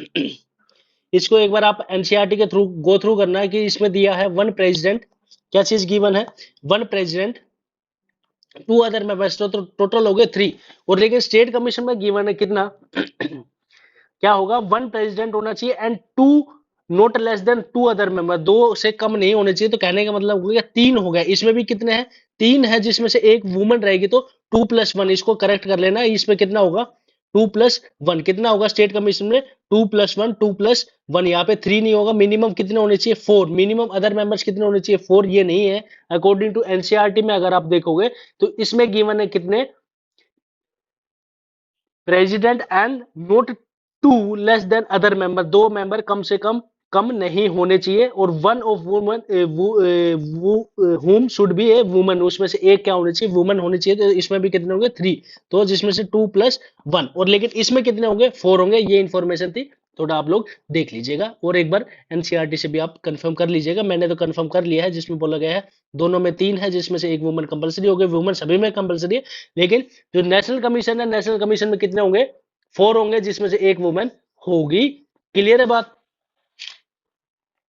इसको एक बार आप एनसीईआरटी के थ्रू गो थ्रू करना है कि इसमें दिया है 1 प्रेसिडेंट, क्या चीज गिवन है? 1 प्रेसिडेंट, 2 अदर मेंबर्स, तो टोटल हो गए 3। और लेकिन स्टेट कमीशन में गिवन है कितना? क्या होगा? 1 प्रेसिडेंट होना चाहिए and 2 not less than 2 other member, 2 से कम नहीं होने चाहिए। तो कहने का मतलब हो गया 3 हो गया। इसमें भी कितने हैं? 3 है, जिसमें से एक वुमन रहेगी, तो 2+1, इसको करेक्ट कर लेना। इसमें कितना होगा? 2+1 कितना होगा स्टेट कमीशन में? 2+1, 2+1, यहाँ पे 3 नहीं होगा, मिनिमम कितने होने चाहिए? 4। मिनिमम अदर मेंबर्स कितने होने चाहिए? 4। ये नहीं है अकॉर्डिंग टू एनसीईआरटी में। अगर आप देखोगे तो इसमें गिवन है कितने? President and not 2 less than other member, 2 member कम नहीं होने चाहिए, और one of woman whom should be a woman, उसमें से एक क्या होनी चाहिए? वुमन होनी चाहिए। तो इसमें भी कितने होंगे? 3। तो जिसमें से 2+1, और लेकिन इसमें कितने होंगे? 4 होंगे। ये इंफॉर्मेशन थी, थोड़ा आप लोग देख लीजिएगा और एक बार एनसीईआरटी से भी आप कंफर्म कर लीजिएगा। मैंने तो कंफर्म कर लिया है, जिसमें बोला गया है दोनों में 3 है, जिसमें से एक वुमन कंपलसरी हो गई। वुमन सभी में कंपलसरी है, लेकिन जो नेशनल कमीशन है, नेशनल कमीशन में कितने होंगे? 4 होंगे, जिसमें से एक वुमेन होगी। क्लियर है बात?